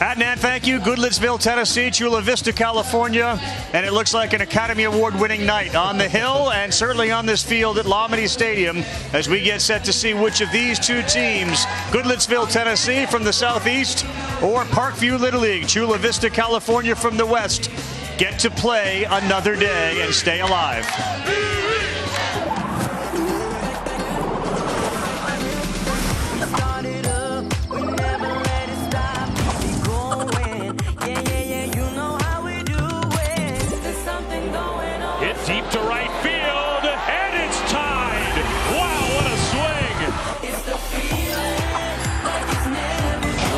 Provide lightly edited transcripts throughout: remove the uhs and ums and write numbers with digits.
Adnan, thank you. Goodlettsville, Tennessee, Chula Vista, California. And it looks like an Academy Award-winning night on the Hill and certainly on this field at Lomity Stadium as we get set to see which of these two teams, Goodlettsville, Tennessee from the southeast or Parkview Little League, Chula Vista, California from the west, get to play another day and stay alive. Deep to right field, and it's tied. Wow, what a swing.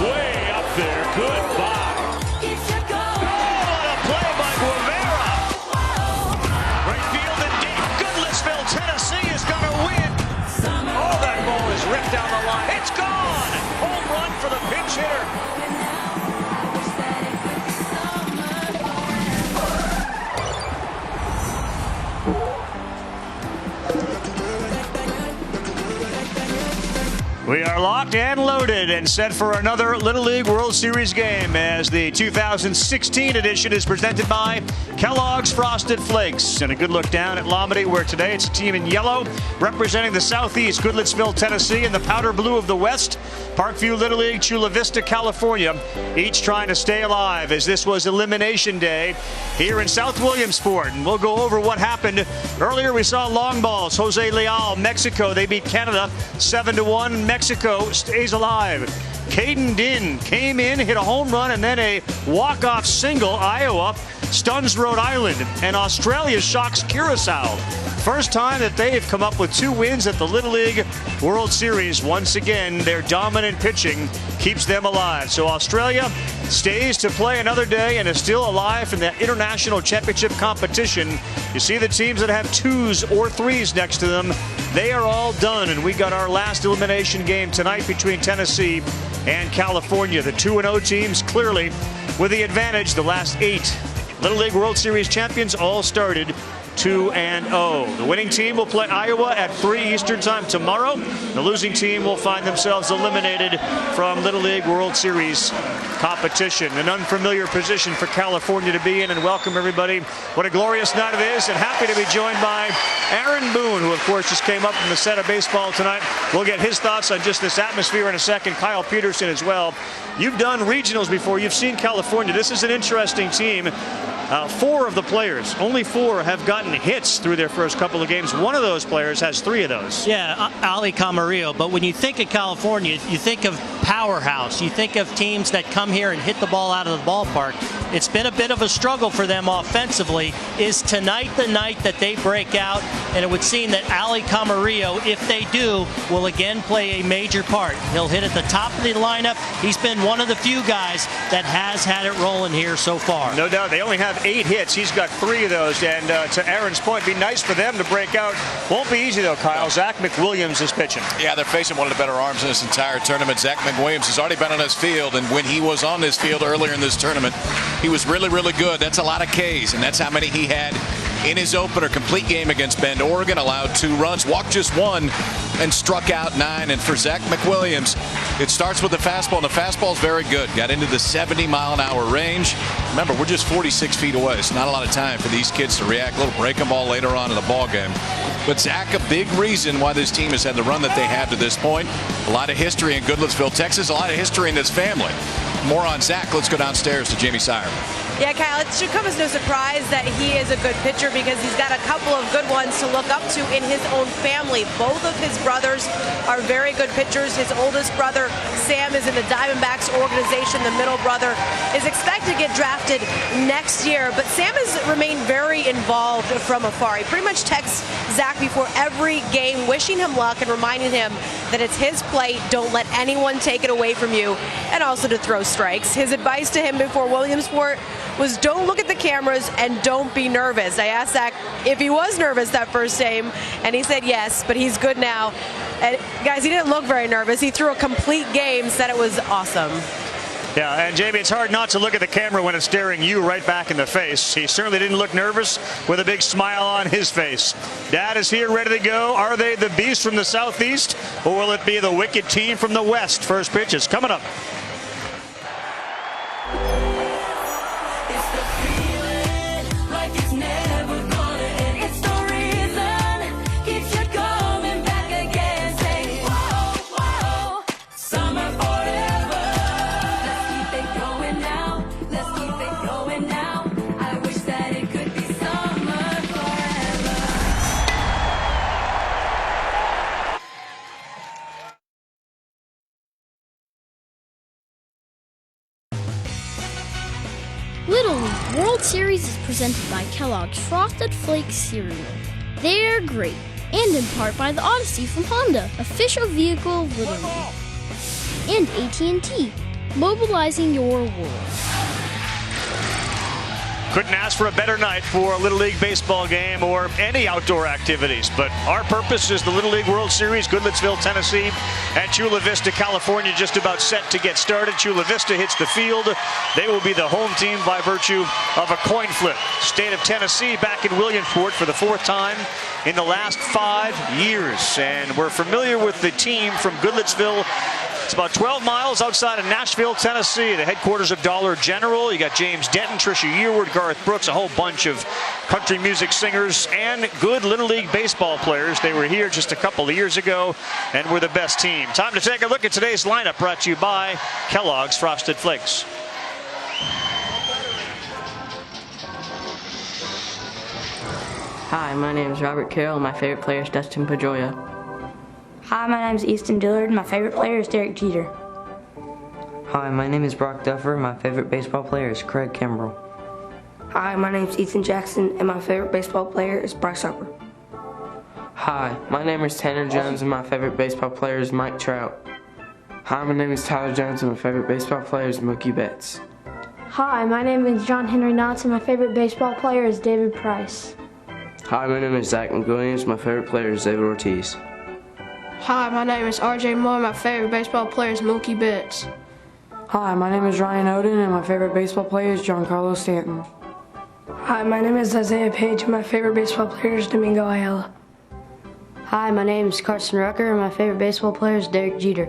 Way up there, goodbye. Oh, what a play by Guevara. Right field and deep, Goodlettsville, Tennessee is going to win. Oh, that ball is ripped down the line. It's gone. Home run for the pinch hitter. We are locked and loaded and set for another Little League World Series game as the 2016 edition is presented by Kellogg's Frosted Flakes. And a good look down at Lomity, where today it's a team in yellow representing the southeast, Goodlettsville, Tennessee, and the powder blue of the west, Parkview Little League, Chula Vista, California, each trying to stay alive as this was elimination day here in South Williamsport. And we'll go over what happened. Earlier we saw long balls. Jose Leal, Mexico, they beat Canada 7-1. Mexico stays alive. Caden Din came in, hit a home run, and then a walk-off single. Iowa stuns Rhode Island, and Australia shocks Curacao. First time that they've come up with 2 wins at the Little League World Series. Once again, their dominant pitching keeps them alive. So Australia stays to play another day and is still alive in the international championship competition. You see the teams that have 2s or 3s next to them, they are all done. And we got our last elimination game tonight between Tennessee and California. The 2-0 teams clearly with the advantage. The last 8 Little League World Series champions all started 2-0. The winning team will play Iowa at 3 Eastern time tomorrow. The losing team will find themselves eliminated from Little League World Series competition. An unfamiliar position for California to be in, and welcome everybody. What a glorious night it is, and happy to be joined by Aaron Boone, who of course just came up from the set of baseball tonight. We'll get his thoughts on just this atmosphere in a second. Kyle Peterson as well. You've done regionals before. You've seen California. This is an interesting team. 4 of the players, only 4 have gotten hits through their first couple of games. One of those players has 3 of those. Yeah, Ali Camarillo. But when you think of California, you think of powerhouse. You think of teams that come here and hit the ball out of the ballpark. It's been a bit of a struggle for them offensively. Is tonight the night that they break out? And it would seem that Ali Camarillo, if they do, will again play a major part. He'll hit at the top of the lineup. He's been one of the few guys that has had it rolling here so far. No doubt. They only have 8 hits. He's got 3 of those. And to Aaron's point, be nice for them to break out. Won't be easy though, Kyle. Zach McWilliams is pitching. Yeah, they're facing one of the better arms in this entire tournament. Zach McWilliams has already been on this field, and when he was on this field earlier in this tournament, he was really, really good. That's a lot of Ks, and that's how many he had in his opener. Complete game against Bend, Oregon, allowed 2 runs, walked just 1, and struck out 9. And for Zach McWilliams, it starts with the fastball, and the fastball's very good. Got into the 70-mile-an-hour range. Remember, we're just 46 feet away. It's not a lot of time for these kids to react. A little breaking ball later on in the ball game. But Zach, a big reason why this team has had the run that they have to this point. A lot of history in Goodlettsville, Texas. A lot of history in this family. More on Zach. Let's go downstairs to Jamie Sire. Yeah, Kyle, it should come as no surprise that he is a good pitcher because he's got a couple of good ones to look up to in his own family. Both of his brothers are very good pitchers. His oldest brother, Sam, is in the Diamondbacks organization. The middle brother is expected to get drafted next year, but Sam has remained very involved from afar. He pretty much texts Zach before every game, wishing him luck and reminding him that it's his plate, don't let anyone take it away from you, and also to throw strikes. His advice to him before Williamsport was don't look at the cameras and don't be nervous. I asked Zach if he was nervous that first game, and he said yes, but he's good now. And guys, he didn't look very nervous. He threw a complete game, said it was awesome. Yeah, and Jamie, it's hard not to look at the camera when it's staring you right back in the face. He certainly didn't look nervous with a big smile on his face. Dad is here ready to go. Are they the Beast from the southeast, or will it be the Wicked team from the west? First pitch is coming up. World Series is presented by Kellogg's Frosted Flakes cereal. They're great, and in part by the Odyssey from Honda, official vehicle of Little League. And AT&T, mobilizing your world. Couldn't ask for a better night for a Little League baseball game or any outdoor activities. But our purpose is the Little League World Series. Goodlettsville, Tennessee, and Chula Vista, California, just about set to get started. Chula Vista hits the field. They will be the home team by virtue of a coin flip. State of Tennessee back in Williamsport for the 4th time in the last 5 years. And we're familiar with the team from Goodlettsville. It's about 12 miles outside of Nashville, Tennessee, the headquarters of Dollar General. You got James Denton, Trisha Yearwood, Garth Brooks, a whole bunch of country music singers and good Little League baseball players. They were here just a couple of years ago and were the best team. Time to take a look at today's lineup, brought to you by Kellogg's Frosted Flakes. Hi, my name is Robert Carroll. My favorite player is Dustin Pedroia. Hi, my name is Easton Dillard. My favorite player is Derek Jeter. Hi, my name is Brock Duffer. My favorite baseball player is Craig Kimbrell. Hi, my name is Ethan Jackson, and my favorite baseball player is Bryce Harper. Hi, my name is Tanner Jones, and my favorite baseball player is Mike Trout. Hi, my name is Tyler Jones, and my favorite baseball player is Mookie Betts. Hi, my name is John Henry Knotts, and my favorite baseball player is David Price. Hi, my name is Zach McWilliams. My favorite player is David Ortiz. Hi, my name is RJ Moore. My favorite baseball player is Mookie Betts. Hi, my name is Ryan Oden, and my favorite baseball player is Giancarlo Stanton. Hi, my name is Isaiah Page, and my favorite baseball player is Domingo Ayala. Hi, my name is Carson Rucker, and my favorite baseball player is Derek Jeter.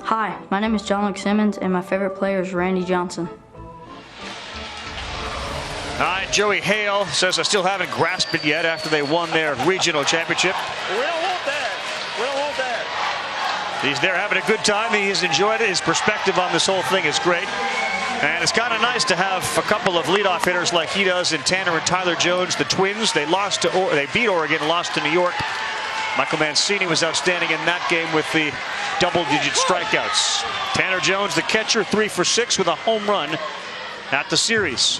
Hi, my name is John Luke Simmons, and my favorite player is Randy Johnson. All right, Joey Hale says I still haven't grasped it yet after they won their regional championship. We don't want that. We don't want that. He's there having a good time. He has enjoyed it. His perspective on this whole thing is great. And it's kind of nice to have a couple of leadoff hitters like he does in Tanner and Tyler Jones, the Twins. They beat Oregon, lost to New York. Michael Mancini was outstanding in that game with the double-digit strikeouts. Tanner Jones, the catcher, 3 for 6 with a home run at the series.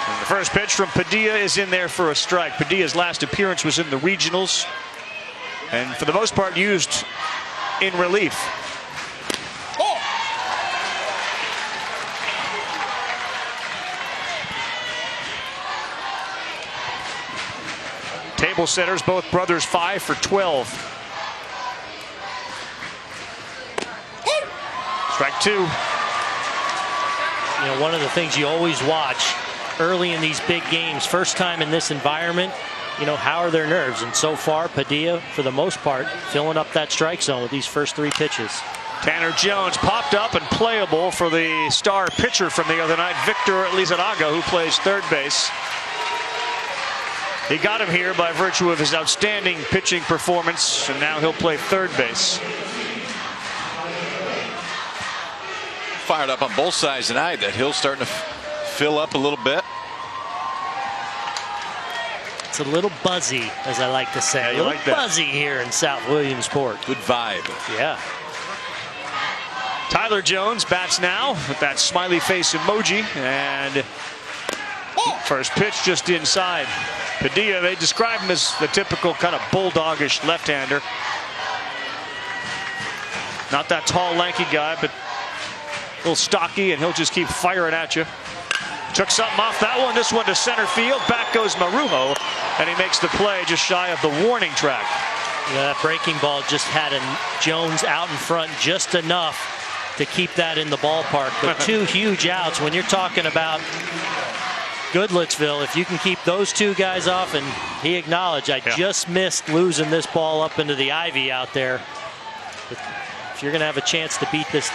And the first pitch from Padilla is in there for a strike. Padilla's last appearance was in the regionals, and for the most part used in relief. Table setters, both brothers 5 for 12. Strike 2. You know, one of the things you always watch early in these big games, first time in this environment, you know, how are their nerves? And so far, Padilla, for the most part, filling up that strike zone with these first 3 pitches. Tanner Jones popped up and playable for the star pitcher from the other night, Victor Lizarraga, who plays third base. He got him here by virtue of his outstanding pitching performance, and now he'll play third base. Fired up on both sides tonight. That hill's starting to fill up a little bit. It's a little buzzy, as I like to say. Yeah, a little like buzzy here in South Williamsport. Good vibe. Yeah. Tyler Jones bats now with that smiley face emoji, and first pitch just inside. Padilla, they describe him as the typical kind of bulldogish left-hander. Not that tall, lanky guy, but a little stocky, and he'll just keep firing at you. Took something off that one. This one to center field. Back goes Marujo, and he makes the play just shy of the warning track. Yeah, that breaking ball just had Jones out in front just enough to keep that in the ballpark. But 2 huge outs. When you're talking about Goodlettsville, if you can keep those 2 guys off, and he acknowledged, I just missed losing this ball up into the ivy out there. If you're going to have a chance to beat this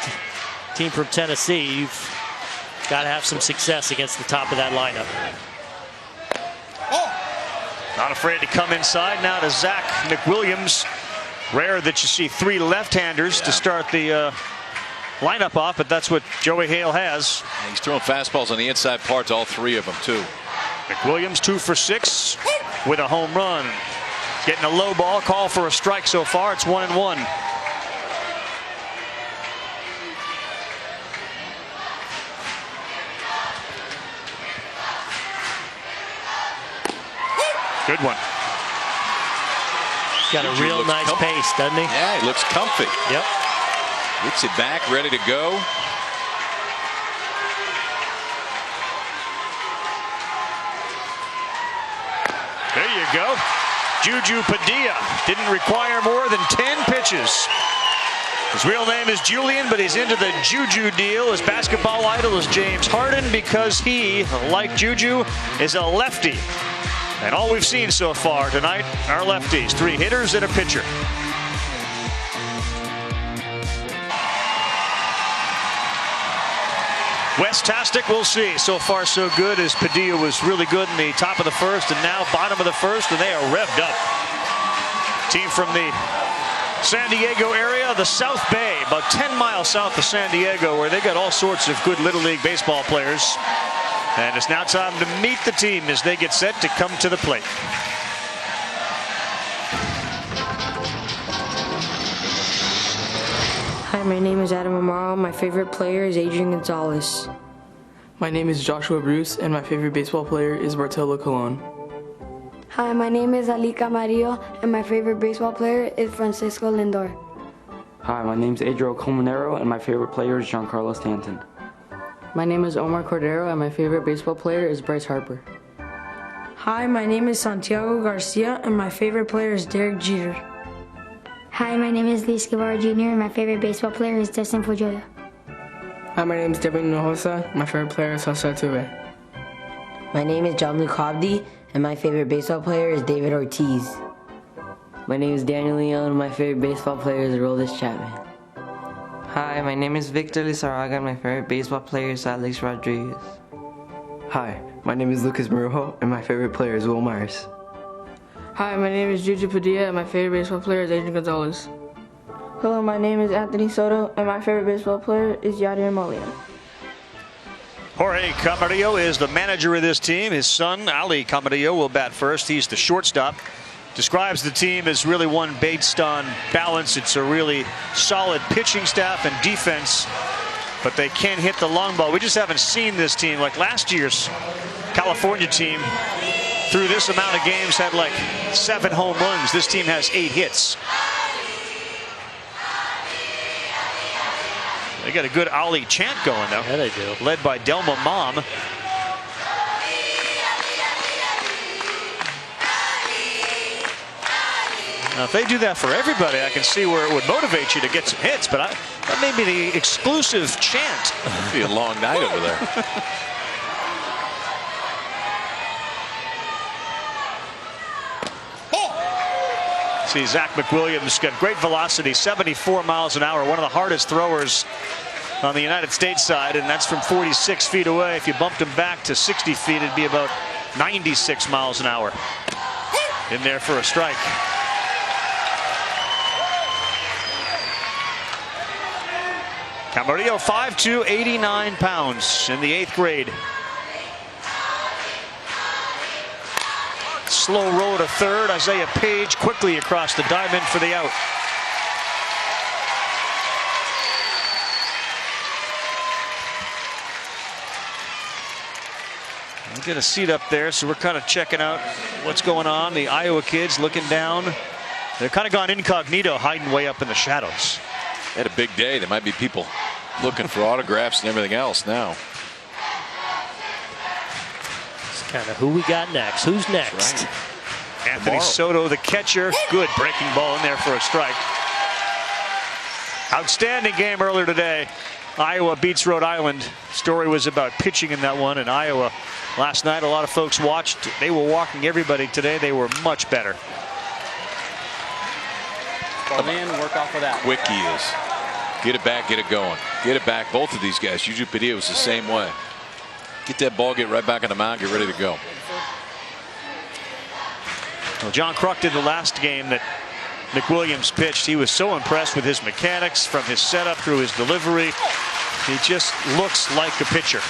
team from Tennessee, you've got to have some success against the top of that lineup. Not afraid to come inside now to Zach McWilliams. Rare that you see 3 left-handers to start the lineup off, but that's what Joey Hale has. And he's throwing fastballs on the inside parts, all 3 of them, too. McWilliams 2 for 6 with a home run. Getting a low ball, call for a strike so far. It's 1-1. Good one. He's got a real nice pace, doesn't he? Yeah, he looks comfy. Yep. Gets it back, ready to go. There you go. Juju Padilla didn't require more than 10 pitches. His real name is Julian, but he's into the Juju deal. His basketball idol is James Harden because he, like Juju, is a lefty. And all we've seen so far tonight are lefties. 3 hitters and a pitcher. West-tastic, we'll see. So far, so good, as Padilla was really good in the top of the first and now bottom of the first, and they are revved up. Team from the San Diego area, the South Bay, about 10 miles south of San Diego, where they got all sorts of good Little League baseball players. And it's now time to meet the team as they get set to come to the plate. Hi, my name is Adam Amaro. My favorite player is Adrian Gonzalez. My name is Joshua Bruce, and my favorite baseball player is Bartolo Colon. Hi, my name is Ali Camarillo, and my favorite baseball player is Francisco Lindor. Hi, my name is Adriel Colmenero, and my favorite player is Giancarlo Stanton. My name is Omar Cordero, and my favorite baseball player is Bryce Harper. Hi, my name is Santiago Garcia, and my favorite player is Derek Jeter. Hi, my name is Luis Guevara Jr., and my favorite baseball player is Dustin Pedroia. Hi, my name is Devin Hinojosa. My favorite player is Jose Altuve. My name is John-Luc Hobdy, and my favorite baseball player is David Ortiz. My name is Daniel Leon, and my favorite baseball player is Aroldis Chapman. Hi, my name is Victor Lizarraga, and my favorite baseball player is Alex Rodriguez. Hi, my name is Lucas Marujo, and my favorite player is Will Myers. Hi, my name is Juju Padilla, and my favorite baseball player is Adrian Gonzalez. Hello, my name is Anthony Soto, and my favorite baseball player is Yadier Molina. Jorge Camarillo is the manager of this team. His son, Ali Camarillo, will bat first. He's the shortstop. Describes the team as really one based on balance. It's a really solid pitching staff and defense, but they can't hit the long ball. We just haven't seen this team. Like last year's California team, through this amount of games, had like 7 home runs. This team has 8 hits. They got a good Ali chant going, though. Yeah, they do. Led by Delma Mom. Now, if they do that for everybody, I can see where it would motivate you to get some hits, but that may be the exclusive chant. It'd be a long night over there. See, Zach McWilliams got great velocity, 74 miles an hour, one of the hardest throwers on the United States side, and that's from 46 feet away. If you bumped him back to 60 feet, it'd be about 96 miles an hour. In there for a strike. Camarillo, 5'2", 89 pounds in the 8th grade. Slow roll to third. Isaiah Page quickly across the diamond for the out. We'll get a seat up there, so we're kind of checking out what's going on. The Iowa kids looking down. They've kind of gone incognito, hiding way up in the shadows. They had a big day. There might be people looking for autographs and everything else now. Kind of who we got next. Who's next? Right. Anthony Soto, the catcher. Good breaking ball in there for a strike. Outstanding game earlier today. Iowa beats Rhode Island. Story was about pitching in that one. And Iowa last night, a lot of folks watched. They were walking everybody today. They were much better. Ball in, work off of that. Quick he is. Get it back, get it going. Get it back. Both of these guys. Juju Padilla was the same way. Get that ball, get right back on the mound, get ready to go. Well, John Kruk did the last game that McWilliams pitched. He was so impressed with his mechanics, from his setup through his delivery. He just looks like a pitcher.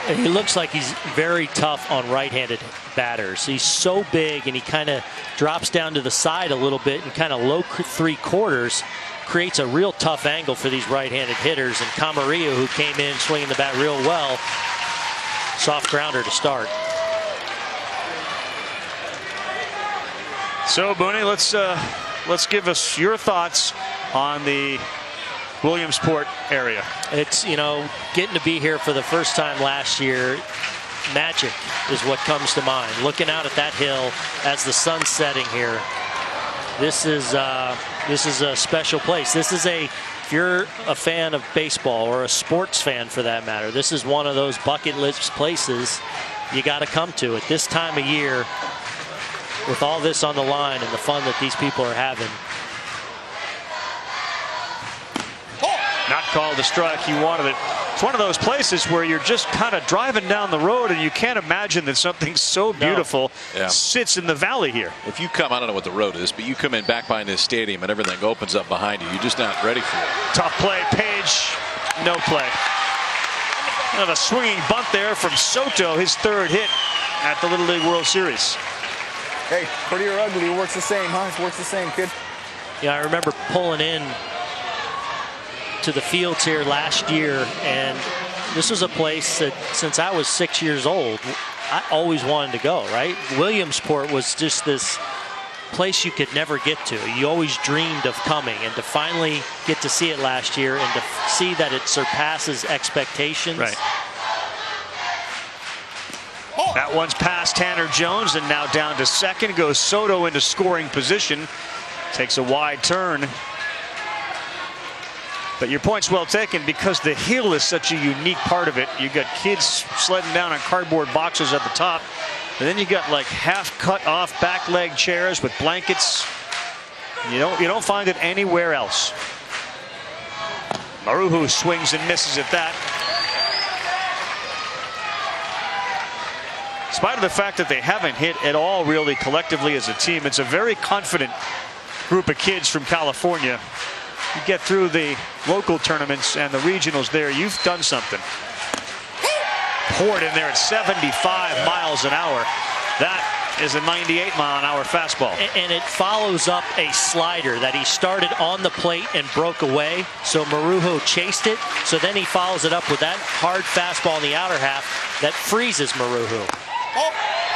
He looks like he's very tough on right-handed batters. He's so big, and he kind of drops down to the side a little bit and kind of low 3/4. Creates a real tough angle for these right-handed hitters. And Camarillo, who came in swinging the bat real well, soft grounder to start. So, Booney, let's give us your thoughts on the Williamsport area. It's, you know, getting to be here for the first time last year. Magic is what comes to mind. Looking out at that hill as the sun's setting here. This is a special place. This is if you're a fan of baseball or a sports fan for that matter, this is one of those bucket list places you got to come to at this time of year with all this on the line and the fun that these people are having. Not called a strike. He wanted it. It's one of those places where you're just kind of driving down the road and you can't imagine that something so beautiful sits in the valley here. If you come, I don't know what the road is, but you come in back behind this stadium and everything opens up behind you. You're just not ready for it. Tough play. Page, no play. Kind of a swinging bunt there from Soto, his third hit at the Little League World Series. Hey, pretty or ugly, it works the same, huh? It works the same, kid. Yeah, I remember pulling in to the fields here last year, and this was a place that since I was 6 years old, I always wanted to go, right? Williamsport was just this place you could never get to. You always dreamed of coming, and to finally get to see it last year and to see that it surpasses expectations. Right. That one's past Tanner Jones and now down to second. Goes Soto into scoring position. Takes a wide turn. But your point's well taken because the hill is such a unique part of it. You got kids sledding down on cardboard boxes at the top. And then you got like half cut off back leg chairs with blankets. You don't find it anywhere else. Maruhu swings and misses at that. In spite of the fact that they haven't hit at all really collectively as a team, it's a very confident group of kids from California. You get through the local tournaments and the regionals there, you've done something. Poured in there at 75 miles an hour. That is a 98-mile-an-hour fastball. And it follows up a slider that he started on the plate and broke away. So Marujo chased it. So then he follows it up with that hard fastball in the outer half that freezes Marujo.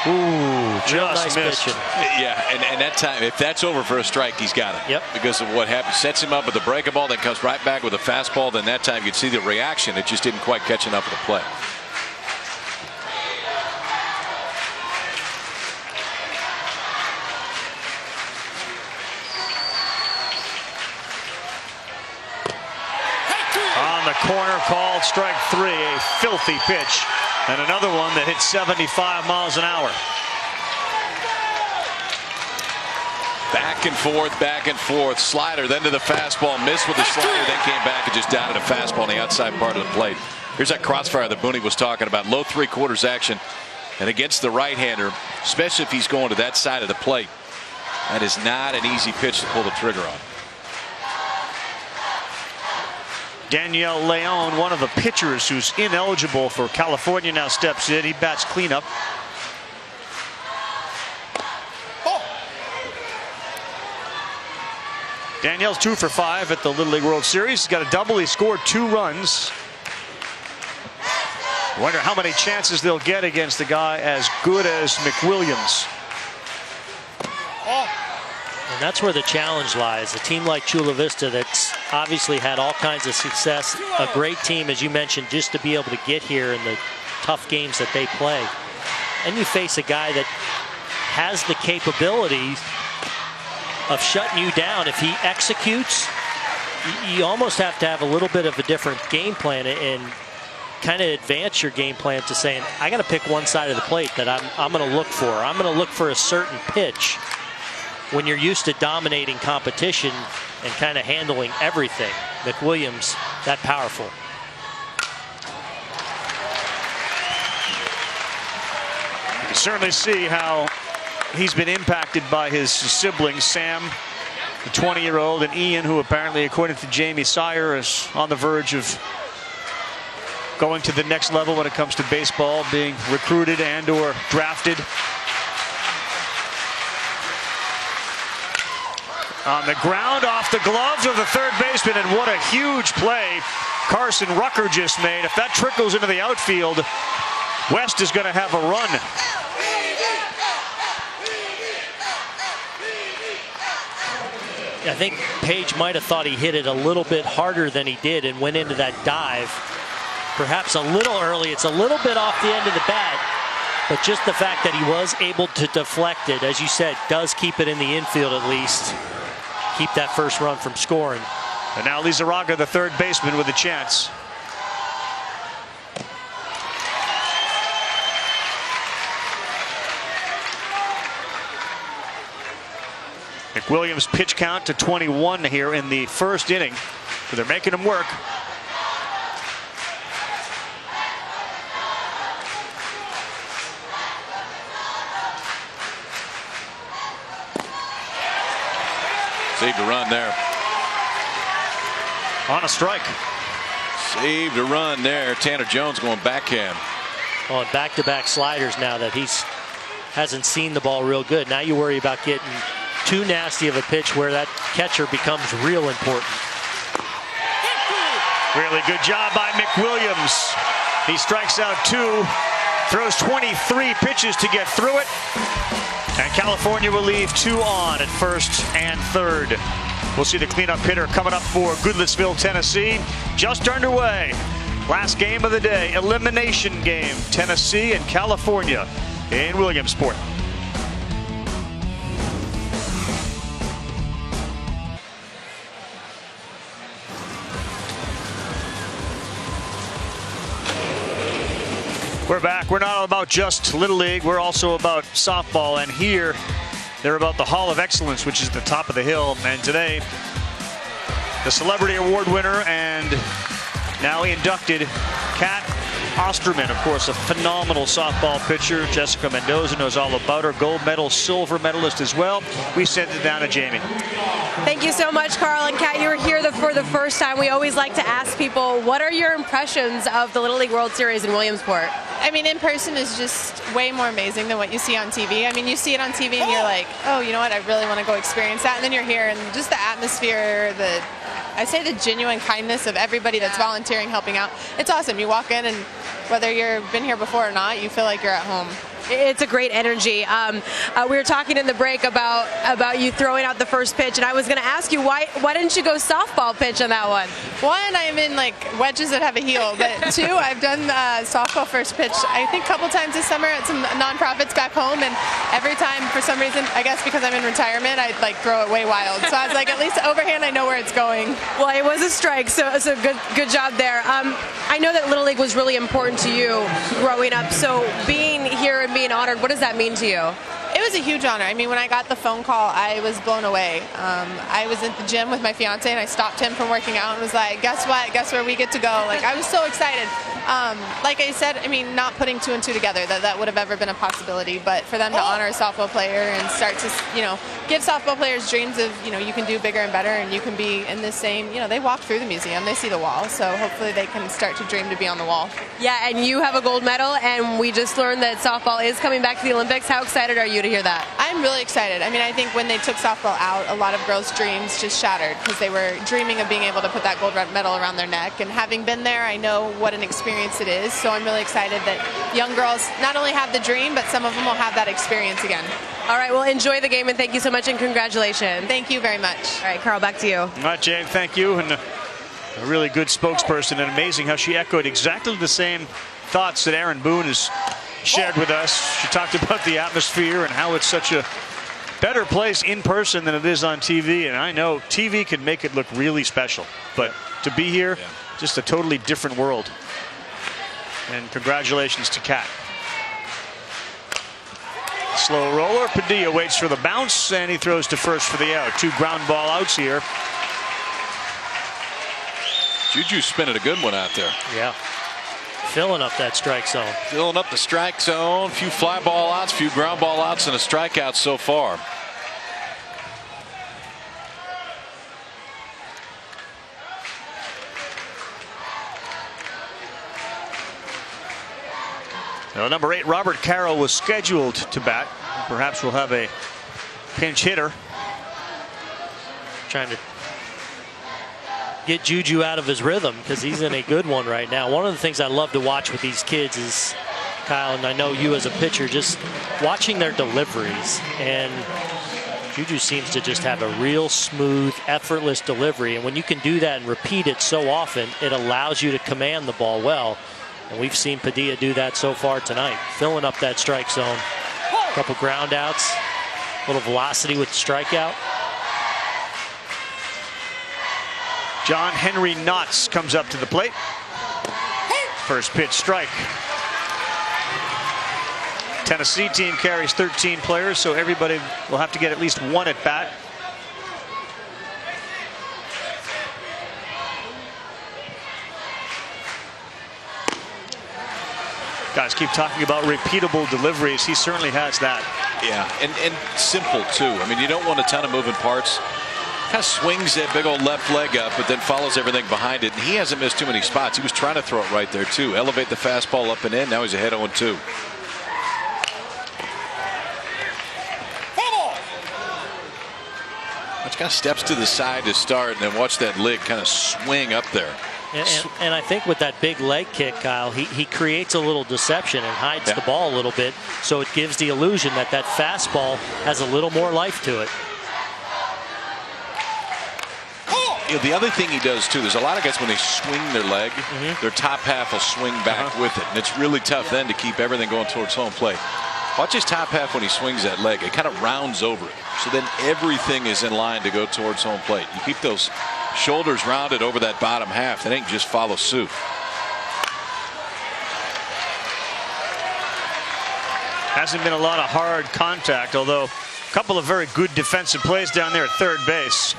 Ooh, just nice missed. pitching. Yeah, and that time, if that's over for a strike, he's got it. Yep. Because of what happened. Sets him up with a breaking ball, then comes right back with a fastball. Then that time you could see the reaction. It just didn't quite catch enough of the play. On the corner, called strike three. A filthy pitch. And another one that hit 75 miles an hour. Back and forth. Slider, then to the fastball. Missed with the slider, then came back and just dotted a fastball on the outside part of the plate. Here's that crossfire that Booney was talking about. Low three-quarters action. And against the right-hander, especially if he's going to that side of the plate, that is not an easy pitch to pull the trigger on. Daniel Leon, one of the pitchers who's ineligible for California, now steps in. He bats cleanup. Daniel's 2 for 5 at the Little League World Series. He's got a double. He scored 2 runs. I wonder how many chances they'll get against a guy as good as McWilliams. And that's where the challenge lies. A team like Chula Vista that's obviously had all kinds of success. A great team, as you mentioned, just to be able to get here in the tough games that they play. And you face a guy that has the capabilities of shutting you down. If he executes, you almost have to have a little bit of a different game plan and kind of advance your game plan to saying, I got to pick one side of the plate that I'm going to look for. I'm going to look for a certain pitch. When you're used to dominating competition and kind of handling everything, McWilliams, that powerful. You can certainly see how he's been impacted by his siblings, Sam, the 20-year-old, and Ian, who apparently, according to Jamie Sire, is on the verge of going to the next level when it comes to baseball, being recruited and or drafted. On the ground, off the gloves of the third baseman, and what a huge play Carson Rucker just made. If that trickles into the outfield, West is going to have a run. I think Page might have thought he hit it a little bit harder than he did and went into that dive. Perhaps a little early. It's a little bit off the end of the bat. But just the fact that he was able to deflect it, as you said, does keep it in the infield at least. Keep that first run from scoring. And now Lizarraga, the third baseman, with a chance. McWilliams' pitch count to 21 here in the first inning. So they're making him work. Saved a run there. On a strike. Saved a run there. Tanner Jones going backhand. On back-to-back sliders now that hasn't seen the ball real good. Now you worry about getting too nasty of a pitch where that catcher becomes real important. Really good job by McWilliams. He strikes out 2, throws 23 pitches to get through it. And California will leave 2 on at first and third. We'll see the cleanup hitter coming up for Goodlettsville, Tennessee. Just underway. Last game of the day, elimination game. Tennessee and California in Williamsport. We're back. We're not all about just Little League. We're also about softball. And here, they're about the Hall of Excellence, which is the top of the hill. And today, the Celebrity Award winner and now inducted Kat Osterman, of course, a phenomenal softball pitcher. Jessica Mendoza knows all about her. Gold medal, silver medalist as well. We send it down to Jamie. Thank you so much, Carl. And Kat, you were here for the first time. We always like to ask people, what are your impressions of the Little League World Series in Williamsport? I mean, in person is just way more amazing than what you see on TV. I mean, you see it on TV and you're like, oh, you know what, I really want to go experience that. And then you're here and just the atmosphere, I say the genuine kindness of everybody that's volunteering, helping out. It's awesome. You walk in and whether you've been here before or not, you feel like you're at home. It's a great energy. We were talking in the break about you throwing out the first pitch, and I was going to ask you why didn't you go softball pitch on that one? One, I'm in like wedges that have a heel, but 2, I've done softball first pitch I think a couple times this summer at some nonprofits back home, and every time for some reason, I guess because I'm in retirement, I'd like throw it way wild. So I was like, at least overhand, I know where it's going. Well, it was a strike, so good job there. I know that Little League was really important to you growing up, so being here and being honored, what does that mean to you? It was a huge honor. I mean, when I got the phone call, I was blown away. I was at the gym with my fiance, and I stopped him from working out and was like, guess what? Guess where we get to go? Like, I was so excited. Like I said, I mean, not putting 2 and 2 together, that would have ever been a possibility. But for them to honor a softball player and start to, give softball players dreams of, you can do bigger and better, and you can be in the same, they walk through the museum, they see the wall. So hopefully they can start to dream to be on the wall. Yeah, and you have a gold medal, and we just learned that softball is coming back to the Olympics. How excited are you to hear that? I'm really excited. I mean, I think when they took softball out, a lot of girls' dreams just shattered because they were dreaming of being able to put that gold medal around their neck. And having been there, I know what an experience it is. So I'm really excited that young girls not only have the dream, but some of them will have that experience again. All right, well, enjoy the game, and thank you so much, and congratulations. Thank you very much. All right, Carl, back to you. All right, Jane, thank you. And a really good spokesperson, and amazing how she echoed exactly the same thoughts that Aaron Boone has shared with us. She talked about the atmosphere and how it's such a better place in person than it is on TV. And I know TV can make it look really special, but to be here, just a totally different world. And congratulations to Kat. Slow roller. Padilla waits for the bounce, and he throws to first for the out. 2 ground ball outs here. Juju spinning a good one out there. Yeah. Filling up that strike zone. Filling up the strike zone. Few fly ball outs, few ground ball outs, and a strikeout so far. Now, number 8, Robert Carroll, was scheduled to bat. Perhaps we'll have a pinch hitter. Trying to get Juju out of his rhythm because he's in a good one right now. One of the things I love to watch with these kids is, Kyle, and I know you as a pitcher, just watching their deliveries. And Juju seems to just have a real smooth, effortless delivery. And when you can do that and repeat it so often, it allows you to command the ball well. And we've seen Padilla do that so far tonight, filling up that strike zone. A couple ground outs, a little velocity with the strikeout. John Henry Knotts comes up to the plate. First pitch strike. Tennessee team carries 13 players, so everybody will have to get at least one at bat. Guys keep talking about repeatable deliveries. He certainly has that. Yeah, and simple too. I mean, you don't want a ton of moving parts. Kind of swings that big old left leg up, but then follows everything behind it. And he hasn't missed too many spots. He was trying to throw it right there too. Elevate the fastball up and in. Now he's ahead 0-2. Kind of steps to the side to start, and then watch that leg kind of swing up there. And I think with that big leg kick, Kyle, he creates a little deception and hides the ball a little bit, so it gives the illusion that that fastball has a little more life to it. You know, the other thing he does too, there's a lot of guys when they swing their leg, their top half will swing back with it, and it's really tough then to keep everything going towards home plate. Watch his top half when he swings that leg. It kind of rounds over it. So then everything is in line to go towards home plate. You keep those shoulders rounded over that bottom half. That ain't just follow suit. Hasn't been a lot of hard contact, although a couple of very good defensive plays down there at third base.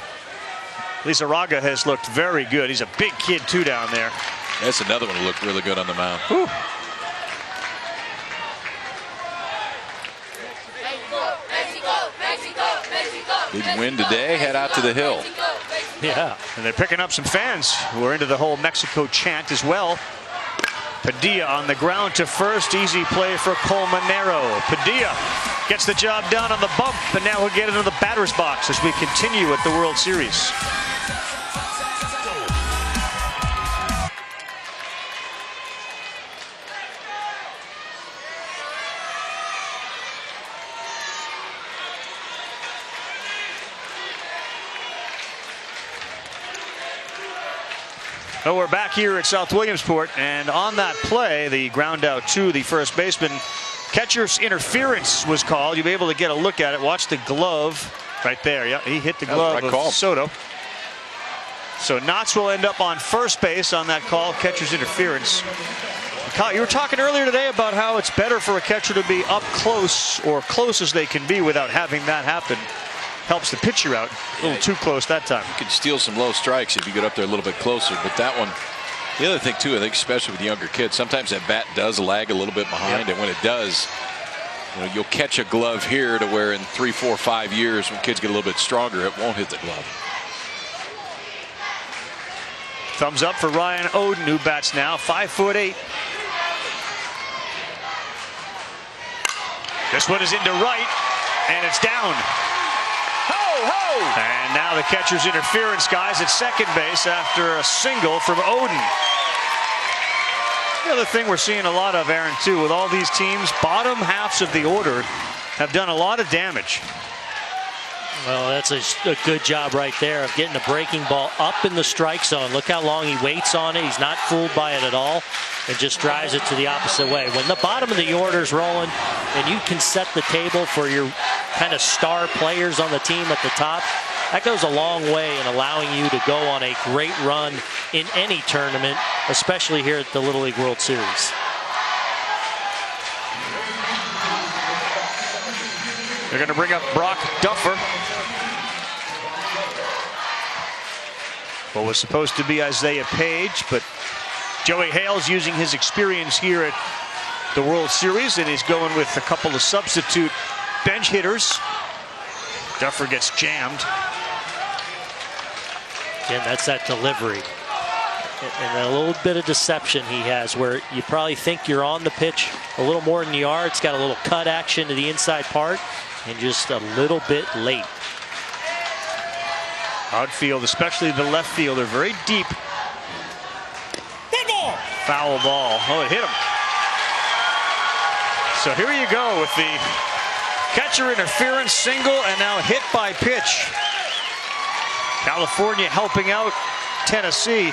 Lizarraga has looked very good. He's a big kid too down there. That's another one who looked really good on the mound. Whew. Big win today, head out to the hill. Yeah, and they're picking up some fans who are into the whole Mexico chant as well. Padilla on the ground to first. Easy play for Colmenero. Padilla gets the job done on the bump, and now he'll get into the batter's box as we continue with the World Series. So we're back here at South Williamsport, and on that play, the ground out to the first baseman, catcher's interference was called. You'll be able to get a look at it. Watch the glove right there. Yeah, he hit the glove of Soto. So Knotts will end up on first base on that call, catcher's interference. Kyle, you were talking earlier today about how it's better for a catcher to be up close or close as they can be without having that happen. Helps the pitcher out. A little too close that time. You could steal some low strikes if you get up there a little bit closer. But that one, the other thing too, I think especially with younger kids, sometimes that bat does lag a little bit behind. And when it does, you know, you'll catch a glove here to where in 3, 4, 5 years when kids get a little bit stronger, it won't hit the glove. Thumbs up for Ryan Oden, who bats now, 5'8". This one is into right, and it's down. And now the catcher's interference, guys, at second base after a single from Oden. The other thing we're seeing a lot of, Aaron, too, with all these teams, bottom halves of the order have done a lot of damage. Well, that's a good job right there of getting a breaking ball up in the strike zone. Look how long he waits on it. He's not fooled by it at all and just drives it to the opposite way. When the bottom of the order is rolling and you can set the table for your kind of star players on the team at the top, that goes a long way in allowing you to go on a great run in any tournament, especially here at the Little League World Series. They're going to bring up Brock Duffer. What was supposed to be Isaiah Page, but Joey Hale's using his experience here at the World Series, and he's going with a couple of substitute bench hitters. Duffer gets jammed. Again, that's that delivery. And a little bit of deception he has where you probably think you're on the pitch a little more than you are. It's got a little cut action to the inside part and just a little bit late. Outfield, especially the left fielder, very deep. Foul ball. Oh, it hit him. So here you go with the Catcher interference, single, and now hit by pitch. California helping out Tennessee.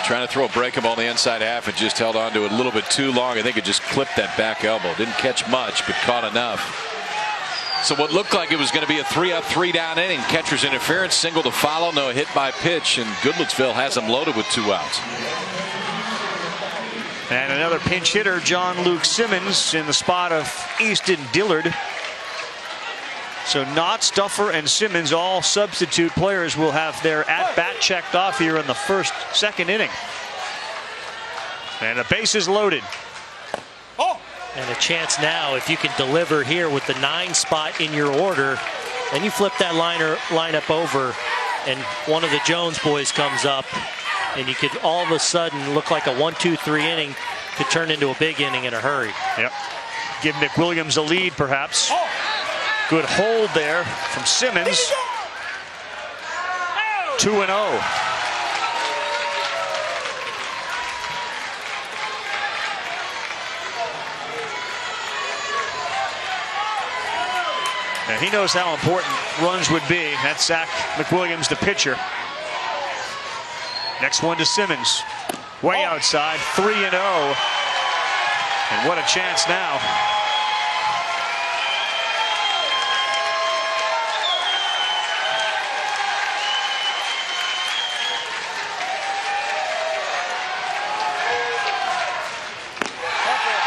Trying to throw a breakable on the inside half and just held on to it a little bit too long. I think it just clipped that back elbow. Didn't catch much, but caught enough. So what looked like it was going to be a 3-up, 3-down inning. Catcher's interference, single to follow, no hit by pitch, and Goodlettsville has them loaded with 2 outs. And another pinch hitter, John Luke Simmons, in the spot of Easton Dillard. So Knott, Stuffer, and Simmons, all substitute players, will have their at-bat checked off here in the second inning. And the base is loaded. And a chance now, if you can deliver here with the 9 spot in your order, then you flip that lineup over, and one of the Jones boys comes up, and you could all of a sudden look like a 1-2-3 inning could turn into a big inning in a hurry. Yep. Give Nick Williams a lead, perhaps. Good hold there from Simmons. 2-0. And he knows how important runs would be. That's Zach McWilliams, the pitcher. Next one to Simmons. Way outside, 3-0. And what a chance now.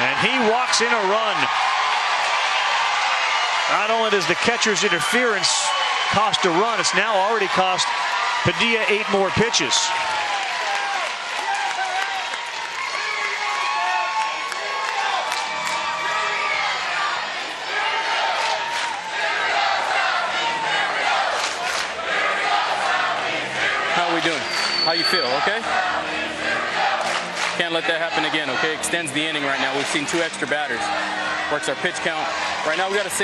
And he walks in a run. Not only does the catcher's interference cost a run, it's now already cost Padilla 8 more pitches. How are we doing? How you feel? Okay? Can't let that happen again, okay? Extends the inning right now. We've seen 2 extra batters. Works our pitch count. Right now we got to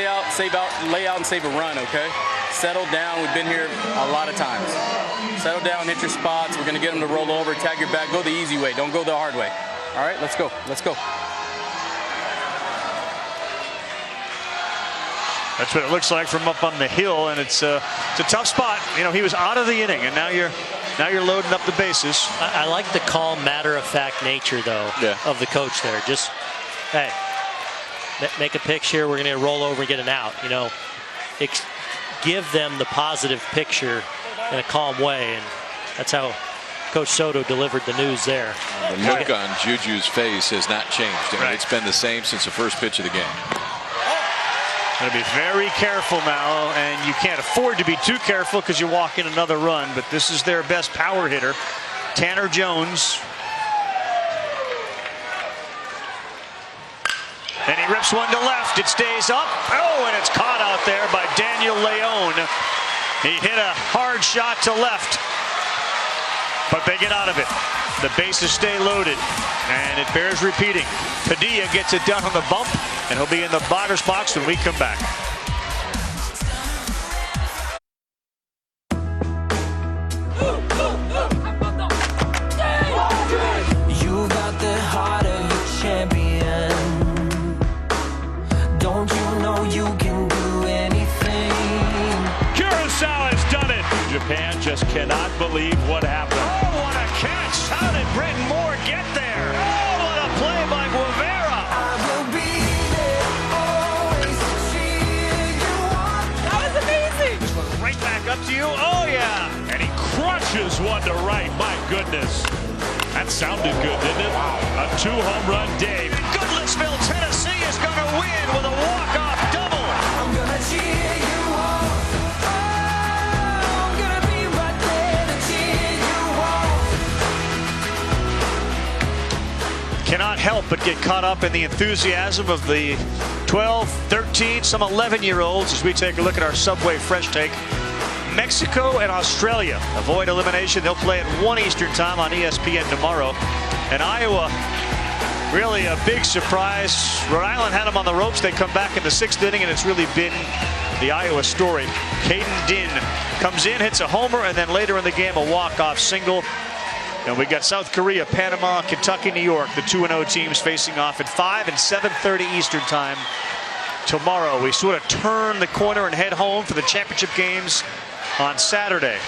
lay out and save a run, okay? Settle down. We've been here a lot of times. Settle down, hit your spots. We're going to get them to roll over, tag your back, go the easy way. Don't go the hard way. All right, let's go. Let's go. That's what it looks like from up on the hill, and it's a tough spot. You know, he was out of the inning, and now you're loading up the bases. I like the calm, matter-of-fact nature, though, of the coach there. Just, hey, make a pitch here. We're going to roll over and get an out. You know, give them the positive picture in a calm way, and that's how Coach Soto delivered the news there. The look on Juju's face has not changed. I mean, it's been the same since the first pitch of the game. Going to be very careful now, and you can't afford to be too careful because you walk in another run, but this is their best power hitter, Tanner Jones. And he rips one to left. It stays up. Oh, and it's caught out there by Daniel Leon. He hit a hard shot to left, but they get out of it. The bases stay loaded, and it bears repeating. Padilla gets it done on the bump, and he'll be in the batter's box when we come back. You got the heart of a champion. Don't you know you can do anything? Curacao has done it. Japan just cannot believe what happened. Oh, what a catch. How did Britton Moore get there? Oh, what a play by Guevara. I will be there always to cheer you on. That was amazing. This one right back up to you. Oh, yeah. And he crunches one to right. My goodness. That sounded good, didn't it? A 2-home run day. Goodlettsville, Tennessee is going to win with a walk-off double. I'm going to cheer you on. I'm going to be right there to cheer you on. Cannot help but get caught up in the enthusiasm of the 12, 13, some 11-year-olds as we take a look at our Subway Fresh Take. Mexico and Australia avoid elimination. They'll play at 1 Eastern time on ESPN tomorrow. And Iowa, really a big surprise. Rhode Island had them on the ropes. They come back in the 6th inning, and it's really been the Iowa story. Caden Din comes in, hits a homer, and then later in the game a walk-off single. And we got South Korea, Panama, Kentucky, New York, the 2-0 teams facing off at 5 and 7:30 Eastern time tomorrow. We sort of turn the corner and head home for the championship games on Saturday.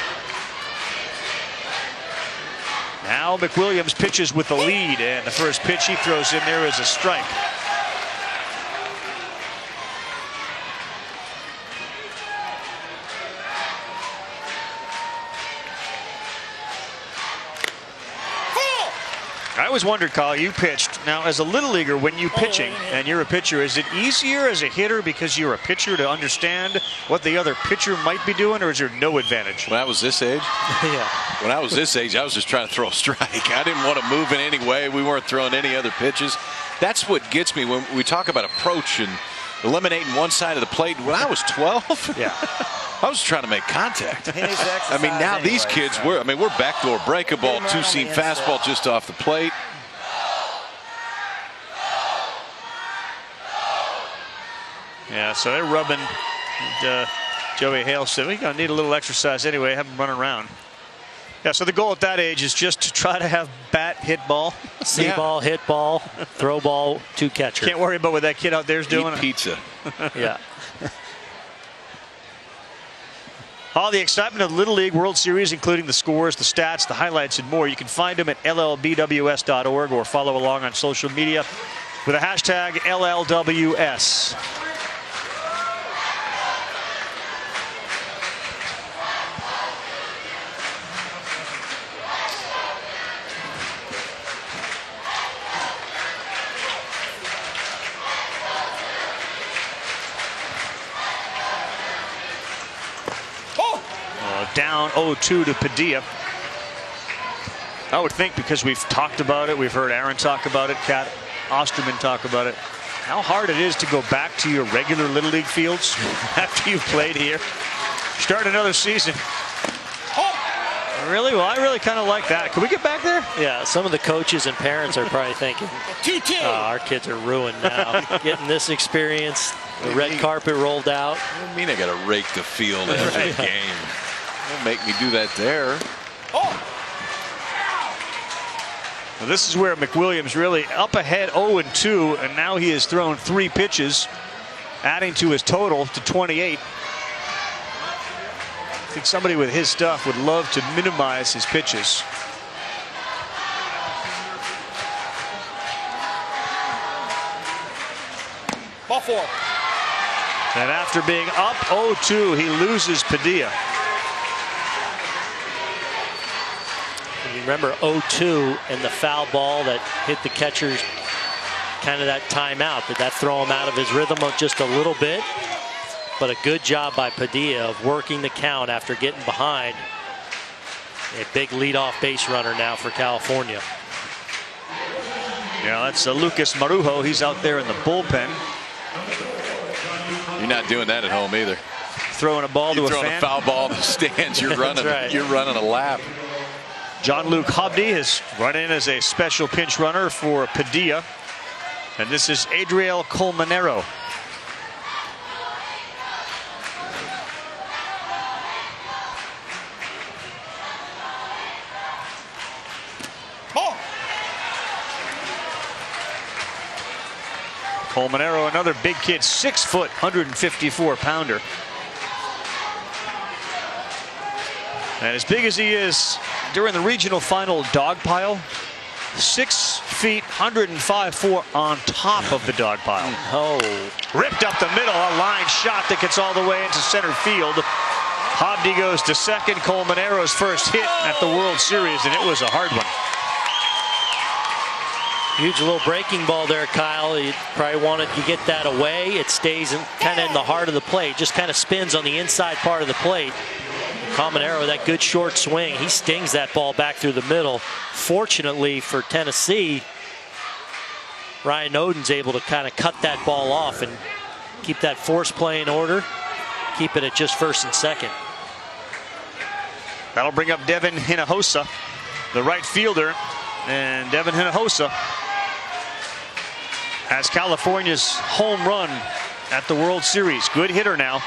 Now McWilliams pitches with the lead, and the first pitch he throws in there is a strike. I always wondered, Kyle, you pitched. Now, as a little leaguer, when you're pitching and you're a pitcher, is it easier as a hitter because you're a pitcher to understand what the other pitcher might be doing, or is there no advantage? When I was this age? Yeah. When I was this age, I was just trying to throw a strike. I didn't want to move in any way. We weren't throwing any other pitches. That's what gets me when we talk about approach and eliminating one side of the plate. When I was 12, yeah, I was trying to make contact. I mean, now these kids, we're backdoor breakable, two-seam fastball just off the plate. Yeah, so they're rubbing. And, Joey Hale said, we're going to need a little exercise anyway, have them run around. Yeah, so the goal at that age is just to try to have bat, hit ball. See ball, hit ball, throw ball to catcher. Can't worry about what that kid out there is doing. Eat pizza. Yeah. All the excitement of the Little League World Series, including the scores, the stats, the highlights, and more. You can find them at LLBWS.org or follow along on social media with the hashtag LLWS. Down 0-2 to Padilla. I would think, because we've talked about it, we've heard Aaron talk about it, Kat Osterman talk about it, how hard it is to go back to your regular Little League fields after you've played here. Start another season. Really? Well, I really kind of like that. Can we get back there? Yeah, some of the coaches and parents are probably thinking, our kids are ruined now. Getting this experience, the red carpet rolled out. What do you mean I got to rake the field every game? Don't make me do that there. Well, this is where McWilliams really up ahead 0-2, and now he has thrown 3 pitches, adding to his total to 28. I think somebody with his stuff would love to minimize his pitches. Ball 4. And after being up 0-2, he loses Padilla. Remember 0-2 and the foul ball that hit the catcher's kind of that timeout. Did that throw him out of his rhythm just a little bit? But a good job by Padilla of working the count after getting behind. A big leadoff base runner now for California. Yeah, that's Lucas Marujo. He's out there in the bullpen. You're not doing that at home either. Throwing a ball to a fan. You're throwing a foul ball in the stands. You're running. Right. You're running a lap. John Luke Hobdy has run in as a special pinch runner for Padilla. And this is Adriel Colmenero. Colmenero, another big kid, 6 foot, 154-pounder. And as big as he is, during the regional final dog pile, 6 feet, 105 on top of the dog pile. Oh. Ripped up the middle, a line shot that gets all the way into center field. Hobdy goes to second. Colmenero's first hit at the World Series, and it was a hard one. Huge little breaking ball there, Kyle. You probably wanted to get that away. It stays kind of in the heart of the plate. Just kind of spins on the inside part of the plate. Colmenero, that good short swing. He stings that ball back through the middle. Fortunately for Tennessee, Ryan Oden's able to kind of cut that ball off and keep that force play in order. Keep it at just first and second. That'll bring up Devin Hinojosa, the right fielder. And Devin Hinojosa has California's home run at the World Series. Good hitter now.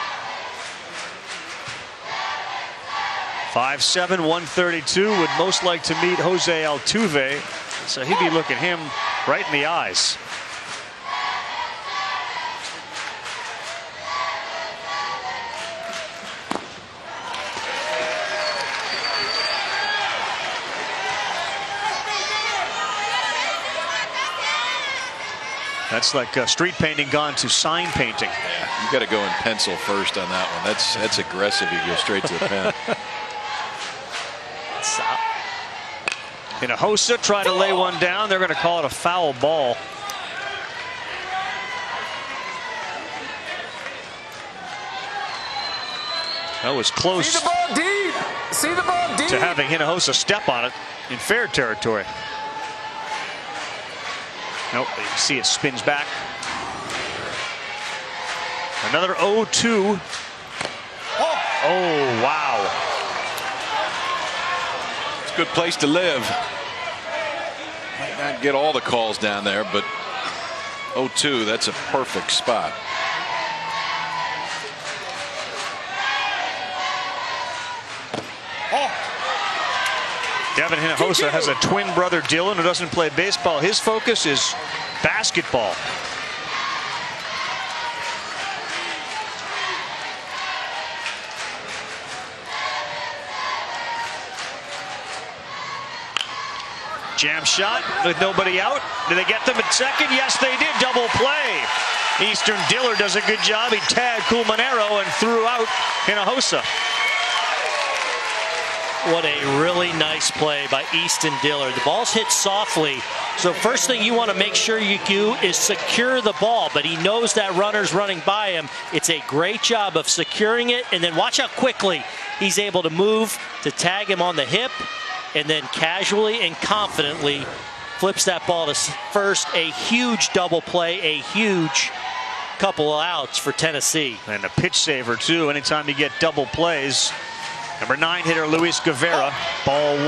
5'7", 132, would most like to meet Jose Altuve, so he'd be looking him right in the eyes. That's like street painting gone to sign painting. Yeah, you got to go in pencil first on that one. That's aggressive. You go straight to the pen. Hinojosa trying to lay one down. They're going to call it a foul ball. That was close. See the ball deep. See the ball deep. To having Hinojosa step on it in fair territory. Nope, you see it spins back. Another 0-2. Oh, wow. It's a good place to live. Might not get all the calls down there, but 0-2, that's a perfect spot. Devin Hinojosa has a twin brother, Dylan, who doesn't play baseball. His focus is basketball. Jam shot with nobody out. Did they get them at second? Yes, they did. Double play. Eastern Diller does a good job. He tagged Culmanero and threw out Hinojosa. What a really nice play by Easton Diller. The ball's hit softly, so first thing you want to make sure you do is secure the ball, but he knows that runner's running by him. It's a great job of securing it, and then watch how quickly he's able to move to tag him on the hip, and then casually and confidently flips that ball to first. A huge double play, a huge couple of outs for Tennessee. And a pitch saver, too, anytime you get double plays. Number 9 hitter Luis Guevara, ball 1.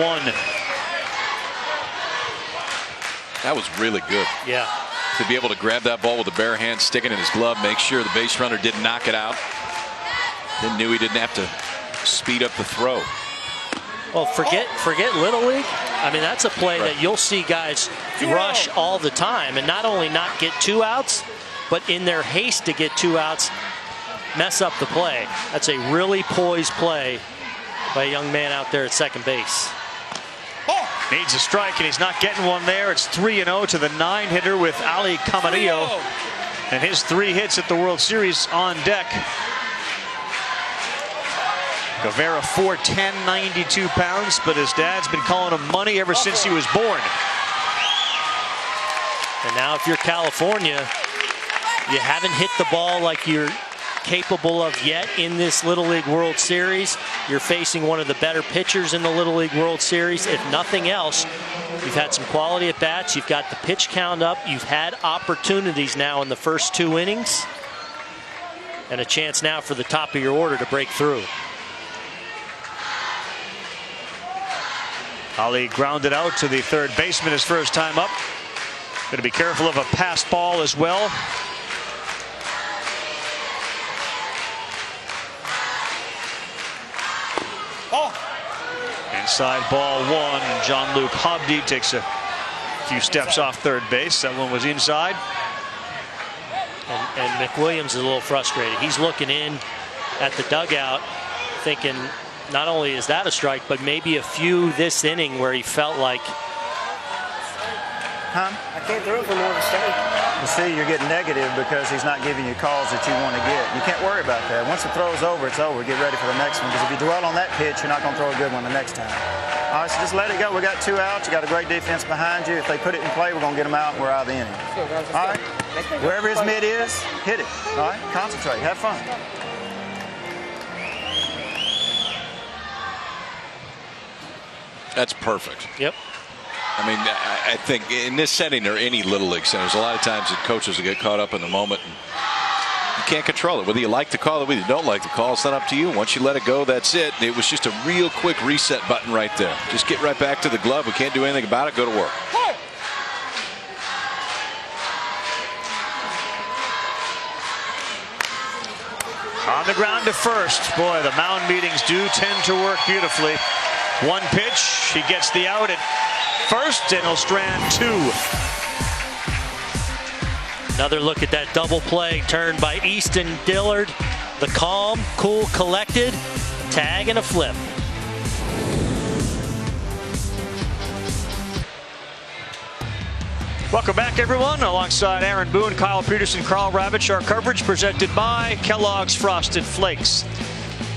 That was really good. Yeah. To be able to grab that ball with the bare hand, stick it in his glove, make sure the base runner didn't knock it out. Then knew he didn't have to speed up the throw. Well, forget Little League. I mean, that's a play that you'll see guys rush all the time, and not only not get 2 outs, but in their haste to get 2 outs, mess up the play. That's a really poised play by a young man out there at second base. Needs a strike, and he's not getting one there. It's 3-0 to the 9 hitter with Ali Camarillo. And his 3 hits at the World Series on deck. Guevara 4'10", 92 pounds, but his dad's been calling him money ever since he was born. And now if you're California, you haven't hit the ball like you're capable of yet in this Little League World Series. You're facing one of the better pitchers in the Little League World Series. If nothing else, you've had some quality at bats. You've got the pitch count up. You've had opportunities now in the first 2 innings. And a chance now for the top of your order to break through. Ali grounded out to the third baseman his first time up. Got to be careful of a pass ball as well. Inside ball 1. Jean-Luc Hobdy takes a few steps off third base. That one was inside. And McWilliams is a little frustrated. He's looking in at the dugout thinking not only is that a strike, but maybe a few this inning where he felt like. I can't throw it for more of a strike. You see, you're getting negative because he's not giving you calls that you want to get. You can't worry about that. Once the throw's over, it's over. Get ready for the next one, because if you dwell on that pitch, you're not going to throw a good one the next time. All right, so just let it go. We got 2 outs. You got a great defense behind you. If they put it in play, we're going to get them out, and we're out of the inning. All right, wherever his mid is, hit it. All right, concentrate. Have fun. That's perfect. Yep. I mean, I think in this setting or any Little League centers, a lot of times the coaches will get caught up in the moment. And you can't control it. Whether you like the call or whether you don't like the call, it's not up to you. Once you let it go, that's it. It was just a real quick reset button right there. Just get right back to the glove. We can't do anything about it. Go to work. On the ground to first. Boy, the mound meetings do tend to work beautifully. One pitch, he gets the out at first, and he'll strand 2. Another look at that double play turned by Easton Dillard. The calm, cool, collected, tag and a flip. Welcome back, everyone. Alongside Aaron Boone, Kyle Peterson, Carl Ravitch, our coverage presented by Kellogg's Frosted Flakes.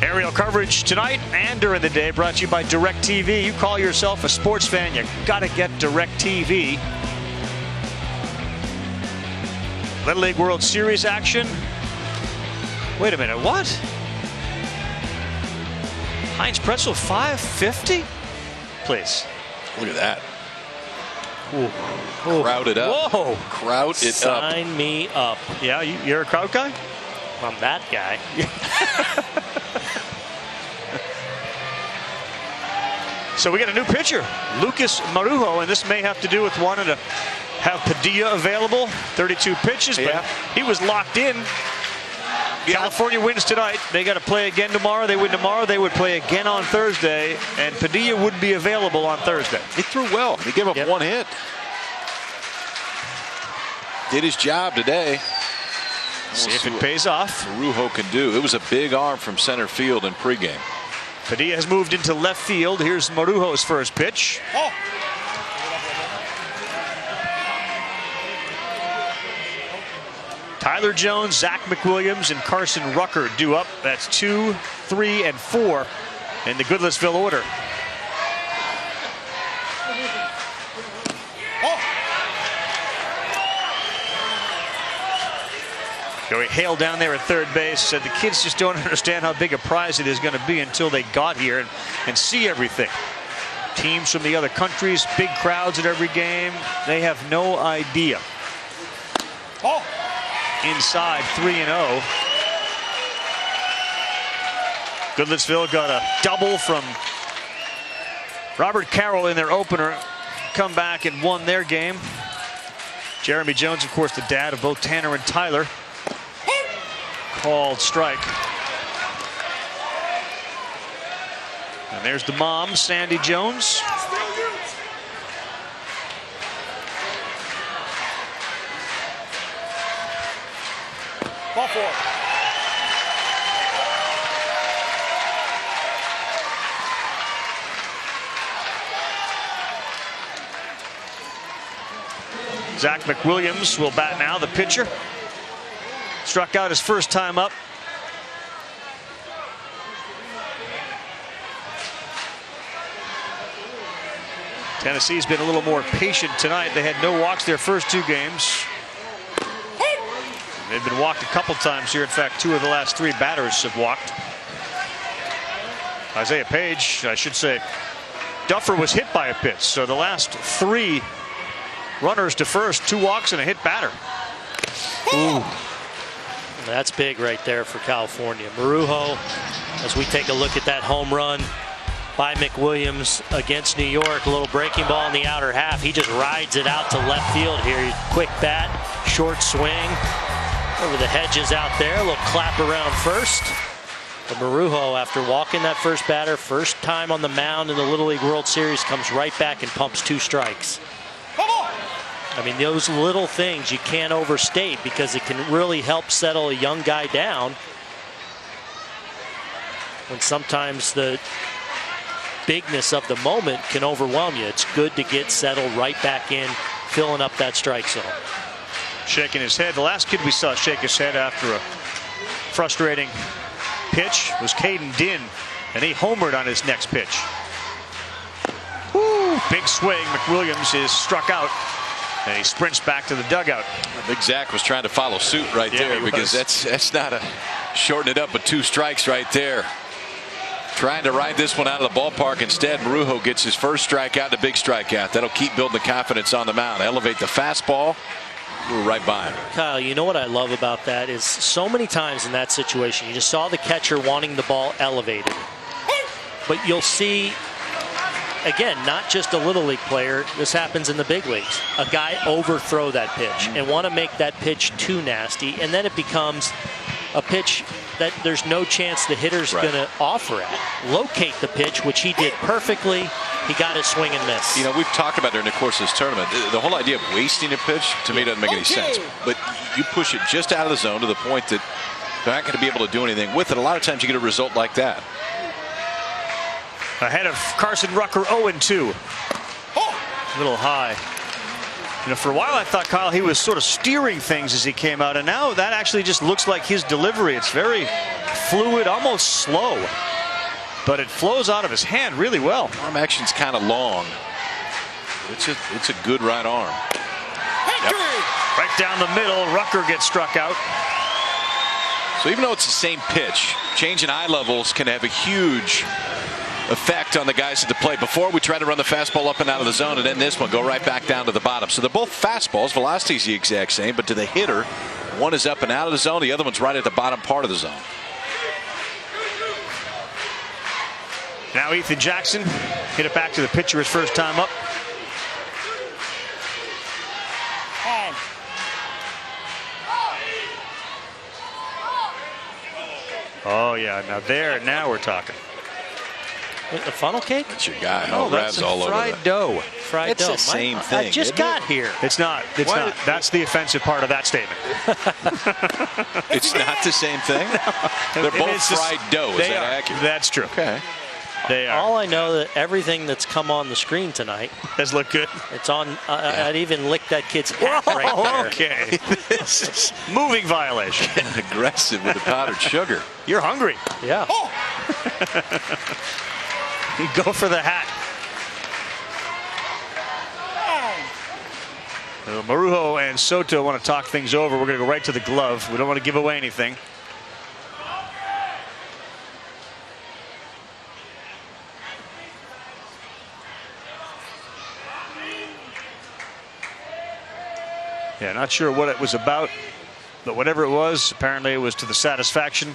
Aerial coverage tonight and during the day brought to you by DirecTV. You call yourself a sports fan, you gotta get DirecTV. Little League World Series action. Wait a minute, what? Heinz Pretzel $5.50? Please. Look at that. Ooh. Crowd it up. Whoa. Crowd it up. Sign me up. Yeah, you're a crowd guy? I'm that guy. So we got a new pitcher, Lucas Marujo, and this may have to do with wanting to have Padilla available. 32 pitches, but he was locked in. California wins tonight. They got to play again tomorrow. They win tomorrow. They would play again on Thursday, and Padilla would be available on Thursday. He threw well. He gave up 1 hit. Did his job today. See if it pays off. Marujo can do. It was a big arm from center field in pregame. Padilla has moved into left field. Here's Marujo's first pitch. Oh. Tyler Jones, Zach McWilliams, and Carson Rucker due up. That's 2, 3, and 4 in the Goodlettsville order. Joey Hale down there at third base said the kids just don't understand how big a prize it is going to be until they got here and see everything. Teams from the other countries, big crowds at every game. They have no idea. Oh. Inside 3-0. Goodlettsville got a double from Robert Carroll in their opener. Come back and won their game. Jeremy Jones, of course, the dad of both Tanner and Tyler. Called strike. And there's the mom, Sandy Jones. Ball 4. Zach McWilliams will bat now, the pitcher. Struck out his first time up. Tennessee's been a little more patient tonight. They had no walks their first 2 games. They've been walked a couple times here. In fact, 2 of the last 3 batters have walked. Isaiah Page, I should say, Duffer was hit by a pitch. So the last 3 runners to first, 2 walks and a hit batter. Ooh. That's big right there for California. Marujo, as we take a look at that home run by McWilliams against New York, a little breaking ball in the outer half. He just rides it out to left field here. Quick bat, short swing, over the hedges out there. A little clap around first. But Marujo, after walking that first batter, first time on the mound in the Little League World Series, comes right back and pumps 2 strikes. I mean, those little things you can't overstate because it can really help settle a young guy down. And sometimes the bigness of the moment can overwhelm you. It's good to get settled right back in, filling up that strike zone. Shaking his head. The last kid we saw shake his head after a frustrating pitch was Caden Din, and he homered on his next pitch. Woo, big swing. McWilliams is struck out. And he sprints back to the dugout. Big Zach was trying to follow suit right there because that's not a shorten it up with 2 strikes right there. Trying to ride this one out of the ballpark. Instead, Marujo gets his first strikeout, the big strikeout. That'll keep building the confidence on the mound. Elevate the fastball. We're right by him. Kyle, you know what I love about that is so many times in that situation, you just saw the catcher wanting the ball elevated. But you'll see, again, not just a Little League player, this happens in the big leagues. A guy overthrow that pitch and want to make that pitch too nasty, and then it becomes a pitch that there's no chance the hitter's going to offer at. Locate the pitch, which he did perfectly. He got his swing and miss. You know, we've talked about during the course of this tournament, the whole idea of wasting a pitch, to me, doesn't make any sense. But you push it just out of the zone to the point that they're not going to be able to do anything with it. A lot of times you get a result like that. Ahead of Carson Rucker, 0-2. A little high. You know, for a while I thought, Kyle, he was sort of steering things as he came out, and now that actually just looks like his delivery. It's very fluid, almost slow, but it flows out of his hand really well. Arm action's kind of long. It's a good right arm. Yep. Right down the middle, Rucker gets struck out. So even though it's the same pitch, changing eye levels can have a huge effect on the guys at the plate. Before, we tried to run the fastball up and out of the zone, and then this one go right back down to the bottom. So they're both fastballs. Velocity's the exact same, but to the hitter, one is up and out of the zone, the other one's right at the bottom part of the zone. Now Ethan Jackson hit it back to the pitcher his first time up. Oh yeah, now we're talking. The funnel cake? That's your guy. No, that's all over fried dough. Fried dough. It's the same thing. I just got here. It's not. It's not. That's the offensive part of that statement. It's not the same thing? They're both fried dough. Is that accurate? That's true. Okay. They are. All I know that everything that's come on the screen tonight has looked good. It's on. I'd even licked that kid's hat right there. Okay. This is moving violation. Getting aggressive with the powdered sugar. You're hungry. Yeah. You go for the hat. Marujo and Soto want to talk things over. We're going to go right to the glove. We don't want to give away anything. Yeah, not sure what it was about, but whatever it was, apparently it was to the satisfaction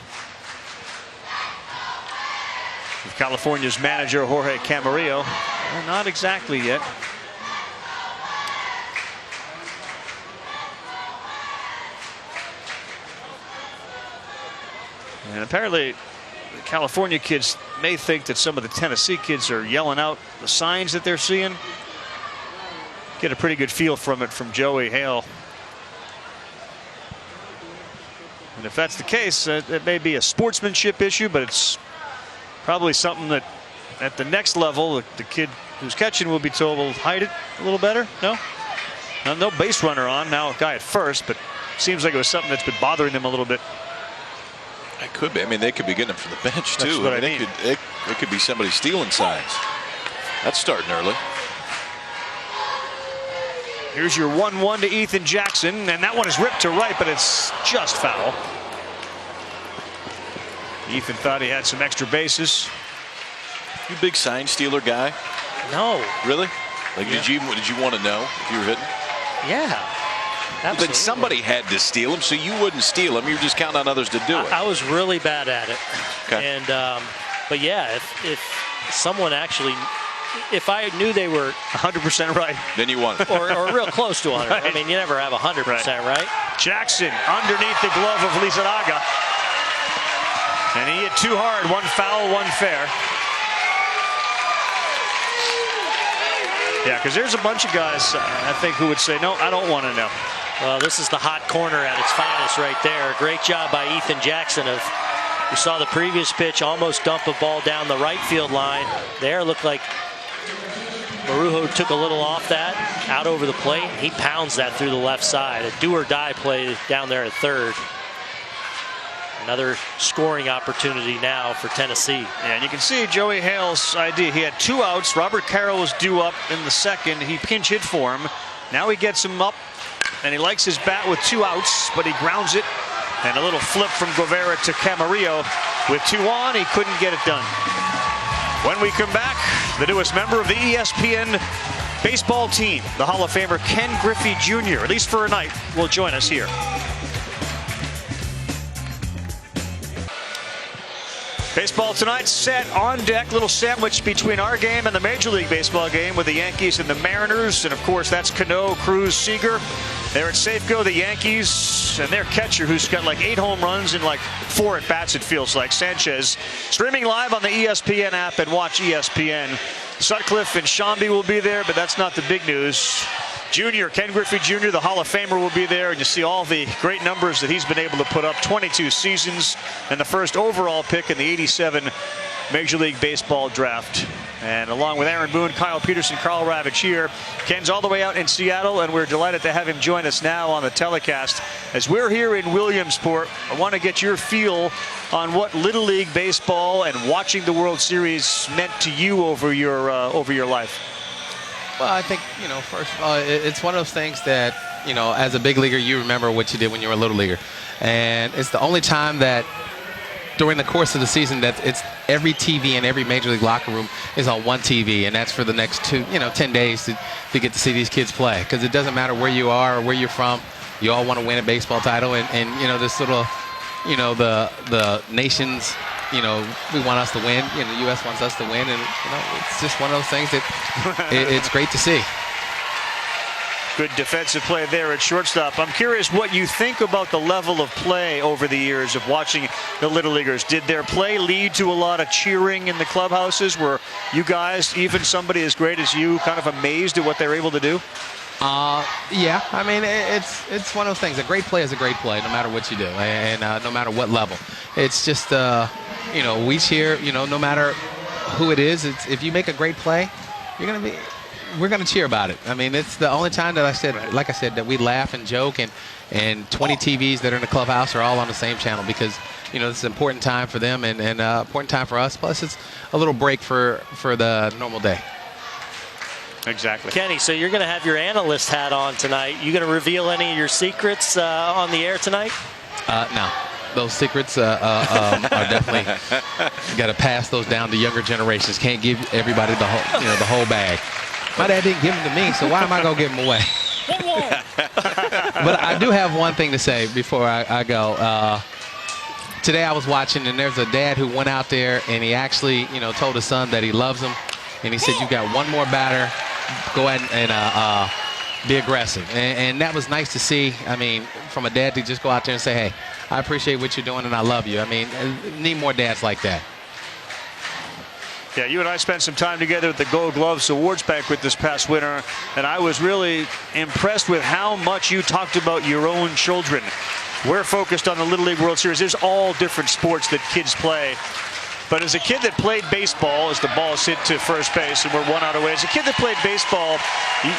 of California's manager, Jorge Camarillo. Well, not exactly yet. And apparently, the California kids may think that some of the Tennessee kids are yelling out the signs that they're seeing. Get a pretty good feel from it from Joey Hale. And if that's the case, it may be a sportsmanship issue, but it's probably something that at the next level, the kid who's catching will be told, will hide it a little better. No? No base runner on. Now a guy at first, but seems like it was something that's been bothering them a little bit. It could be. I mean, they could be getting him from the bench, too. That's what I mean. It could be somebody stealing signs. That's starting early. Here's your 1-1 to Ethan Jackson, and that one is ripped to right, but it's just foul. Ethan thought he had some extra bases. You big sign stealer guy? No. Really? Like, did you want to know if you were hitting? Yeah. Absolutely. But somebody had to steal him, so you wouldn't steal him. You were just counting on others to do it. I was really bad at it. Okay. And but yeah, if someone actually, if I knew they were 100% right, then you won. or real close to 100. Right. I mean, you never have 100% right. Jackson underneath the glove of Lizarraga. And he hit too hard. One foul, one fair. Yeah, because there's a bunch of guys, I think, who would say, no, I don't want to know. Well, this is the hot corner at its finest right there. Great job by Ethan Jackson. We saw the previous pitch almost dump a ball down the right field line. There looked like Marujo took a little off that, out over the plate. He pounds that through the left side. A do-or-die play down there at third. Another scoring opportunity now for Tennessee. Yeah, and you can see Joey Hale's idea. He had 2 outs. Robert Carroll was due up in the second. He pinch hit for him. Now he gets him up, and he likes his bat with 2 outs, but he grounds it. And a little flip from Guevara to Camarillo. With 2 on, he couldn't get it done. When we come back, the newest member of the ESPN baseball team, the Hall of Famer Ken Griffey Jr., at least for a night, will join us here. Baseball tonight set on deck. Little sandwich between our game and the Major League Baseball game with the Yankees and the Mariners. And of course, that's Cano, Cruz, Seager. There at Safeco, the Yankees and their catcher, who's got like 8 home runs and like 4 at bats, it feels like, Sanchez. Streaming live on the ESPN app and watch ESPN. Sutcliffe and Shambi will be there, but that's not the big news. Junior, Ken Griffey Jr., the Hall of Famer, will be there, and you see all the great numbers that he's been able to put up. 22 seasons and the first overall pick in the '87 Major League Baseball draft. And along with Aaron Boone, Kyle Peterson, Carl Ravitch here. Ken's all the way out in Seattle, and we're delighted to have him join us now on the telecast. As we're here in Williamsport, I want to get your feel on what Little League Baseball and watching the World Series meant to you over your life. Well, I think, first of all, it's one of those things that, as a big leaguer, you remember what you did when you were a little leaguer. And it's the only time that during the course of the season that it's every TV in every major league locker room is on one TV, and that's for the next 10 days to get to see these kids play. Because it doesn't matter where you are or where you're from, you all want to win a baseball title, and this little, the nations, we want us to win. The U.S. wants us to win, and it's just one of those things that it's great to see. Good defensive play there at shortstop. I'm curious what you think about the level of play over the years of watching the Little Leaguers. Did their play lead to a lot of cheering in the clubhouses? Were you guys, even somebody as great as you, kind of amazed at what they were able to do? Yeah, I mean, it's one of those things. A great play is a great play, no matter what you do, and no matter what level. It's just, we cheer, no matter who it is. If you make a great play, we're going to cheer about it. I mean, it's the only time that like I said, that we laugh and joke, and 20 TVs that are in the clubhouse are all on the same channel because, it's an important time for them and important time for us. Plus, it's a little break for the normal day. Exactly. Kenny, so you're going to have your analyst hat on tonight. You going to reveal any of your secrets on the air tonight? No. Those secrets are definitely got to pass those down to younger generations. Can't give everybody the whole bag. My dad didn't give them to me, so why am I going to give them away? But I do have one thing to say before I go. Today I was watching, and there's a dad who went out there, and he actually, told his son that he loves him. And he said, "You got one more batter. Go ahead and be aggressive." And that was nice to see. I mean, from a dad to just go out there and say, "Hey, I appreciate what you're doing, and I love you." I mean, need more dads like that. Yeah, you and I spent some time together at the Gold Gloves Awards banquet this past winter, and I was really impressed with how much you talked about your own children. We're focused on the Little League World Series. There's all different sports that kids play. But as a kid that played baseball, as the ball is hit to first base and we're 1 out away, as a kid that played baseball,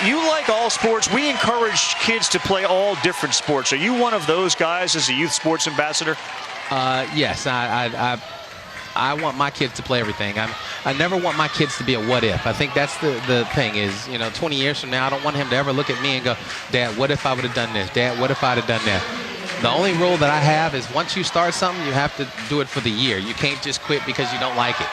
you like all sports. We encourage kids to play all different sports. Are you one of those guys as a youth sports ambassador? Yes, I want my kids to play everything. I never want my kids to be a what if. I think that's the thing is, 20 years from now, I don't want him to ever look at me and go, "Dad, what if I would have done this? Dad, what if I'd have done that?" The only rule that I have is once you start something, you have to do it for the year. You can't just quit because you don't like it.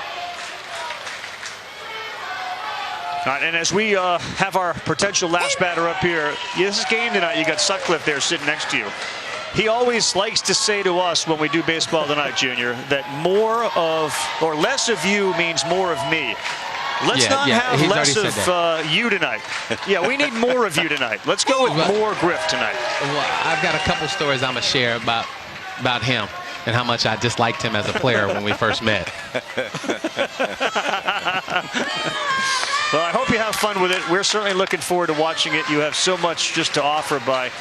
All right, and as we have our potential last batter up here, this is game tonight. You got Sutcliffe there sitting next to you. He always likes to say to us when we do baseball tonight, Junior, that more of or less of you means more of me. Let's not have less of you tonight. Yeah, we need more of you tonight. Let's go with more Griff tonight. Well, I've got a couple stories I'm going to share about him and how much I disliked him as a player when we first met. Well, I hope you have fun with it. We're certainly looking forward to watching it. You have so much just to offer by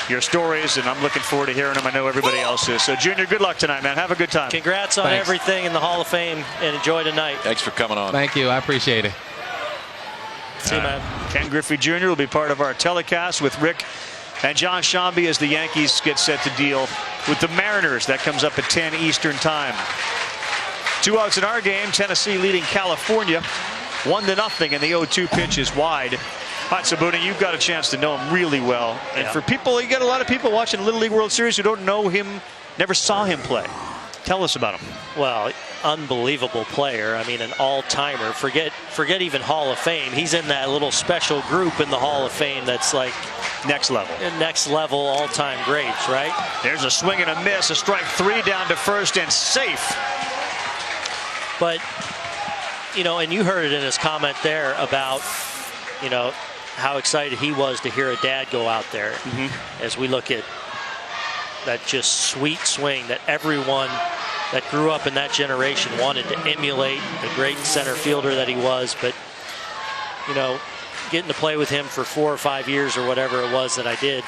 your stories, and I'm looking forward to hearing them. I know everybody else is. So, Junior, good luck tonight, man. Have a good time. Congrats on everything in the Hall of Fame, and enjoy tonight. Thanks for coming on. Thank you. I appreciate it. See you, man. Ken Griffey Jr. will be part of our telecast with Rick and John Shambi as the Yankees get set to deal with the Mariners. That comes up at 10 Eastern time. 2 outs in our game. Tennessee leading California 1-0, and the 0-2 pitch is wide. All right, so Boone, you've got a chance to know him really well. And for people, you got a lot of people watching the Little League World Series who don't know him, never saw him play. Tell us about him. Well, unbelievable player. I mean, an all-timer. Forget even Hall of Fame. He's in that little special group in the Hall of Fame that's like next level. Next level all-time greats, right? There's a swing and a miss. A strike 3 down to first and safe. But, and you heard it in his comment there about, how excited he was to hear a dad go out there. As we look at that just sweet swing that everyone that grew up in that generation wanted to emulate, the great center fielder that he was. But, you know, getting to play with him for 4 or 5 years or whatever it was that I did,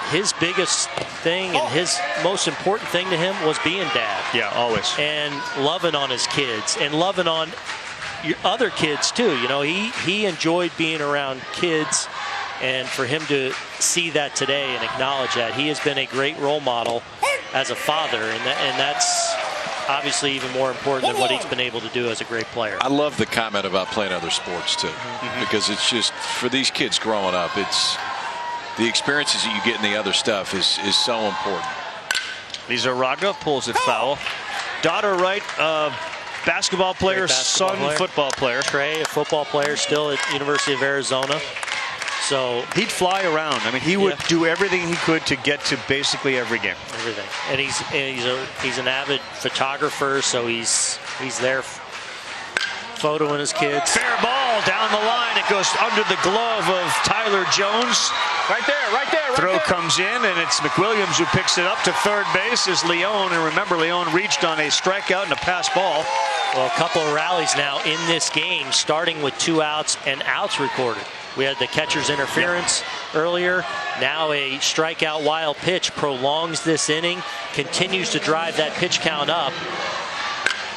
his biggest thing and his most important thing to him was being dad. Yeah, always. And loving on his kids and loving on your other kids too. You know, he enjoyed being around kids, and for him to see that today and acknowledge that, he has been a great role model as a father, and that's obviously even more important than what he's been able to do as a great player. I love the comment about playing other sports too, because it's just, for these kids growing up, it's the experiences that you get in the other stuff is so important. Lizarraga pulls it foul. Daughter, right? Basketball player, son, football player. Trey, a football player, still at University of Arizona. So he'd fly around. I mean, he would do everything he could to get to basically every game. Everything. And he's an avid photographer, so he's there photoing his kids. Fair ball down the line. It goes under the glove of Tyler Jones. Right there, right there, right Throw there. comes in, and it's McWilliams who picks it up to third base as Leon. And remember, Leon reached on a strikeout and a pass ball. Well, a couple of rallies now in this game, starting with 2 outs and outs recorded. We had the catcher's interference earlier. Now a strikeout wild pitch prolongs this inning, continues to drive that pitch count up.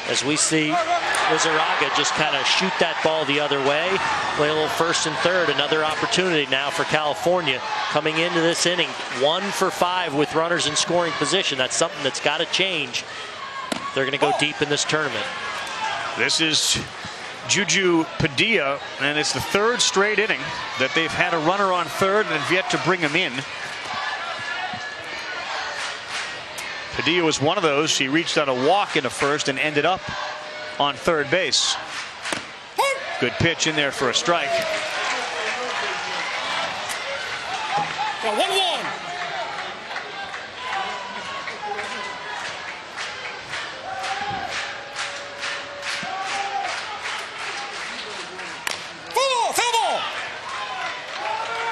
As we see Lizarraga just kind of shoot that ball the other way, play a little first and third. Another opportunity now for California coming into this inning. 1 for 5 with runners in scoring position. That's something that's got to change. They're going to go deep in this tournament. This is Juju Padilla, and it's the 3rd straight inning that they've had a runner on third and have yet to bring him in. Padilla was one of those. He reached on a walk in the first and ended up on third base. Good pitch in there for a strike. 1-1.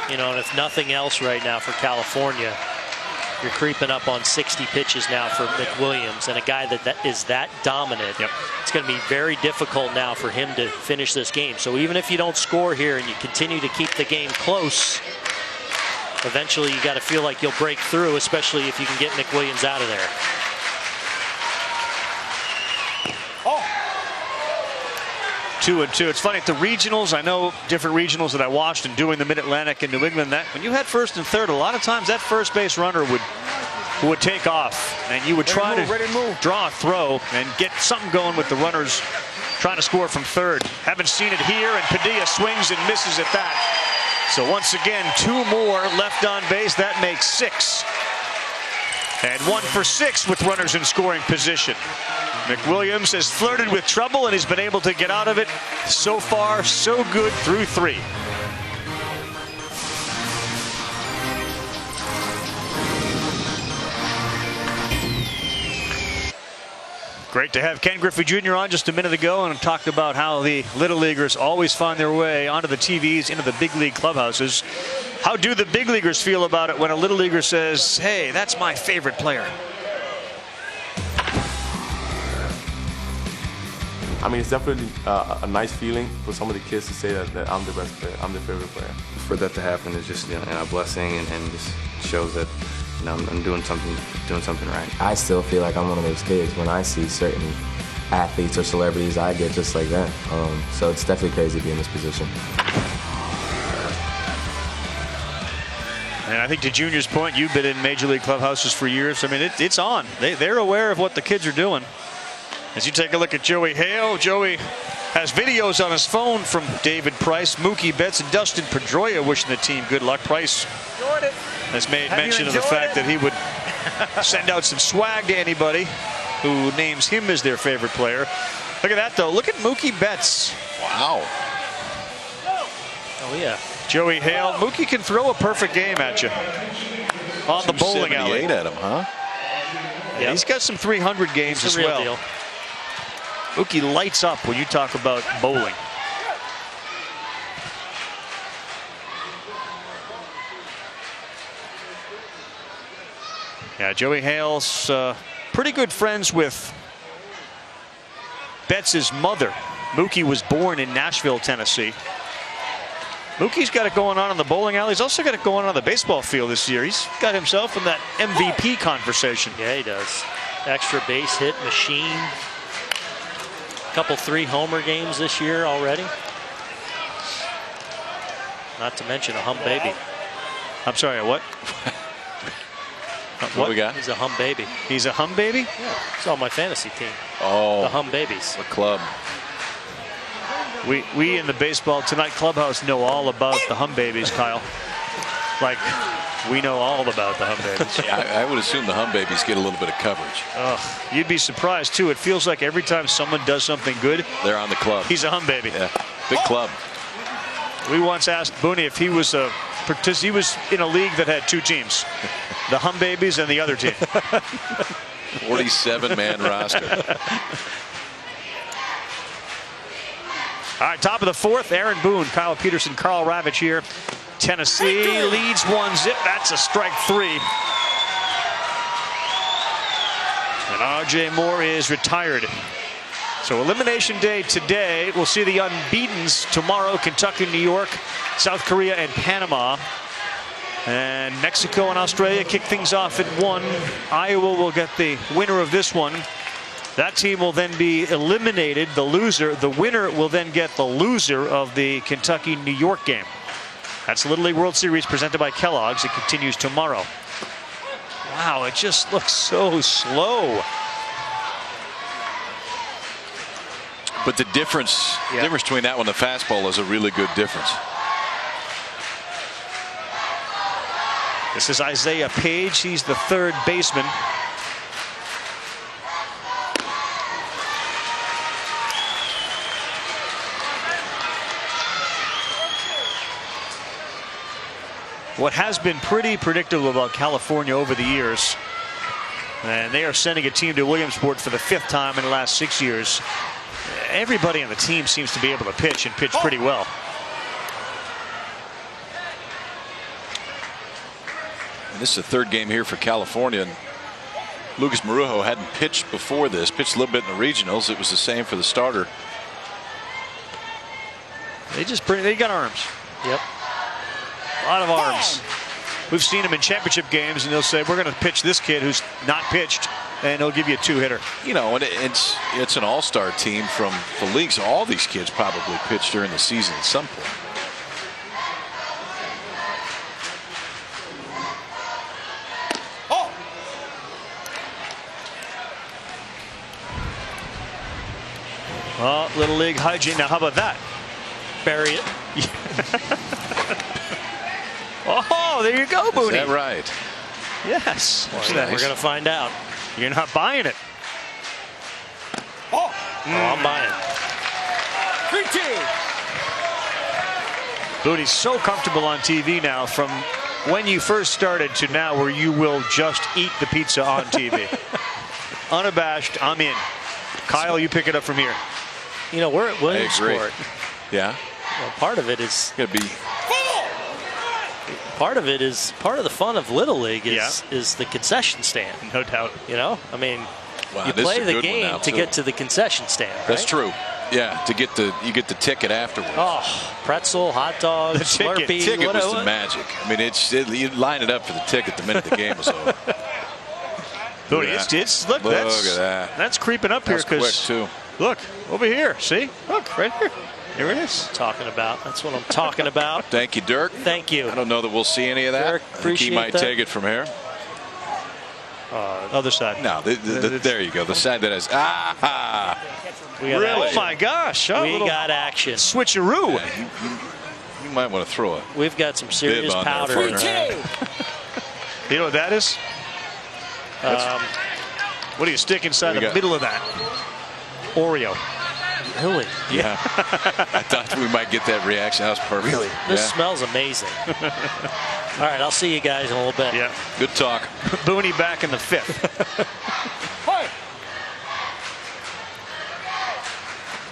You know, and if nothing else right now for California, you're creeping up on 60 pitches now for McWilliams, and a guy that is that dominant. It's going to be very difficult now for him to finish this game. So even if you don't score here and you continue to keep the game close, eventually you got to feel like you'll break through, especially if you can get McWilliams out of there. 2-2. It's funny at the regionals. I know different regionals that I watched and doing the Mid-Atlantic and New England. That when you had first and third, a lot of times that first base runner would take off, and you would try to draw a throw and get something going with the runners trying to score from third. Haven't seen it here, and Padilla swings and misses at that. So once again, 2 more left on base. That makes 6. And 1 for 6 with runners in scoring position. McWilliams has flirted with trouble and he's been able to get out of it. So far, so good through 3. Great to have Ken Griffey Jr. on just a minute ago and talked about how the Little Leaguers always find their way onto the TVs, into the big league clubhouses. How do the big leaguers feel about it when a Little Leaguer says, hey, that's my favorite player? I mean, it's definitely a nice feeling for some of the kids to say that I'm the best player, I'm the favorite player. For that to happen is just a blessing, and just shows that I'm doing something right. I still feel like I'm one of those kids. When I see certain athletes or celebrities, I get just like that. So it's definitely crazy to be in this position. And I think to Junior's point, you've been in Major League clubhouses for years. I mean, it's on. They're aware of what the kids are doing. As you take a look at Joey Hale, Joey has videos on his phone from David Price, Mookie Betts, and Dustin Pedroia wishing the team good luck. Price has made mention of the fact that he would send out some swag to anybody who names him as their favorite player. Look at that, though. Look at Mookie Betts. Wow. Oh, yeah. Joey Hale. Mookie can throw a perfect game at you on the bowling alley. 278 at him, huh? Yeah, he's got some 300 games as well. Deal. Mookie lights up when you talk about bowling. Yeah, Joey Hale's pretty good friends with Betts' mother. Mookie was born in Nashville, Tennessee. Mookie's got it going on in the bowling alley. He's also got it going on the baseball field this year. He's got himself in that MVP conversation. Yeah, he does. Extra base hit machine. Couple 3-homer games this year already. Not to mention a hum baby. I'm sorry, a what? What we got? He's a hum baby. He's a hum baby? Yeah. It's on my fantasy team. Oh. The hum babies. The club. We in the Baseball Tonight clubhouse know all about the hum babies, Kyle. Like, we know all about the hum babies. I would assume the hum babies get a little bit of coverage. You'd be surprised, too. It feels like every time someone does something good, they're on the club. He's a hum baby. Yeah, big club. We once asked Booney if he was he was in a league that had 2 teams, the hum babies and the other team. 47-man roster. All right, top of the 4th, Aaron Boone, Kyle Peterson, Carl Ravitch here. Tennessee leads 1-0. That's a strike 3. And R.J. Moore is retired. So elimination day today. We'll see the unbeatens tomorrow. Kentucky, New York, South Korea, and Panama. And Mexico and Australia kick things off at 1. Iowa will get the winner of this one. That team will then be eliminated. The winner will then get the loser of the Kentucky-New York game. That's the Little League World Series presented by Kellogg's. It continues tomorrow. Wow, it just looks so slow. But the difference between that one and the fastball is a really good difference. This is Isaiah Page. He's the 3rd baseman. What has been pretty predictable about California over the years, and they are sending a team to Williamsport for the 5th time in the last 6 years. Everybody on the team seems to be able to pitch and pitch pretty well. And this is the 3rd game here for California. And Lucas Marujo hadn't pitched before this, pitched a little bit in the regionals. It was the same for the starter. They got arms. Yep. A lot of arms. We've seen him in championship games, and they'll say, we're going to pitch this kid who's not pitched, and he'll give you a 2-hitter. You know, and it's an all-star team from the league, so all these kids probably pitched during the season at some point. Oh, Little League hygiene. Now, how about that? Bury it. Oh, there you go, Booney. Is that right? Yes. Well, we're going to find out. You're not buying it. Oh, I'm buying it. 3-2. Booney's so comfortable on TV now from when you first started to now where you will just eat the pizza on TV. Unabashed, I'm in. Kyle, you pick it up from here. You know, we're at Williamsport. Yeah. Well, part of it is going to be. Part of the fun of Little League is the concession stand. No doubt. You know, I mean, wow, you play the game to get to the concession stand. Right? That's true. Yeah, you get the ticket afterwards. Oh, pretzel, hot dog, Slurpee. The ticket was the magic. I mean, you line it up for the ticket the minute the game was over. Look, at that. That's creeping up here because too. Look over here. See, look right here. Here it is. That's what I'm talking about. Thank you, Dirk. Thank you. I don't know that we'll see any of that. Dirk, I think he might take it from here. Other side. No, there you go. The side that has. Really? Oh my gosh! We got action. Switcheroo. Yeah, you might want to throw it. We've got some serious powder. You know what that is? What do you stick inside the middle of that? Oreo. Really? Yeah. I thought we might get that reaction. That was perfect. Really? This smells amazing. All right, I'll see you guys in a little bit. Yeah. Good talk. Booney back in the 5th.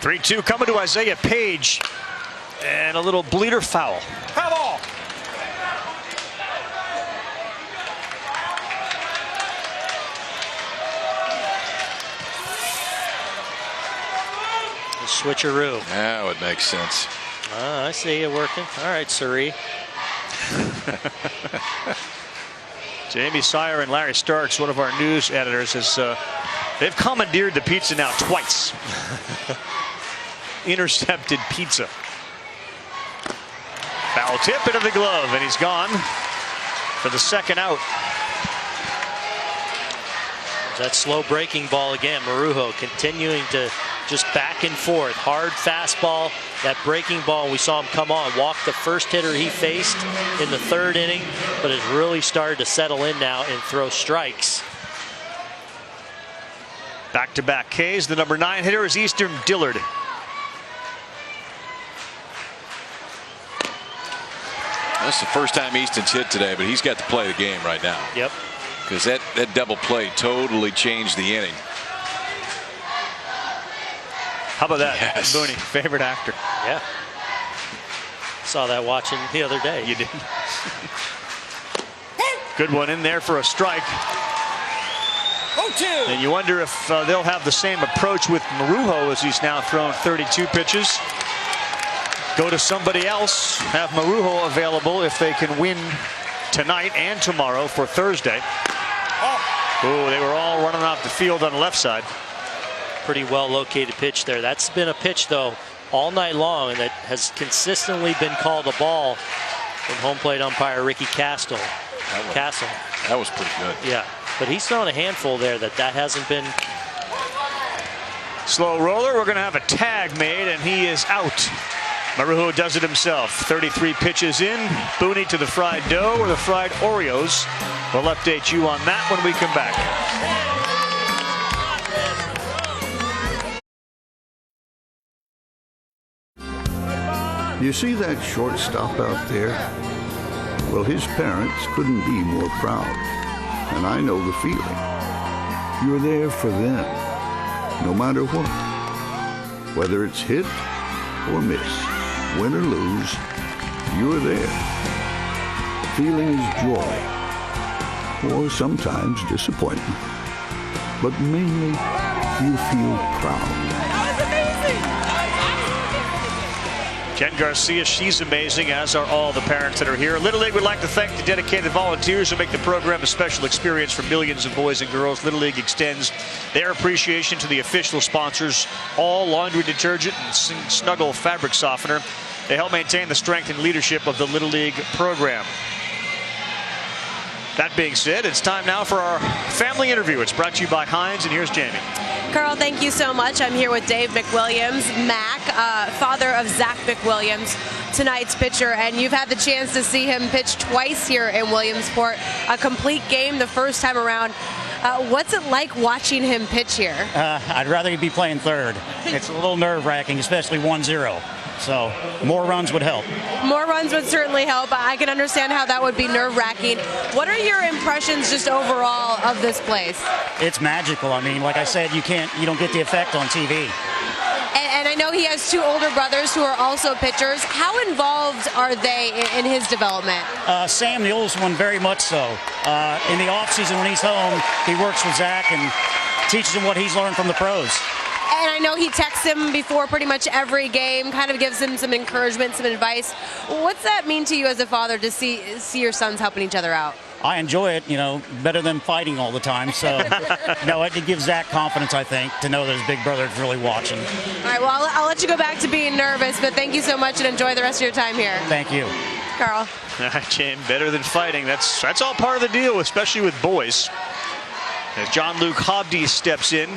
3-2 coming to Isaiah Page. And a little bleeder foul. Foul ball. switcheroo. That would make sense. I see it working. All right, Suri. Jamie Sire and Larry Starks, one of our news editors, they've commandeered the pizza now twice. Intercepted pizza. Foul tip into the glove, and he's gone for the second out. That slow breaking ball again. Marujo continuing to just back and forth. Hard fastball. That breaking ball, we saw him come on, walk the first hitter he faced in the third inning, but has really started to settle in now and throw strikes. Back-to-back Ks. The number 9 hitter is Eastern Dillard. That's the first time Easton's hit today, but he's got to play the game right now. Yep. Because that double play totally changed the inning. How about that? Yes. Booney, favorite actor. Yeah. Saw that watching the other day. You did. Good one in there for a strike. 0-2. And you wonder if they'll have the same approach with Marujo, as he's now thrown 32 pitches. Go to somebody else. Have Marujo available if they can win tonight and tomorrow for Thursday. Oh, they were all running off the field on the left side. Pretty well located pitch there. That's been a pitch, though, all night long, and that has consistently been called a ball from home plate umpire Ricky Castle. That was pretty good. Yeah, but he's thrown a handful there that hasn't been. Slow roller. We're going to have a tag made, and he is out. Marujo does it himself. 33 pitches in. Booney to the fried dough or the fried Oreos. We'll update you on that when we come back. You see that shortstop out there? Well, his parents couldn't be more proud. And I know the feeling. You're there for them, no matter what. Whether it's hit or miss, win or lose, you're there. Feeling is joy, or sometimes disappointment. But mainly, you feel proud. Jen Garcia, she's amazing, as are all the parents that are here. Little League would like to thank the dedicated volunteers who make the program a special experience for millions of boys and girls. Little League extends their appreciation to the official sponsors, All Laundry Detergent and Snuggle Fabric Softener. They help maintain the strength and leadership of the Little League program. That being said, it's time now for our family interview. It's brought to you by Heinz, and here's Jamie. Carl, thank you so much. I'm here with Dave McWilliams, Mac, father of Zach McWilliams, tonight's pitcher, and you've had the chance to see him pitch twice here in Williamsport. A complete game the first time around. What's it like watching him pitch here? I'd rather he'd be playing third. It's a little nerve-wracking, especially 1-0. So more runs would help. More runs would certainly help. I can understand how that would be nerve-wracking. What are your impressions just overall of this place? It's magical. I mean, like I said, you don't get the effect on TV. And I know he has two older brothers who are also pitchers. How involved are they in his development? Sam, the oldest one, very much so. In the off-season when he's home, he works with Zach and teaches him what he's learned from the pros. And I know he texts him before pretty much every game, kind of gives him some encouragement, some advice. What's that mean to you as a father to see your sons helping each other out? I enjoy it, better than fighting all the time. So, no, it gives Zach confidence, I think, to know that his big brother is really watching. All right, well, I'll let you go back to being nervous, but thank you so much and enjoy the rest of your time here. Thank you. Carl. Jane, better than fighting. That's all part of the deal, especially with boys. As John Luke Hobdy steps in.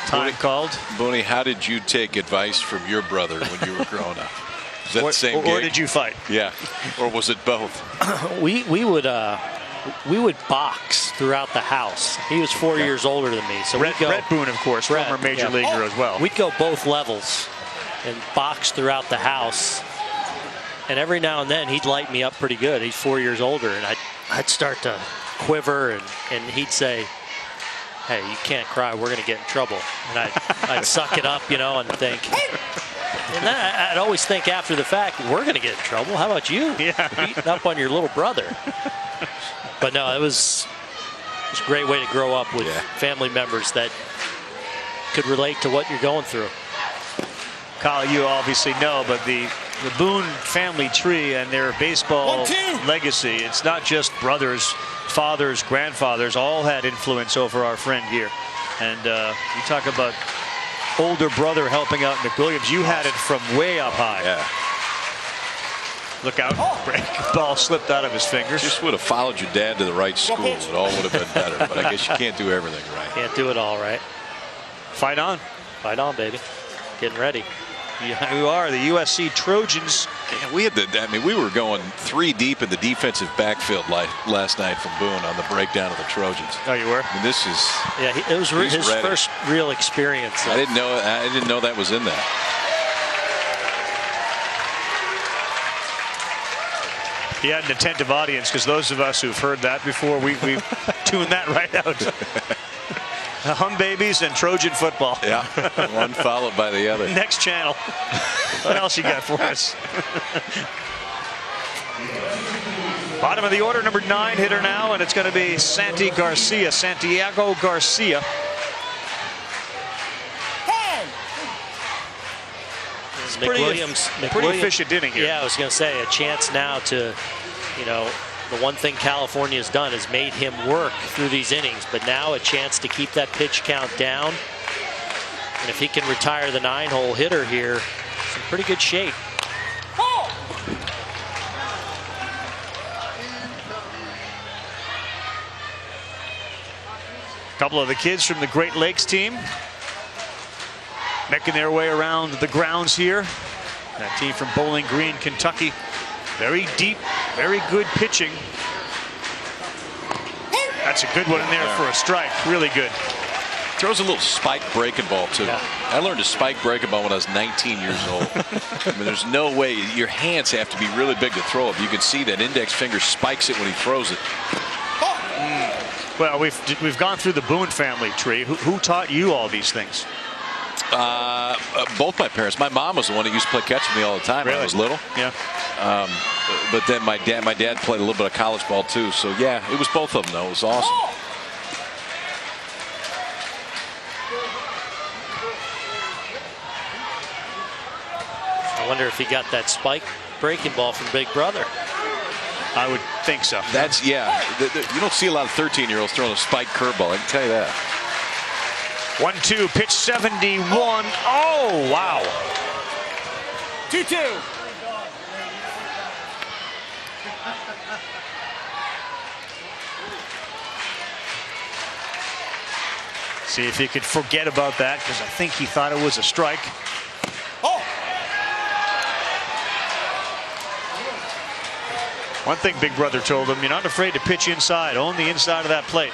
Time called. Booney, how did you take advice from your brother when you were growing up? Is that the same or game? did you fight? Yeah, or was it both? we would box throughout the house. He was 4 years older than me, so Rhett Boone, of course, former major leaguer as well. We'd go both levels and box throughout the house. And every now and then he'd light me up pretty good. He's 4 years older, and I'd start to quiver, and he'd say, "Hey, you can't cry. We're going to get in trouble." And I'd suck it up, and think. And then I'd always think after the fact, we're going to get in trouble. How about you? Yeah. Beating up on your little brother. But no, it was a great way to grow up with family members that could relate to what you're going through. Kyle, you obviously know, but the Boone family tree and their baseball legacy, it's not just brothers, fathers, grandfathers, all had influence over our friend here. And you talk about older brother helping out McWilliams. You had it from way up high. Yeah. Look out. Ball slipped out of his fingers. Just would have followed your dad to the right school. It all would have been better. But I guess you can't do everything right. Can't do it all right. Fight on. Fight on, baby. Getting ready. Yeah, you are. The USC Trojans. Yeah, we had we were going 3 deep in the defensive backfield last night from Boone on the breakdown of the Trojans. Oh, you were? I mean, this is. Yeah, it was his first real experience. I didn't know that was in there. He had an attentive audience, because those of us who've heard that before, we tuned that right out. Hum babies and Trojan football. Yeah, one followed by the other. Next channel. What else you got for us? Bottom of the order, number 9 hitter now, and it's going to be Santiago Garcia. Pretty efficient inning here. Yeah, I was going to say, a chance now to, the one thing California has done is made him work through these innings, but now a chance to keep that pitch count down. And if he can retire the 9-hole hitter here, it's in pretty good shape. A couple of the kids from the Great Lakes team making their way around the grounds here. That team from Bowling Green, Kentucky. Very deep, very good pitching. That's a good one in there for a strike. Really good. Throws a little spike breaking ball, too. Yeah. I learned to spike breaking ball when I was 19 years old. I mean, there's no way. Your hands have to be really big to throw it. You can see that index finger spikes it when he throws it. Well, we've gone through the Boone family tree. Who taught you all these things? Both my parents. My mom was the one that used to play catch with me all the time when I was little. Yeah. But then my dad played a little bit of college ball too. So yeah, it was both of them though. It was awesome. I wonder if he got that spike breaking ball from Big Brother. I would think so. That's you don't see a lot of 13-year-olds throwing a spike curveball. I can tell you that. 1-2, pitch 71. Oh, wow. 2-2. See if he could forget about that, because I think he thought it was a strike. One thing Big Brother told him, you're not afraid to pitch inside. Own the inside of that plate.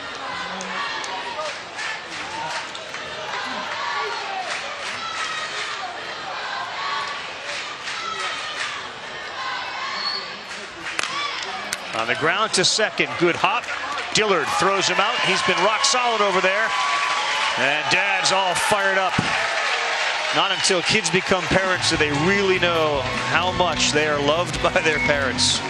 On the ground to second. Good hop. Dillard throws him out. He's been rock solid over there. And Dad's all fired up. Not until kids become parents do they really know how much they are loved by their parents.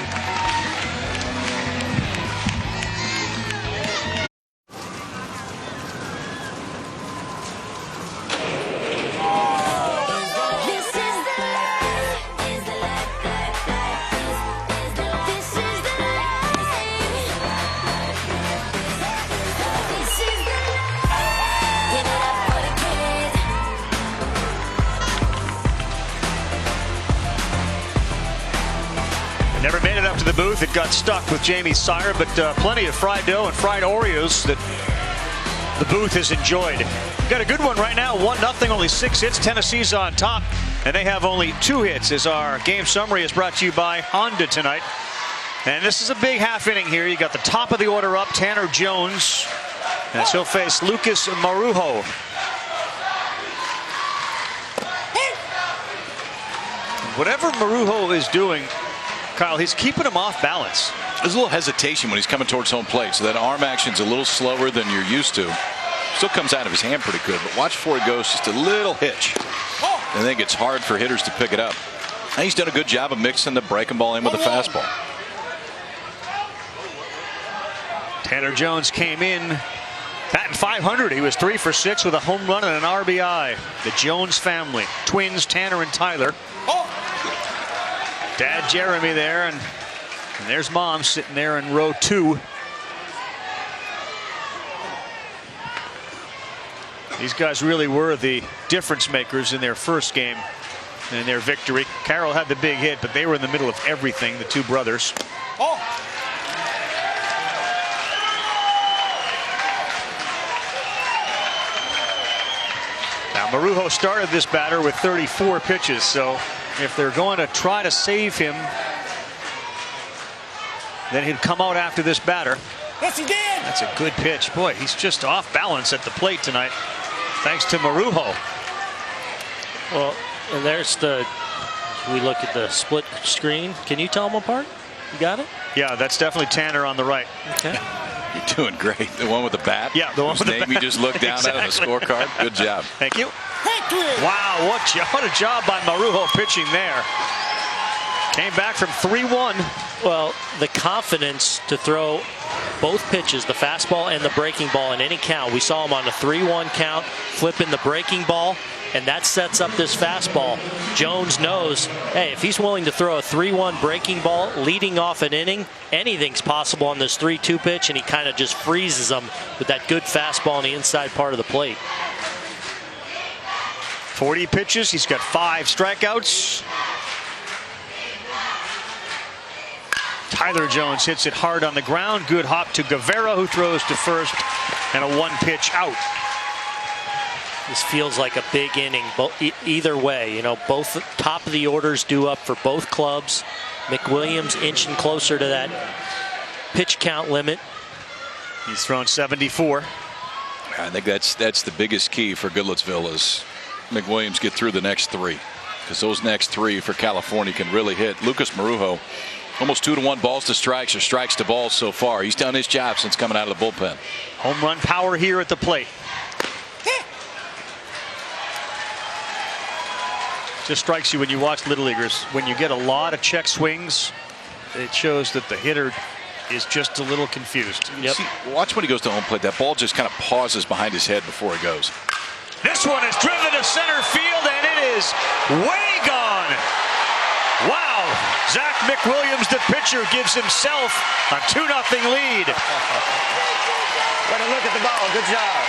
Never made it up to the booth. It got stuck with Jamie Sire, but plenty of fried dough and fried Oreos that the booth has enjoyed. We've got a good one right now. 1-0, only 6 hits. Tennessee's on top, and they have only 2 hits. As our game summary is brought to you by Honda tonight. And this is a big half inning here. You got the top of the order up, Tanner Jones, and he'll face Lucas Marujo. Whatever Marujo is doing, Kyle, he's keeping him off balance. There's a little hesitation when he's coming towards home plate, so that arm action's a little slower than you're used to. Still comes out of his hand pretty good, but watch before he goes, just a little hitch. And then it gets hard for hitters to pick it up. And he's done a good job of mixing the breaking ball in with the fastball. Tanner Jones came in Batting .500. He was 3 for 6 with a home run and an RBI. The Jones family, twins Tanner and Tyler. Dad Jeremy there, and there's Mom sitting there in row 2. These guys really were the difference makers in their first game and their victory. Carroll had the big hit, but they were in the middle of everything, the two brothers. Now Marujo started this batter with 34 pitches, so if they're going to try to save him, then he'd come out after this batter. Yes, he did. That's a good pitch. Boy, he's just off balance at the plate tonight, thanks to Marujo. Well, and there's we look at the split screen. Can you tell them apart? You got it? Yeah, that's definitely Tanner on the right. Okay. You're doing great. The one with the bat? Yeah, the one with the name bat. you just looked down Exactly. at on the scorecard. Good job. Thank you. Wow, what a job by Marujo pitching there. Came back from 3-1. Well, the confidence to throw both pitches, the fastball and the breaking ball, in any count. We saw him on the 3-1 count, flipping the breaking ball, and that sets up this fastball. Jones knows, hey, if he's willing to throw a 3-1 breaking ball leading off an inning, anything's possible on this 3-2 pitch, and he kind of just freezes them with that good fastball on the inside part of the plate. 40 pitches. He's got 5 strikeouts. Tyler Jones hits it hard on the ground. Good hop to Guevara, who throws to first, and a 1-pitch out. This feels like a big inning, either way. You know, both top of the orders due up for both clubs. McWilliams inching closer to that pitch count limit. He's thrown 74. I think that's the biggest key for Goodlettsville is McWilliams get through the next 3, because those next 3 for California can really hit. Lucas Marujo, almost 2-to-1 balls to strikes or strikes to balls so far. He's done his job since coming out of the bullpen. Home run power here at the plate. Just strikes you when you watch Little Leaguers. When you get a lot of check swings, it shows that the hitter is just a little confused. Yep. See, watch when he goes to home plate. That ball just kind of pauses behind his head before he goes. This one is driven to center field, and it is way gone. Wow. Zach McWilliams, the pitcher, gives himself a 2-0 lead. Way to look at the ball. Good job.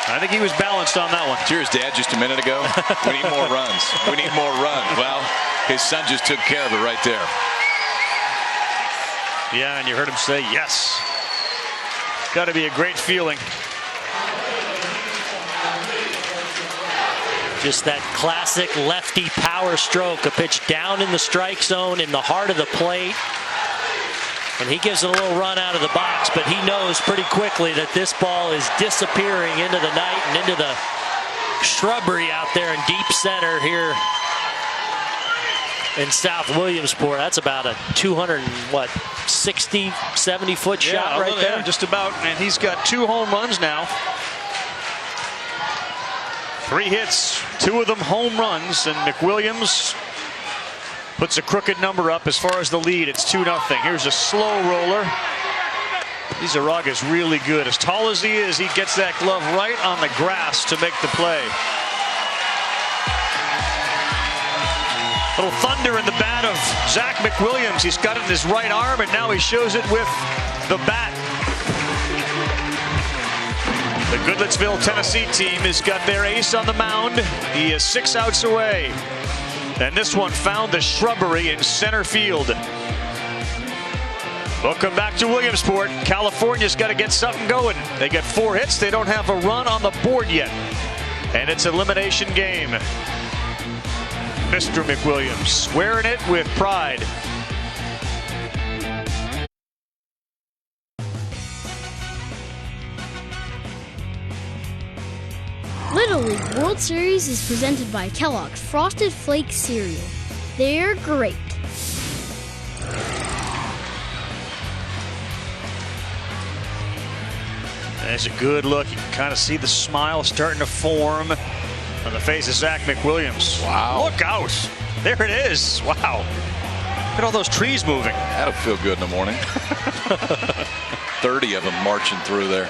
I think he was balanced on that one. Cheers, Dad, just a minute ago. We need more runs. We need more runs. Well, his son just took care of it right there. Yeah, and you heard him say yes. Got to be a great feeling. Just that classic lefty power stroke, a pitch down in the strike zone in the heart of the plate. And he gives it a little run out of the box, but he knows pretty quickly that this ball is disappearing into the night and into the shrubbery out there in deep center here in South Williamsport. That's about a 260, 70-foot shot right there. Just about, and he's got 2 home runs now. 3 hits, 2 of them home runs, and McWilliams puts a crooked number up as far as the lead. It's 2-0. Here's a slow roller. Izarraga's really good. As tall as he is, he gets that glove right on the grass to make the play. Little thunder in the bat of Zach McWilliams. He's got it in his right arm, and now he shows it with the bat. The Goodlettsville, Tennessee team has got their ace on the mound. He is 6 outs away. And this one found the shrubbery in center field. Welcome back to Williamsport. California's got to get something going. They got 4 hits. They don't have a run on the board yet. And it's elimination game. Mr. McWilliams wearing it with pride. Little League World Series is presented by Kellogg's Frosted Flakes cereal. They're great. That's a good look. You can kind of see the smile starting to form on the face of Zach McWilliams. Wow. Look out. There it is. Wow. Look at all those trees moving. That'll feel good in the morning. 30 of them marching through there.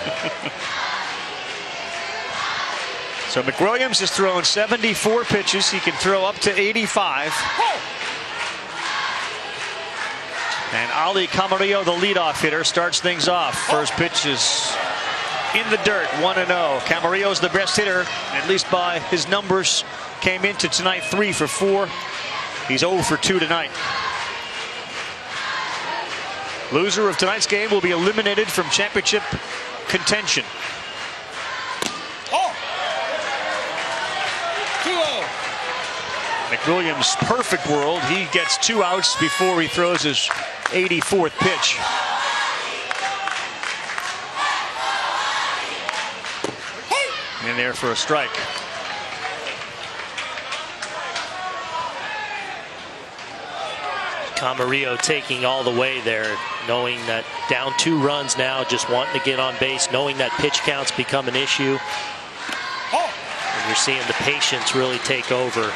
So McWilliams has thrown 74 pitches. He can throw up to 85. And Ali Camarillo, the leadoff hitter, starts things off. First pitch is in the dirt, 1-0. Camarillo's the best hitter, at least by his numbers. Came into tonight 3 for 4. He's 0 for 2 tonight. Loser of tonight's game will be eliminated from championship contention. 2-0. McWilliams' perfect world. He gets 2 outs before he throws his 84th pitch. In there for a strike. Camarillo taking all the way there, knowing that down 2 runs now, just wanting to get on base, knowing that pitch counts become an issue. And you're seeing the patience really take over.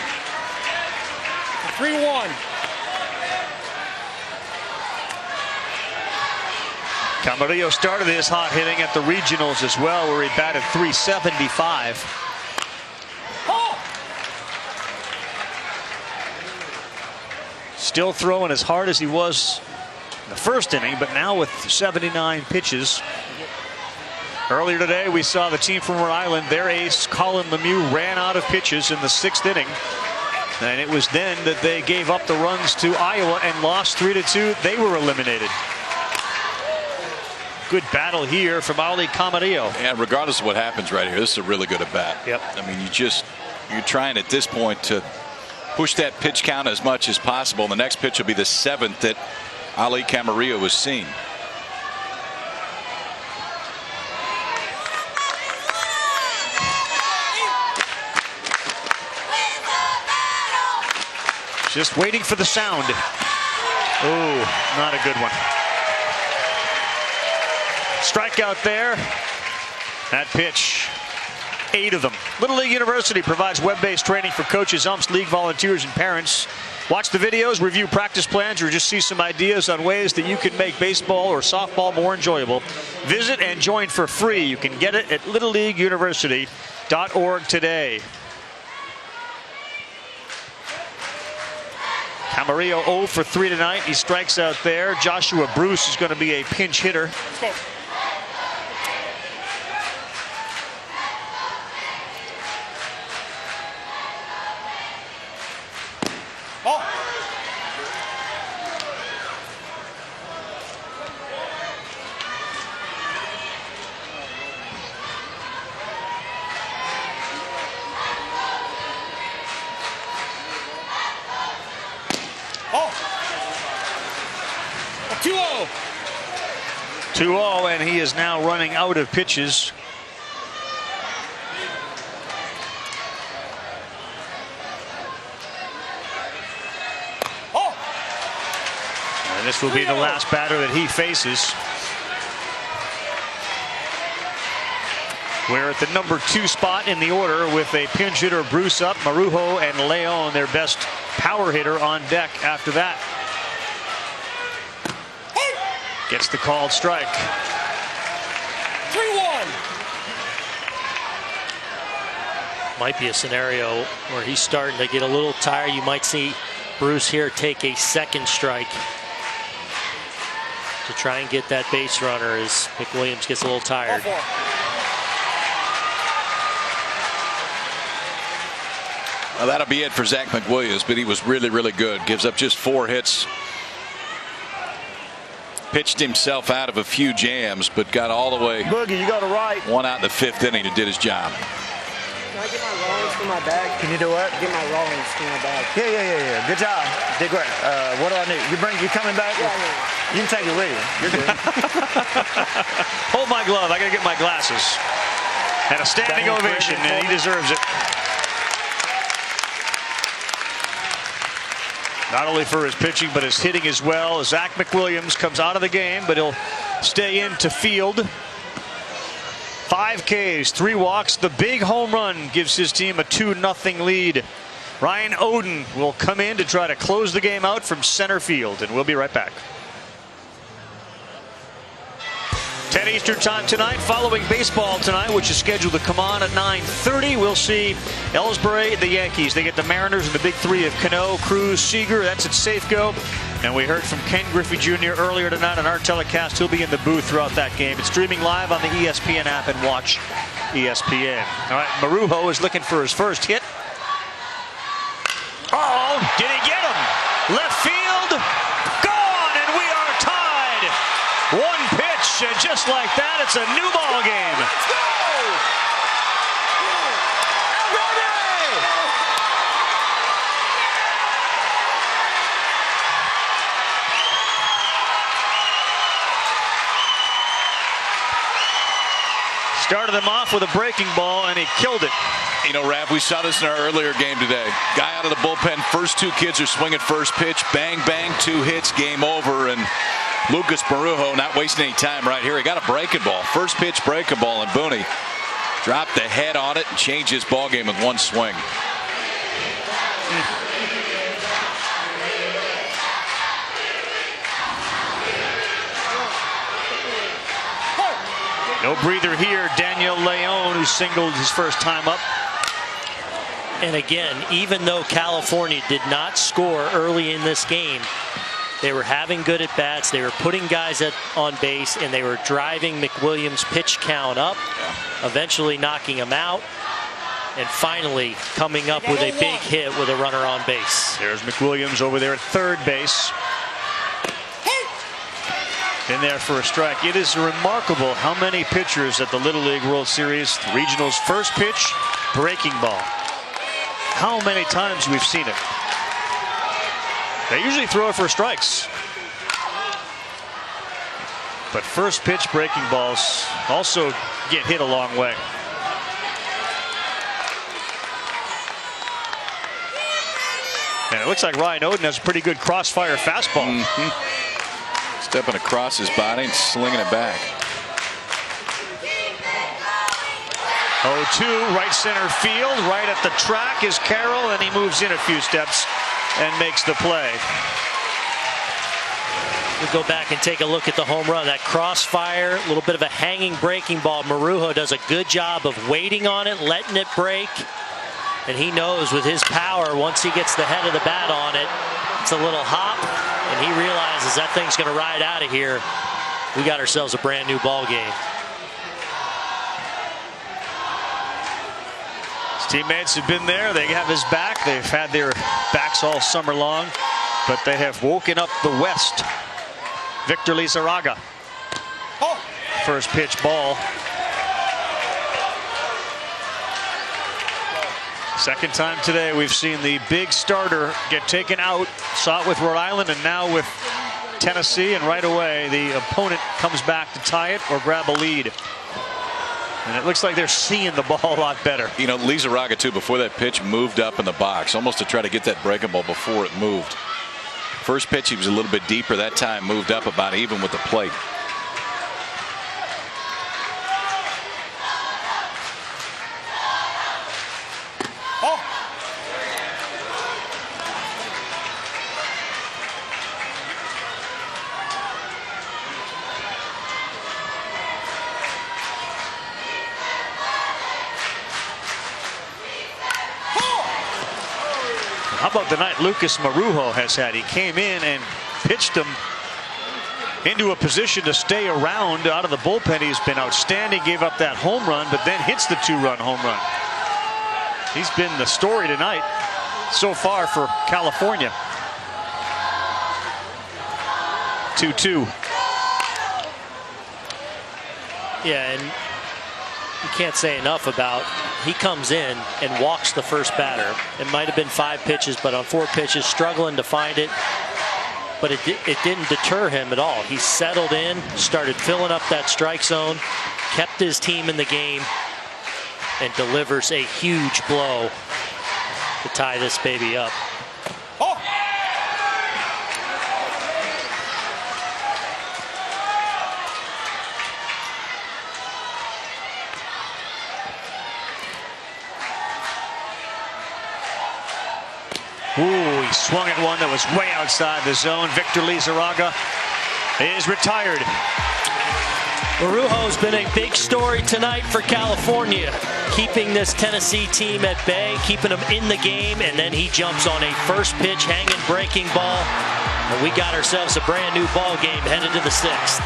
3-1. Camarillo started his hot hitting at the regionals as well, where he batted .375. Still throwing as hard as he was in the first inning, but now with 79 pitches. Earlier today, we saw the team from Rhode Island, their ace, Colin Lemieux, ran out of pitches in the 6th inning. And it was then that they gave up the runs to Iowa and lost 3-2. They were eliminated. Good battle here from Ali Camarillo. And regardless of what happens right here, this is a really good at bat. Yep. I mean, you're trying at this point to push that pitch count as much as possible. The next pitch will be the 7th that Ali Camarillo has seen. Just waiting for the sound. Oh, not a good one. Strikeout there. That pitch, 8 of them. Little League University provides web-based training for coaches, umps, league volunteers, and parents. Watch the videos, review practice plans, or just see some ideas on ways that you can make baseball or softball more enjoyable. Visit and join for free. You can get it at littleleagueuniversity.org today. Camarillo 0 for 3 tonight. He strikes out there. Joshua Bruce is going to be a pinch hitter. Oh. 2-0. 2-0, and he is now running out of pitches. And this will be the last batter that he faces. We're at the number 2 spot in the order with a pinch hitter, Bruce up, Marujo and Leon, their best power hitter, on deck after that. Gets the called strike. 3-1. Might be a scenario where he's starting to get a little tired. You might see Bruce here take a second strike to try and get that base runner as McWilliams gets a little tired. Well, that'll be it for Zach McWilliams, but he was really, really good. Gives up just 4 hits. Pitched himself out of a few jams, but got all the way. Boogie, you go to right. 1 out in the 5th inning and did his job. Can I get my rollings from my bag? Can you do what? Get my rollings from my bag. Yeah. Good job. Did great. What do I need? You coming back? Yeah. You can take it with you. You're good. Hold my glove. I got to get my glasses. And a standing ovation, and he deserves it. Not only for his pitching, but his hitting as well. Zach McWilliams comes out of the game, but he'll stay in to field. 5 Ks, 3 walks. The big home run gives his team a 2-0 lead Ryan Oden will come in to try to close the game out from center field, and we'll be right back. 10 Eastern time tonight, following baseball tonight, which is scheduled to come on at 9:30. We'll see Ellsbury, the Yankees. They get the Mariners and the big three of Cano, Cruz, Seager. That's at Safeco. And we heard from Ken Griffey Jr. earlier tonight on our telecast. He'll be in the booth throughout that game. It's streaming live on the ESPN app, and watch ESPN. All right, Marujo is looking for his first hit. Oh, did he get him? Left field, gone, and we are tied. One pitch, and just like that, it's a new ball game. Let's go! Started them off with a breaking ball, and he killed it. You know, Rav, we saw this in our earlier game today. Guy out of the bullpen, first two kids are swinging first pitch, bang, bang, 2 hits, game over, and Lucas Marujo not wasting any time right here. He got a breaking ball, first pitch breaking ball, and Booney dropped the head on it and changed his ball game with one swing. No breather here. Daniel Leon, who singled his first time up. And again, even though California did not score early in this game, they were having good at bats. They were putting guys on base, and they were driving McWilliams' pitch count up, eventually knocking him out, and finally coming up with a big hit with a runner on base. There's McWilliams over there at third base. In there for a strike. It is remarkable how many pitchers at the Little League World Series, the regionals, first pitch, breaking ball. How many times we've seen it. They usually throw it for strikes. But first pitch breaking balls also get hit a long way. And it looks like Ryan Oden has a pretty good crossfire fastball. Stepping across his body and slinging it back. 0-2, right center field, right at the track is Carroll, and he moves in a few steps and makes the play. We'll go back and take a look at the home run. That crossfire, a little bit of a hanging breaking ball. Marujo does a good job of waiting on it, letting it break. And he knows with his power, once he gets the head of the bat on it, it's a little hop, and he realizes that thing's going to ride out of here. We got ourselves a brand new ball game. His teammates have been there. They have his back. They've had their backs all summer long, but they have woken up the West. Victor Lizarraga. First pitch ball. Second time today we've seen the big starter get taken out. Saw it with Rhode Island and now with Tennessee, and right away the opponent comes back to tie it or grab a lead. And it looks like they're seeing the ball a lot better. You know, Lizarraga too, before that pitch, moved up in the box almost to try to get that breaking ball before it moved. First pitch he was a little bit deeper, that time moved up about even with the plate. How about the night Lucas Marujo has had? He came in and pitched him into a position to stay around out of the bullpen. He's been outstanding, gave up that home run, but then hits the 2-run home run. He's been the story tonight so far for California. 2-2. Yeah, and you can't say enough about, he comes in and walks the first batter. It might have been 5 pitches, but on 4 pitches, struggling to find it. But it didn't deter him at all. He settled in, started filling up that strike zone, kept his team in the game, and delivers a huge blow to tie this baby up. swung at one that was way outside the zone. Victor Lizarraga is retired. Marujo's been a big story tonight for California, keeping this Tennessee team at bay, keeping them in the game, and then he jumps on a first pitch hanging breaking ball, and we got ourselves a brand new ball game headed to the 6th.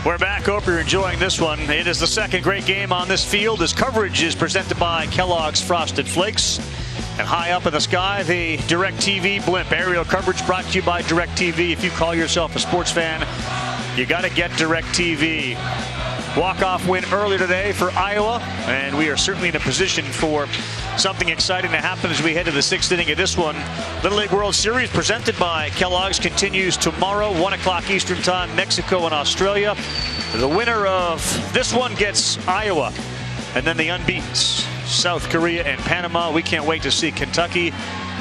We're back. Hope you're enjoying this one. It is the second great game on this field as coverage is presented by Kellogg's Frosted Flakes. And high up in the sky, the DirecTV blimp. Aerial coverage brought to you by DirecTV. If you call yourself a sports fan, you got to get DirecTV. Walk-off win earlier today for Iowa, and we are certainly in a position for something exciting to happen as we head to the 6th inning of this one. Little League World Series presented by Kellogg's continues tomorrow, 1 o'clock Eastern Time, Mexico and Australia. The winner of this one gets Iowa, and then the unbeatens, South Korea and Panama. We can't wait to see Kentucky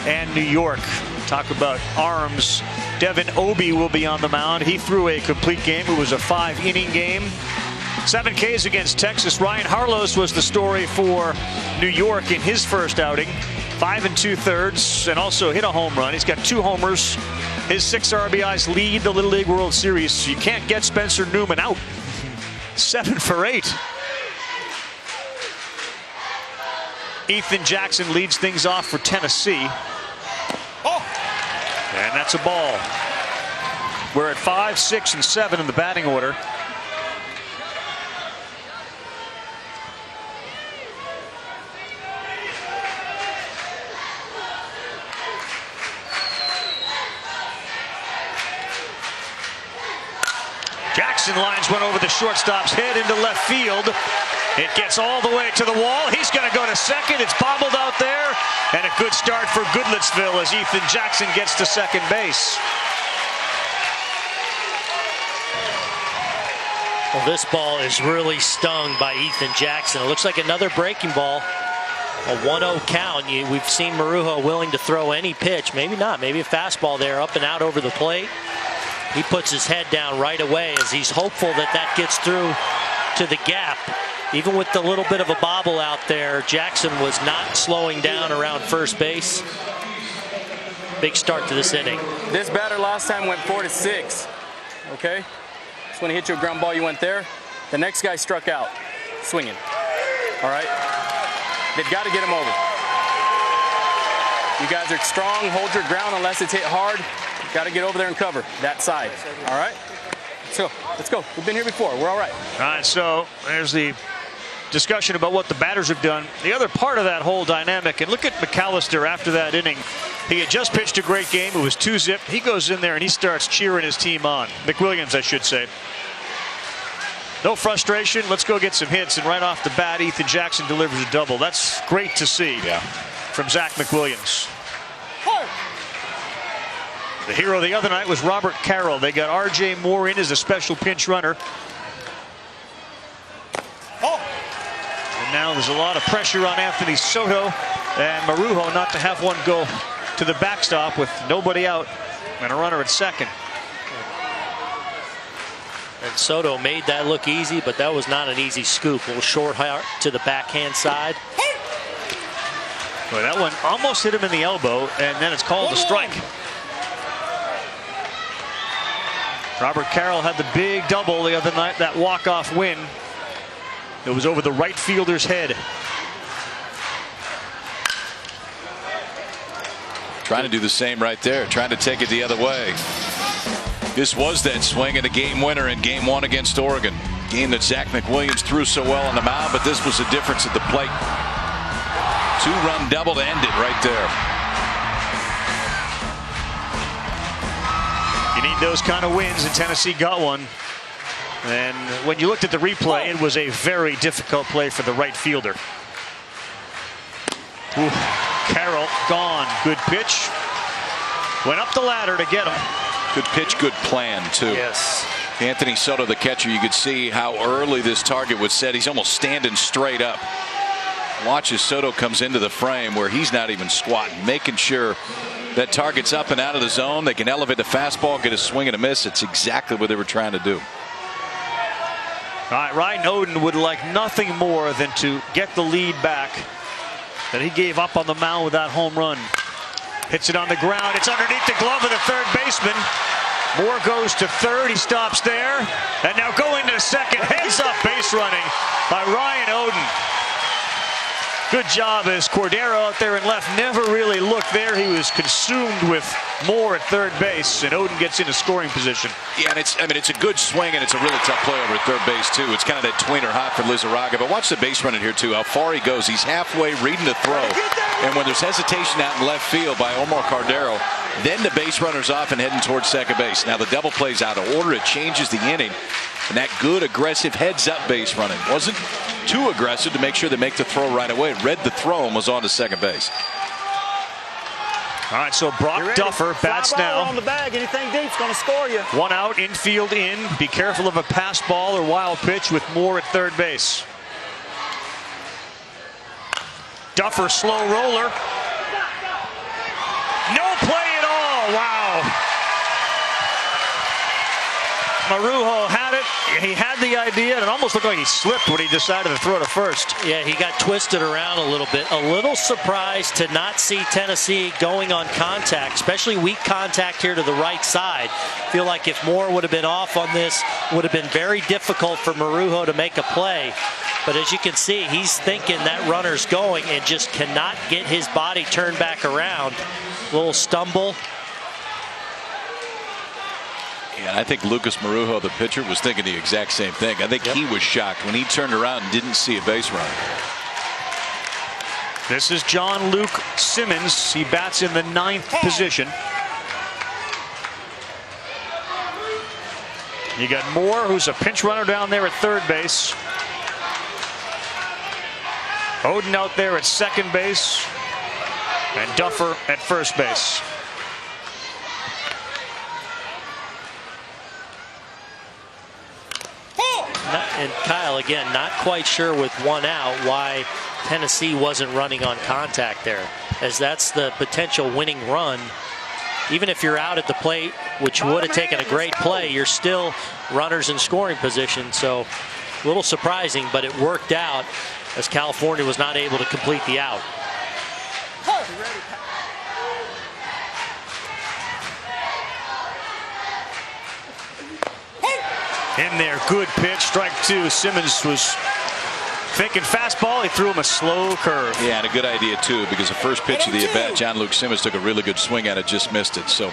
and New York. Talk about arms. Devin Obie will be on the mound. He threw a complete game. It was a 5-inning game. 7 Ks against Texas. Ryan Harlos was the story for New York in his first outing. 5 2/3 and also hit a home run. He's got 2 homers. His 6 RBIs lead the Little League World Series. You can't get Spencer Newman out. 7 for 8. Ethan Jackson leads things off for Tennessee. And that's a ball. We're at 5, 6, and 7 in the batting order. Jackson lines one over the shortstop's head into left field. It gets all the way to the wall. He's going to go to second. It's bobbled out there. And a good start for Goodlettsville as Ethan Jackson gets to second base. Well, this ball is really stung by Ethan Jackson. It looks like another breaking ball. A 1-0 count. We've seen Marujo willing to throw any pitch. Maybe not. Maybe a fastball there up and out over the plate. He puts his head down right away as he's hopeful that that gets through to the gap. Even with the little bit of a bobble out there, Jackson was not slowing down around first base. Big start to this inning. This batter last time went 4-6. Okay? So when he hit you a ground ball, you went there. The next guy struck out, swinging. All right? They've got to get him over. You guys are strong. Hold your ground unless it's hit hard. Got to get over there and cover that side. All right? So let's go. We've been here before. We're all right. All right, so there's the discussion about what the batters have done. The other part of that whole dynamic, and look at McAllister after that inning. He had just pitched a great game. It was 2-zip. He goes in there and he starts cheering his team on. McWilliams, I should say. No frustration. Let's go get some hits. And right off the bat, Ethan Jackson delivers a double. That's great to see from Zach McWilliams. The hero the other night was Robert Carroll. They got R.J. Moore in as a special pinch runner. And now there's a lot of pressure on Anthony Soto and Marujo not to have one go to the backstop with nobody out and a runner at second. And Soto made that look easy, but that was not an easy scoop. A little short to the backhand side. Well, that one almost hit him in the elbow, and then it's called a strike. Robert Carroll had the big double the other night, that walk-off win. It was over the right fielder's head. Trying to do the same right there, trying to take it the other way. This was that swing and a game winner in Game 1 against Oregon. Game that Zach McWilliams threw so well on the mound, but this was the difference at the plate. 2-run double to end it right there. You need those kind of wins, and Tennessee got one. And when you looked at the replay, it was a very difficult play for the right fielder. Ooh, Carroll gone. Good pitch. Went up the ladder to get him. Good pitch, good plan, too. Yes. Anthony Soto, the catcher, you could see how early this target was set. He's almost standing straight up. Watch as Soto comes into the frame where he's not even squatting, making sure that target's up and out of the zone. They can elevate the fastball, get a swing and a miss. It's exactly what they were trying to do. All right, Ryan Oden would like nothing more than to get the lead back that he gave up on the mound with that home run. Hits it on the ground. It's underneath the glove of the third baseman. Moore goes to third. He stops there. And now going to second. Heads up base running by Ryan Oden. Good job as Cordero out there in left never really looked there. He was consumed with Moore at third base, and Oden gets into scoring position. Yeah, and it's a good swing, and it's a really tough play over at third base, too. It's kind of that tweener hot for Lizarraga. But watch the base running here, too, how far he goes. He's halfway reading the throw. And when there's hesitation out in left field by Omar Cordero, then the base runner's off and heading towards second base. Now the double play's out of order. It changes the inning. And that good, aggressive heads-up base running wasn't too aggressive to make sure they make the throw right away. Read the throw and was on to second base. All right, so Brock Duffer bats now. On the bag, anything deep's going to score you. One out, infield in. Be careful of a pass ball or wild pitch with Moore at third base. Duffer, slow roller. No play at all. Wow. Marujo had it. He had the idea, and it almost looked like he slipped when he decided to throw to first. Yeah, he got twisted around a little bit. A little surprised to not see Tennessee going on contact, especially weak contact here to the right side. Feel like if Moore would have been off on this, would have been very difficult for Marujo to make a play. But as you can see, he's thinking that runner's going and just cannot get his body turned back around. A little stumble. And I think Lucas Marujo, the pitcher, was thinking the exact same thing. I think he was shocked when he turned around and didn't see a base runner. This is John Luke Simmons. He bats in the 9th position. You got Moore, who's a pinch runner down there at third base. Oden out there at second base. And Duffer at first base. And Kyle, again, not quite sure with one out why Tennessee wasn't running on contact there, as that's the potential winning run. Even if you're out at the plate, which would have taken a great play, you're still runners in scoring position. So a little surprising, but it worked out as California was not able to complete the out. In there, good pitch, strike two. Simmons was thinking fastball. He threw him a slow curve. Yeah, and a good idea, too, because the first pitch of the at-bat, John Luke Simmons took a really good swing at it, just missed it. So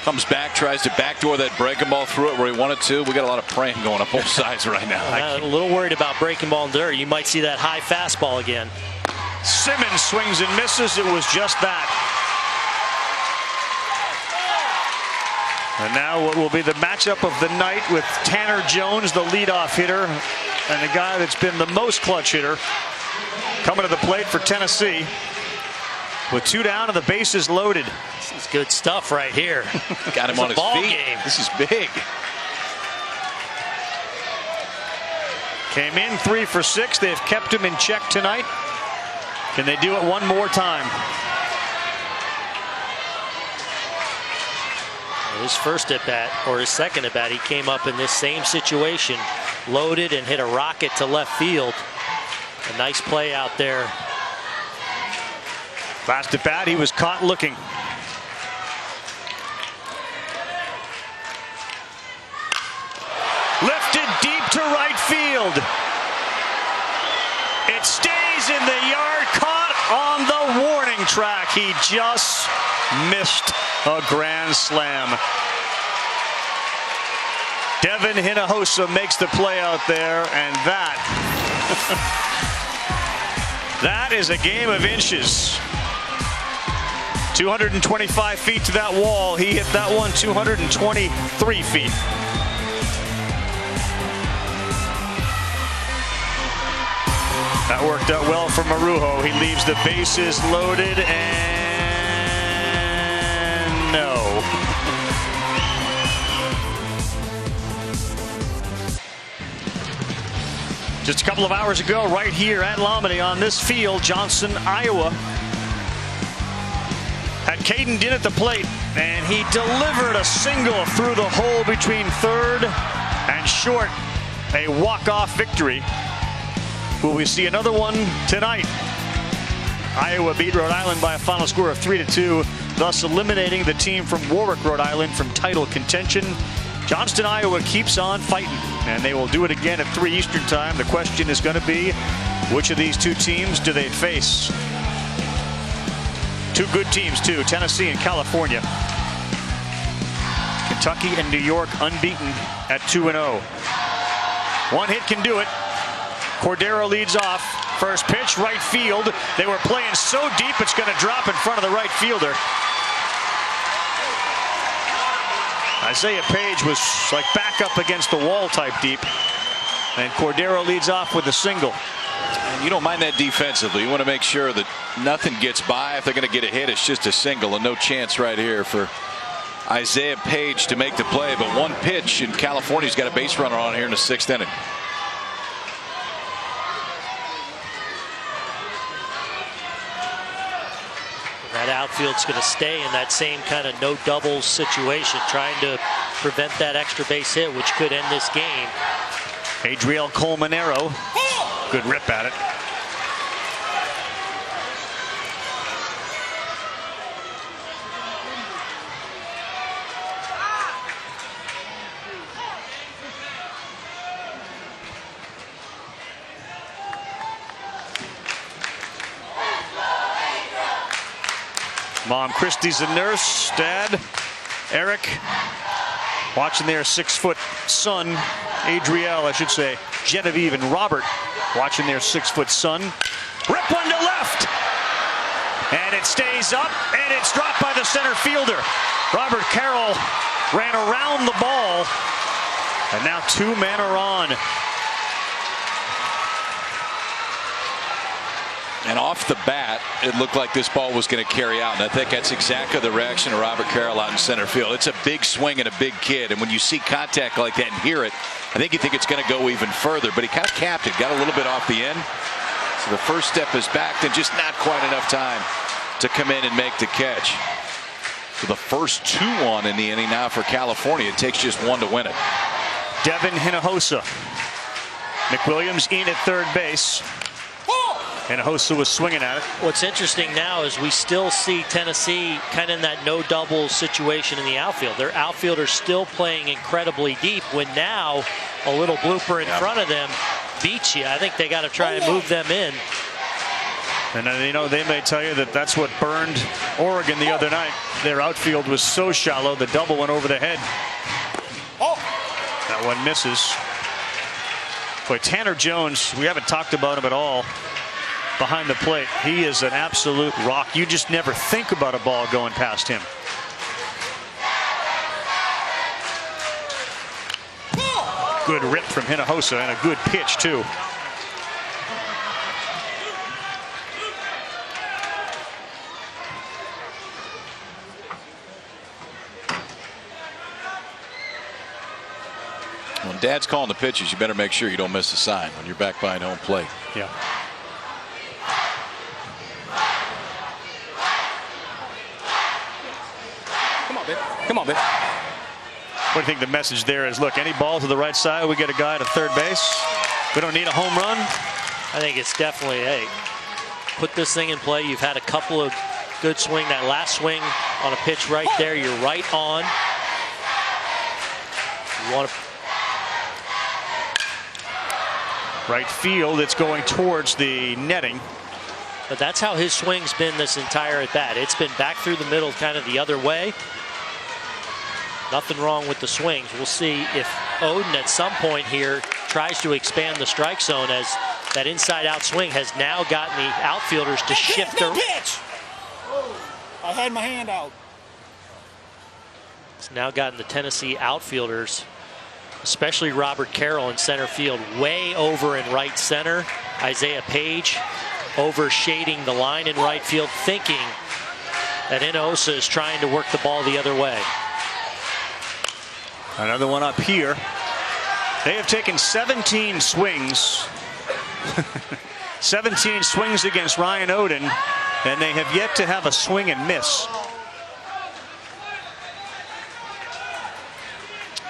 comes back, tries to backdoor that breaking ball, threw it where he wanted to. We got a lot of praying going on both sides right now. A little worried about breaking ball in there. You might see that high fastball again. Simmons swings and misses. It was just that. And now what will be the matchup of the night with Tanner Jones, the leadoff hitter, and the guy that's been the most clutch hitter, coming to the plate for Tennessee with 2 down and the bases loaded. This is good stuff right here. Got him on his feet. Game. This is big. Came in 3 for 6. They've kept him in check tonight. Can they do it one more time? His first at bat, or his second at bat, he came up in this same situation, loaded and hit a rocket to left field. A nice play out there. Last at bat, he was caught looking. Lifted deep to right field. It stays in the yard, caught on the warning track. He just missed a grand slam. Devin Hinojosa makes the play out there, and that is a game of inches. 225 feet to that wall. He hit that one 223 feet. That worked out well for Marujo. He leaves the bases loaded, and no. Just a couple of hours ago, right here at Lombardy on this field, Johnson, Iowa, had Caden Din at the plate, and he delivered a single through the hole between third and short. a walk-off victory. Will we see another one tonight? Iowa beat Rhode Island by a final score of 3-2, thus eliminating the team from Warwick, Rhode Island from title contention. Johnston, Iowa keeps on fighting, and they will do it again at 3 Eastern time. The question is going to be, which of these two teams do they face? Two good teams, too, Tennessee and California. Kentucky and New York unbeaten at 2-0. One hit can do it. Cordero leads off. First pitch, right field. They were playing so deep it's going to drop in front of the right fielder. Isaiah Page was like back up against the wall type deep. And Cordero leads off with a single. And you don't mind that defensively. You want to make sure that nothing gets by. If they're going to get a hit, it's just a single, and no chance right here for Isaiah Page to make the play. But one pitch, and California's got a base runner on here in the 6th inning. That outfield's going to stay in that same kind of no doubles situation, trying to prevent that extra base hit, which could end this game. Adriel Colmenero, good rip at it. Mom Christie's a nurse. Dad, Eric, watching their 6-foot son, Adriel, I should say, Genevieve and Robert, watching their 6-foot son. Rip one to left. And it stays up, and it's dropped by the center fielder. Robert Carroll ran around the ball, and now 2 men are on. And off the bat, it looked like this ball was going to carry out. And I think that's exactly the reaction of Robert Carroll out in center field. It's a big swing and a big kid. And when you see contact like that and hear it, I think you think it's going to go even further. But he kind of capped it, got a little bit off the end. So the first step is back, and just not quite enough time to come in and make the catch. So the first 2 on in the inning now for California. It takes just 1 to win it. Devin Hinojosa. McWilliams in at third base. Hinojosa was swinging at it. What's interesting now is we still see Tennessee kind of in that no double situation in the outfield. Their outfielders still playing incredibly deep, when now a little blooper in front of them beats you. I think they got to try and move them in. And you know, they may tell you that that's what burned Oregon the other night. Their outfield was so shallow, the double went over the head. That one misses. Boy, Tanner Jones, we haven't talked about him at all behind the plate. He is an absolute rock. You just never think about a ball going past him. Good rip from Hinojosa, and a good pitch too. When Dad's calling the pitches, you better make sure you don't miss a sign when you're back behind home plate. Yeah. Come on, babe. What do you think the message there is? Look, any ball to the right side, we get a guy to third base. We don't need a home run. I think it's definitely, hey, put this thing in play. You've had a couple of good swing. That last swing on a pitch right there, you're right on. You want to right field, it's going towards the netting. But that's how his swing's been this entire at bat. It's been back through the middle, kind of the other way. Nothing wrong with the swings. We'll see if Oden at some point here tries to expand the strike zone, as that inside out swing has now gotten the outfielders to shift their pitch. I had my hand out. It's now gotten the Tennessee outfielders, especially Robert Carroll in center field, way over in right center. Isaiah Page over shading the line in right field, thinking that Hinojosa is trying to work the ball the other way. Another one up here. They have taken 17 swings. 17 swings against Ryan Oden, and they have yet to have a swing and miss.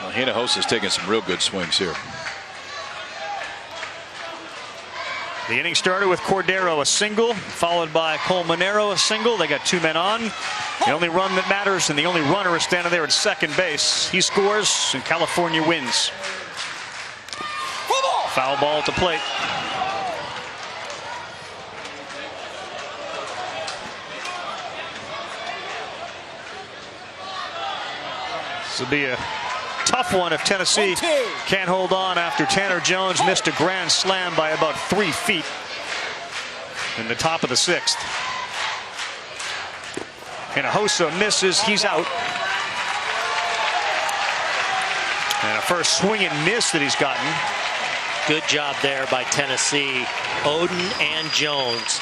Well, Hinojosa's taking some real good swings here. The inning started with Cordero a single, followed by Colmenero a single. They got 2 men on. The only run that matters, and the only runner is standing there at second base. He scores, and California wins. Foul ball at the plate. This will be a tough one if Tennessee can't hold on after Tanner Jones missed a grand slam by about 3 feet in the top of the 6th. Hinojosa misses. He's out. And a first swing and miss that he's gotten. Good job there by Tennessee. Oden and Jones.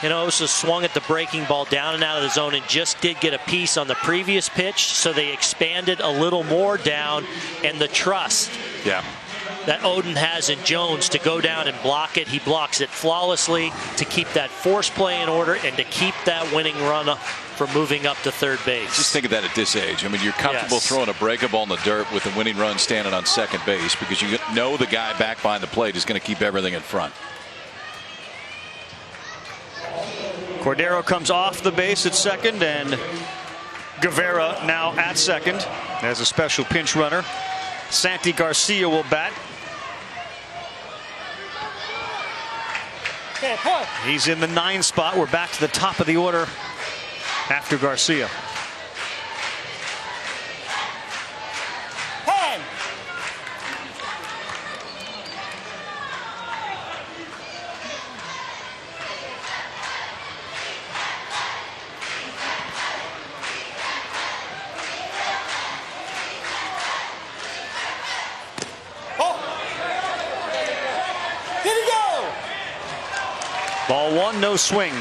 Hinojosa swung at the breaking ball down and out of the zone and just did get a piece on the previous pitch, so they expanded a little more down, and the trust that Oden has in Jones to go down and block it. He blocks it flawlessly to keep that force play in order and to keep that winning run from moving up to third base. Just think of that at this age. I mean, you're comfortable throwing a breaker ball in the dirt with a winning run standing on second base because you know the guy back behind the plate is going to keep everything in front. Cordero comes off the base at second, and Guevara now at second as a special pinch runner. Santi Garcia will bat. He's in the 9 spot. We're back to the top of the order after Garcia. Ball 1, no swing.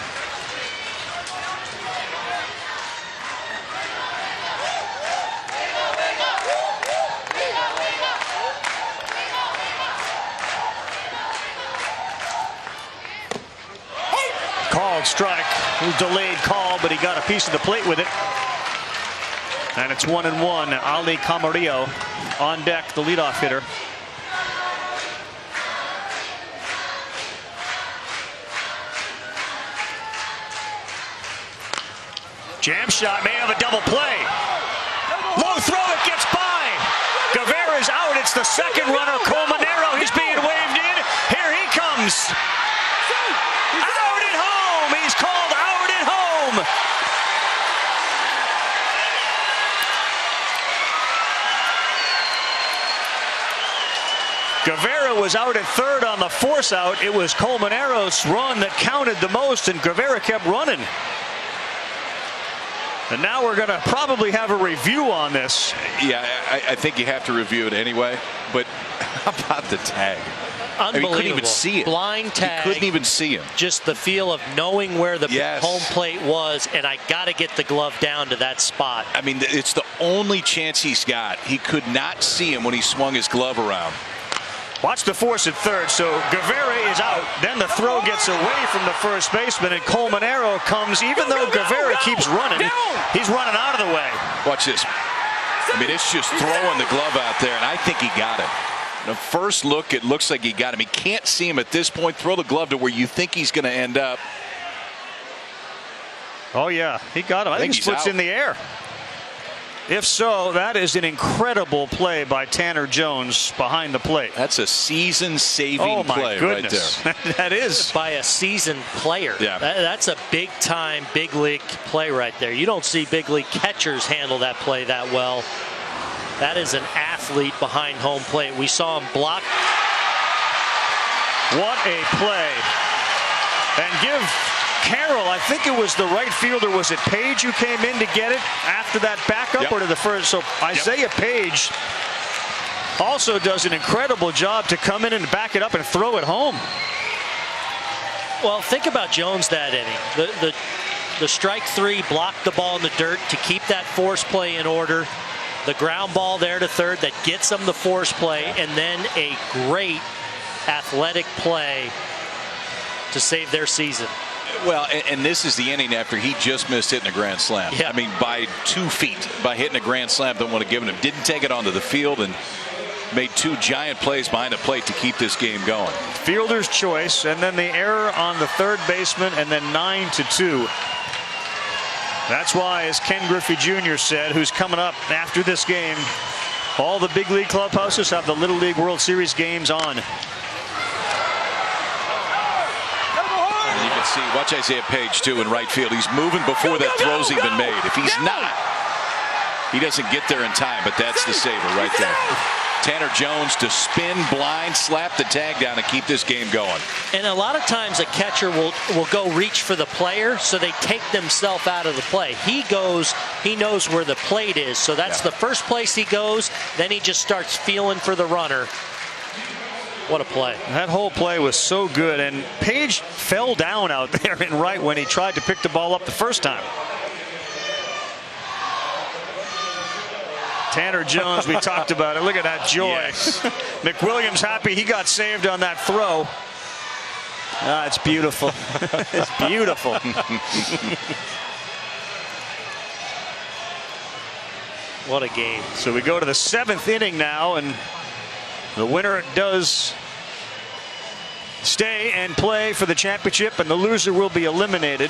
Called strike. Delayed call, but he got a piece of the plate with it. And it's 1-1. Ali Camarillo on deck, the leadoff hitter. Jam shot, may have a double play. Low throw, it gets by. Guevara's out. It's the second runner, Colmenero. He's being waved in. Here he comes. Out at home. He's called out at home. Guevara was out at third on the force out. It was Colmenero's run that counted the most, and Guevara kept running. And now we're going to probably have a review on this. Yeah, I think you have to review it anyway. But how about the tag? Unbelievable. I mean, he couldn't even see it. Blind tag. He couldn't even see him. Just the feel of knowing where the home plate was, and I got to get the glove down to that spot. I mean, it's the only chance he's got. He could not see him when he swung his glove around. Watch the force at third. So Guevara is out. Then the throw gets away from the first baseman, and Colmenero comes. Even though Guevara keeps running, he's running out of the way. Watch this. I mean, it's just throwing the glove out there, and I think he got him. The first look, it looks like he got him. He can't see him at this point. Throw the glove to where you think he's going to end up. Oh, yeah. He got him. I think his foot's in the air. If so, that is an incredible play by Tanner Jones behind the plate. That's a season-saving play right there. That is. By a seasoned player. Yeah. That's a big-time, big-league play right there. You don't see big-league catchers handle that play that well. That is an athlete behind home plate. We saw him block. What a play. And give Carroll, I think it was the right fielder. Was it Page who came in to get it after that backup, or to the first? So Isaiah Page also does an incredible job to come in and back it up and throw it home. Well, think about Jones that inning. The strike 3 blocked the ball in the dirt to keep that force play in order. The ground ball there to third that gets them the force play, and then a great athletic play to save their season. Well, and this is the inning after he just missed hitting a grand slam. Yeah. I mean, by 2 feet, by hitting a grand slam, don't want to give it him. Didn't take it onto the field, and made 2 giant plays behind the plate to keep this game going. Fielder's choice, and then the error on the third baseman, and then 9-2. That's why, as Ken Griffey Jr. said, who's coming up after this game, all the big league clubhouses have the Little League World Series games on. And you can see, watch Isaiah Page too in right field. He's moving before that throw's even made. If he's not, he doesn't get there in time, but that's the saver right there. Tanner Jones to spin blind, slap the tag down, and keep this game going. And a lot of times a catcher will go reach for the player, so they take themselves out of the play. He goes, he knows where the plate is, so that's the first place he goes. Then he just starts feeling for the runner. What a play. That whole play was so good, and Page fell down out there in right when he tried to pick the ball up the first time. Tanner Jones, we talked about it. Look at that joy. Yes. McWilliams happy he got saved on that throw. Ah, it's beautiful. It's beautiful. What a game. So we go to the 7th inning now, and the winner does stay and play for the championship, and the loser will be eliminated.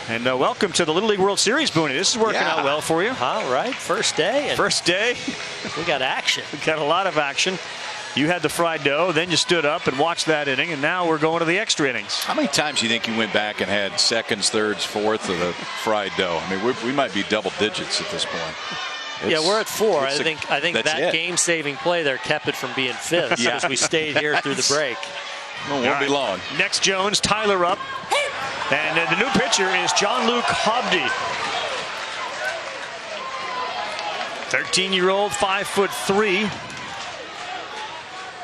And welcome to the Little League World Series, Booney. This is working out well for you. All right, first day. First day. We got action. We got a lot of action. You had the fried dough, then you stood up and watched that inning, and now we're going to the extra innings. How many times do you think you went back and had seconds, thirds, fourth of the fried dough? I mean, we might be double digits at this point. Yeah, we're at 4. I think that game-saving play there kept it from being 5th as we stayed here through the break. Well, won't be long. Next, Jones, Tyler up. And the new pitcher is John-Luke Hobdy. 13-year-old, 5'3".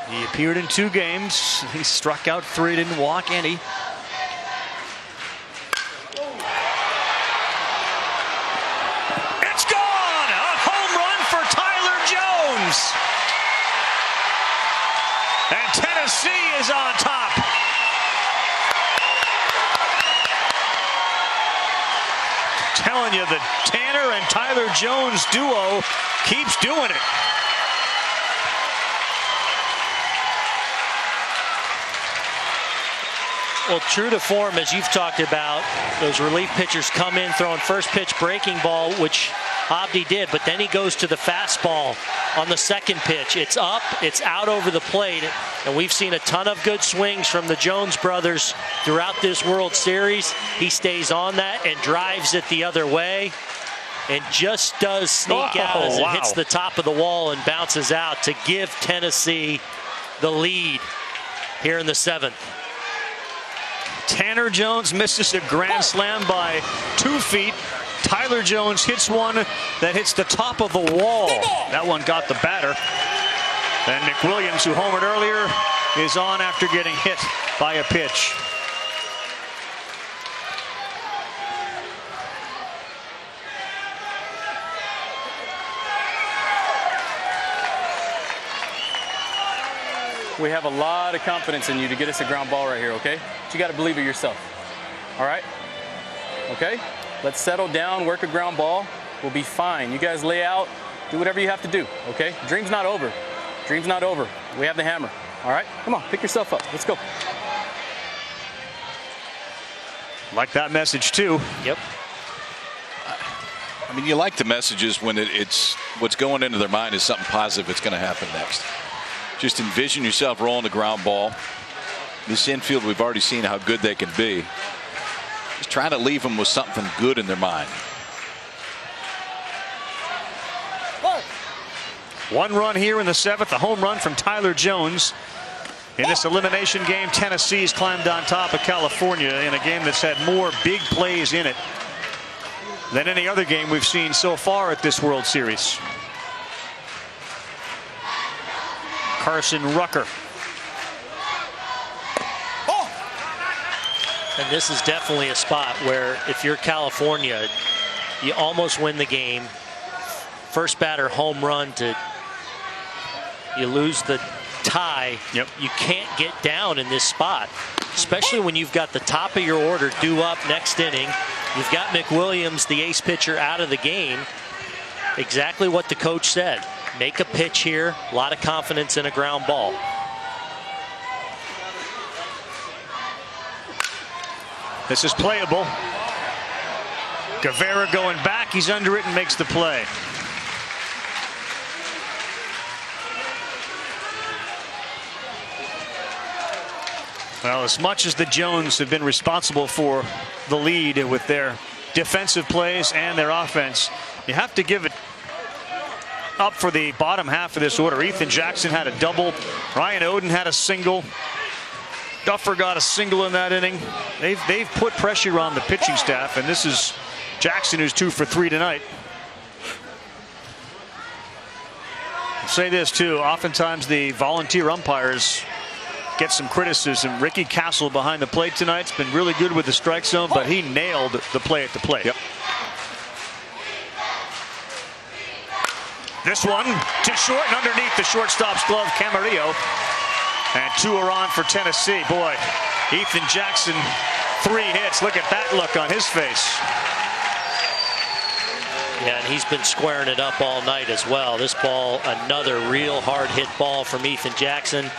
He appeared in 2 games. He struck out 3, didn't walk any. It's gone! A home run for Tyler Jones! And Tennessee is on top. Telling you, the Tanner and Tyler Jones duo keeps doing it. Well, true to form, as you've talked about, those relief pitchers come in throwing first pitch breaking ball, which Hobdy did, but then he goes to the fastball on the second pitch. It's up, it's out over the plate, and we've seen a ton of good swings from the Jones brothers throughout this World Series. He stays on that and drives it the other way, and just does sneak out as it hits the top of the wall and bounces out to give Tennessee the lead here in the 7th. Tanner Jones misses a grand slam by 2 feet. Tyler Jones hits one that hits the top of the wall. That one got the batter. And McWilliams, who homered earlier, is on after getting hit by a pitch. We have a lot of confidence in you to get us a ground ball right here, okay? But you got to believe in yourself. All right? Okay? Let's settle down, work a ground ball. We'll be fine. You guys lay out, do whatever you have to do, okay? Dream's not over. Dream's not over. We have the hammer. All right? Come on, pick yourself up. Let's go. Like that message, too. Yep. I mean, you like the messages when it's what's going into their mind is something positive that's going to happen next. Just envision yourself rolling the ground ball. This infield, we've already seen how good they can be. Just trying to leave them with something good in their mind. 1 run here in the 7th, a home run from Tyler Jones. In this elimination game, Tennessee's climbed on top of California in a game that's had more big plays in it than any other game we've seen so far at this World Series. Carson Rucker. And this is definitely a spot where if you're California, you almost win the game. First batter home run you lose the tie. Yep. You can't get down in this spot, especially when you've got the top of your order due up next inning. You've got McWilliams, the ace pitcher, out of the game. Exactly what the coach said. make a pitch here. A lot of confidence in a ground ball. This is playable. Guevara going back. He's under it and makes the play. Well, as much as the Jones have been responsible for the lead with their defensive plays and their offense, you have to give it up for the bottom half of this order. Ethan Jackson had a double. Ryan Oden had a single. Duffer got a single in that inning. They've put pressure on the pitching staff, and this is Jackson, who's 2 for 3 tonight. I'll say this too, oftentimes the volunteer umpires get some criticism. Ricky Castle behind the plate tonight's been really good with the strike zone, but he nailed the play at the plate. Yep. This one too short and underneath the shortstop's glove, Camarillo. And 2 are on for Tennessee. Boy, Ethan Jackson, 3 hits. Look at that look on his face. Yeah, and he's been squaring it up all night as well. This ball, another real hard hit ball from Ethan Jackson.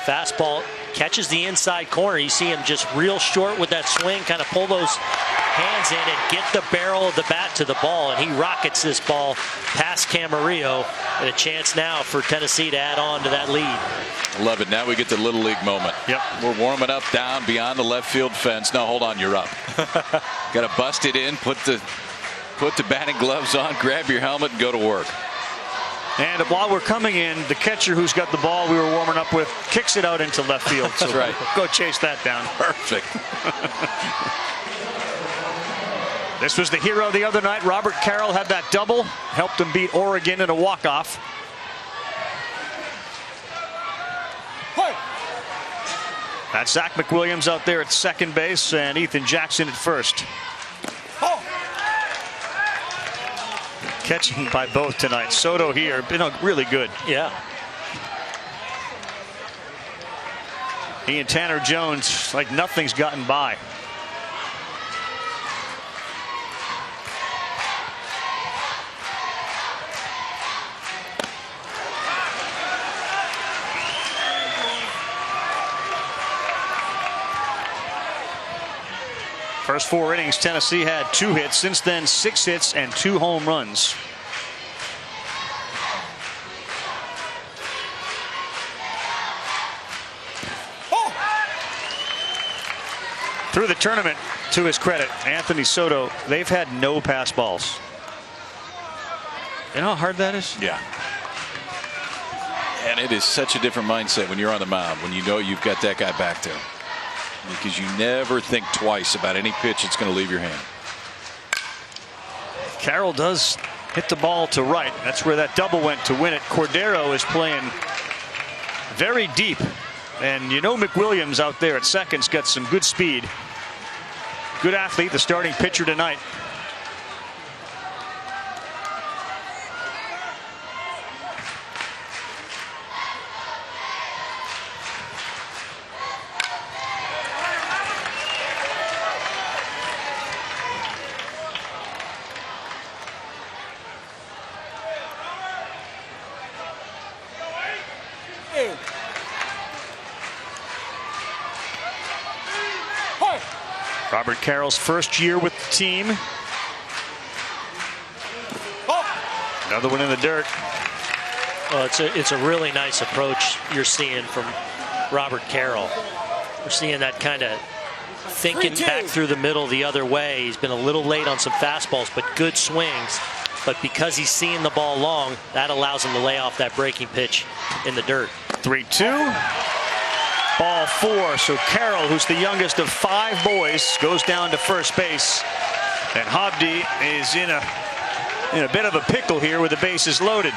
Fastball catches the inside corner. You see him just real short with that swing, kind of pull those hands in and get the barrel of the bat to the ball, and he rockets this ball past Camarillo, and a chance now for Tennessee to add on to that lead. Love it. Now we get the Little League moment. Yep. We're warming up down beyond the left field fence. No, hold on, you're up. Got to bust it in, put the batting gloves on, grab your helmet, and go to work. And while we're coming in, the catcher who's got the ball we were warming up with kicks it out into left field. So that's right. Go chase that down. Perfect. This was the hero the other night. Robert Carroll had that double, helped him beat Oregon in a walk-off. That's Zach McWilliams out there at second base and Ethan Jackson at first. Catching by both tonight. Soto here, been really good. Yeah. He and Tanner Jones, like nothing's gotten by. First 4 innings, Tennessee had 2 hits. Since then, 6 hits and 2 home runs. Through the tournament, to his credit, Anthony Soto, they've had no pass balls. You know how hard that is? Yeah. And it is such a different mindset when you're on the mound, when you know you've got that guy back there. Because you never think twice about any pitch that's going to leave your hand. Carroll does hit the ball to right. That's where that double went to win it. Cordero is playing very deep. And you know McWilliams out there at second's got some good speed. Good athlete, the starting pitcher tonight. Robert Carroll's first year with the team. Another one in the dirt. Well, it's a really nice approach you're seeing from Robert Carroll. We're seeing that kind of thinking back through the middle the other way. He's been a little late on some fastballs, but good swings. But because he's seeing the ball long, that allows him to lay off that breaking pitch in the dirt. 3-2. Ball 4. So Carroll, who's the youngest of 5 boys, goes down to first base. And Hobdy is in a bit of a pickle here with the bases loaded.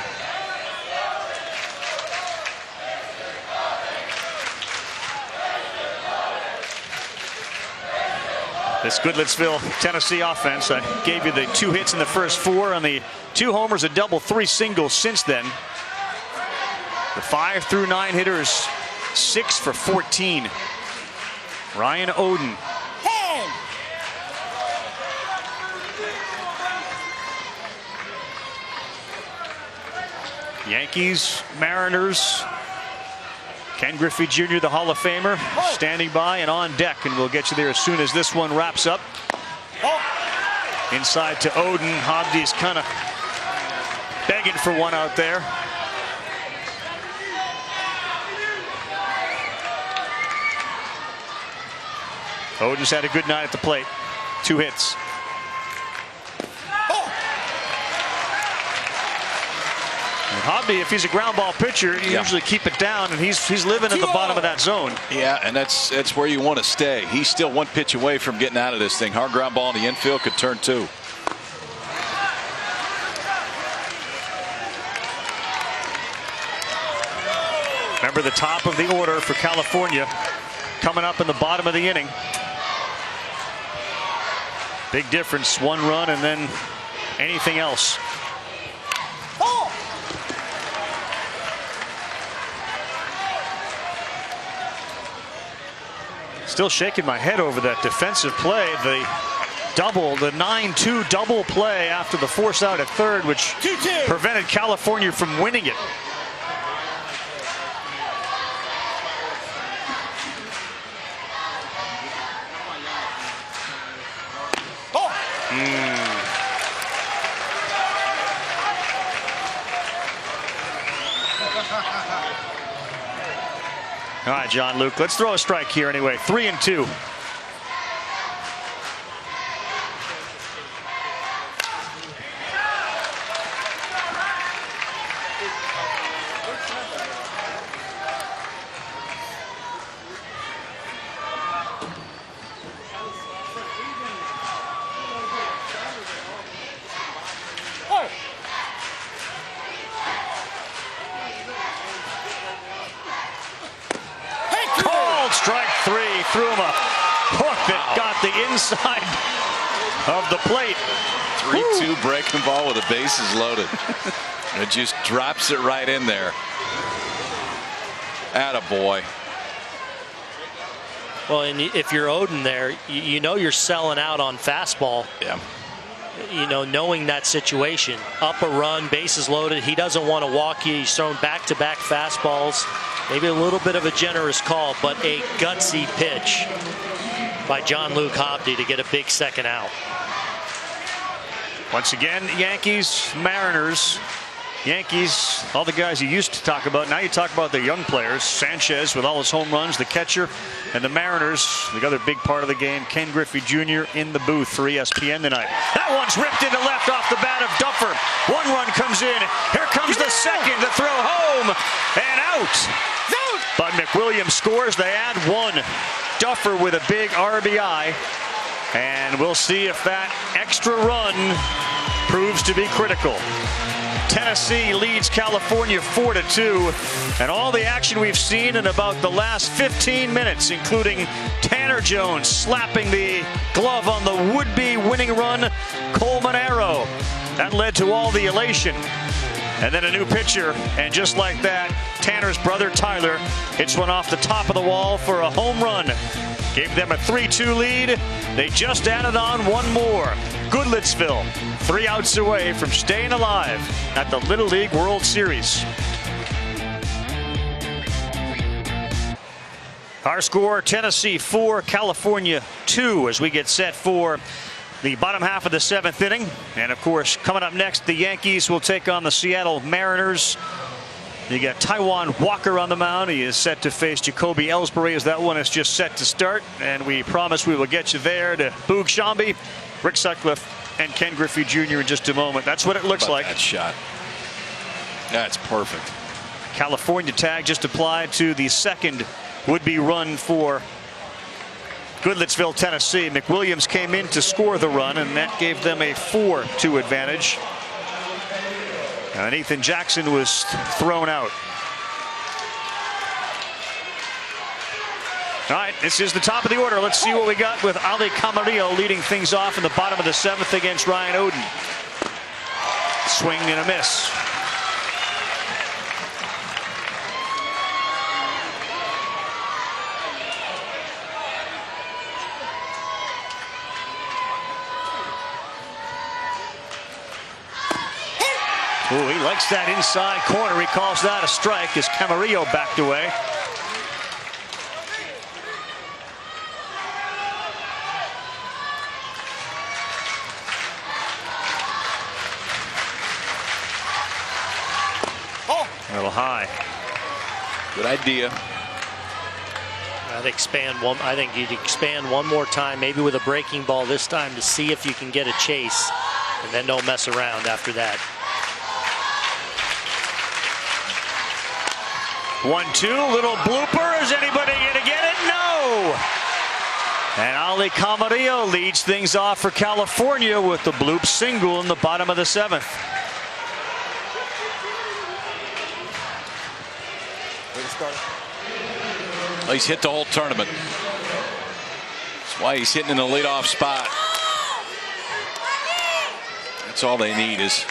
This Goodlettsville, Tennessee offense. I gave you the 2 hits in the first 4 on the 2 homers, a double, 3 singles since then. The 5 through 9 hitters, 6 for 14. Ryan Oden. Yankees, Mariners. Ken Griffey Jr., the Hall of Famer, standing by and on deck, and we'll get you there as soon as this one wraps up. Inside to Oden. Hobdy's kind of begging for one out there. Oden's had a good night at the plate. 2 hits. Hobby, if he's a ground ball pitcher, you usually keep it down, and he's living at the bottom of that zone. Yeah, and that's where you want to stay. He's still 1 pitch away from getting out of this thing. Hard ground ball in the infield could turn 2. Remember the top of the order for California coming up in the bottom of the inning. Big difference, 1 run and then anything else. Still shaking my head over that defensive play. The 9-2 double play after the force out at third, which prevented California from winning it. All right, John Luke, let's throw a strike here anyway. 3-2. Strike 3, threw him a hook that got the inside of the plate. 3-2 breaking ball with the bases loaded. It just drops it right in there. Attaboy. Well, and if you're Oden there, you know you're selling out on fastball. Yeah. You know, knowing that situation. Up a run, bases loaded. He doesn't want to walk you. He's thrown back-to-back fastballs. Maybe a little bit of a generous call, but a gutsy pitch by John Luke Hobdy to get a big second out. Once again, Yankees, Mariners. Yankees, all the guys you used to talk about. Now you talk about the young players. Sanchez with all his home runs, the catcher, and the Mariners, the other big part of the game, Ken Griffey Jr. in the booth for ESPN tonight. That one's ripped into left off the bat of Duffer. 1 run comes in. Here comes the second to throw home and out. But McWilliams scores. They add 1. Duffer with a big RBI. And we'll see if that extra run proves to be critical. Tennessee leads California 4-2, and all the action we've seen in about the last 15 minutes, including Tanner Jones slapping the glove on the would-be winning run, Coleman Arrow. That led to all the elation. And then a new pitcher, and just like that, Tanner's brother Tyler hits one off the top of the wall for a home run. Gave them a 3-2 lead. They just added on 1 more. Goodlettsville, 3 outs away from staying alive at the Little League World Series. Our score, Tennessee 4, California 2, as we get set for the bottom half of the 7th inning. And of course, coming up next, the Yankees will take on the Seattle Mariners. You got Taijuan Walker on the mound. He is set to face Jacoby Ellsbury as that one is just set to start. And we promise we will get you there to Boog Shambi, Rick Sutcliffe, and Ken Griffey Jr. in just a moment. That's what it looks like. That shot. That's perfect. California tag just applied to the second would-be run for Goodlettsville, Tennessee. McWilliams came in to score the run, and that gave them a 4-2 advantage. And Ethan Jackson was thrown out. All right, this is the top of the order. Let's see what we got with Ali Camarillo leading things off in the bottom of the 7th against Ryan Oden. Swing and a miss. Ooh, he likes that inside corner. He calls that a strike as Camarillo backed away. A little high. Good idea. I think you'd expand one more time, maybe with a breaking ball this time, to see if you can get a chase, and then don't mess around after that. 1-2, little blooper. Is anybody going to get it? No. And Ali Camarillo leads things off for California with the bloop single in the bottom of the 7th. Well, he's hit the whole tournament. That's why he's hitting in the leadoff spot. That's all they need is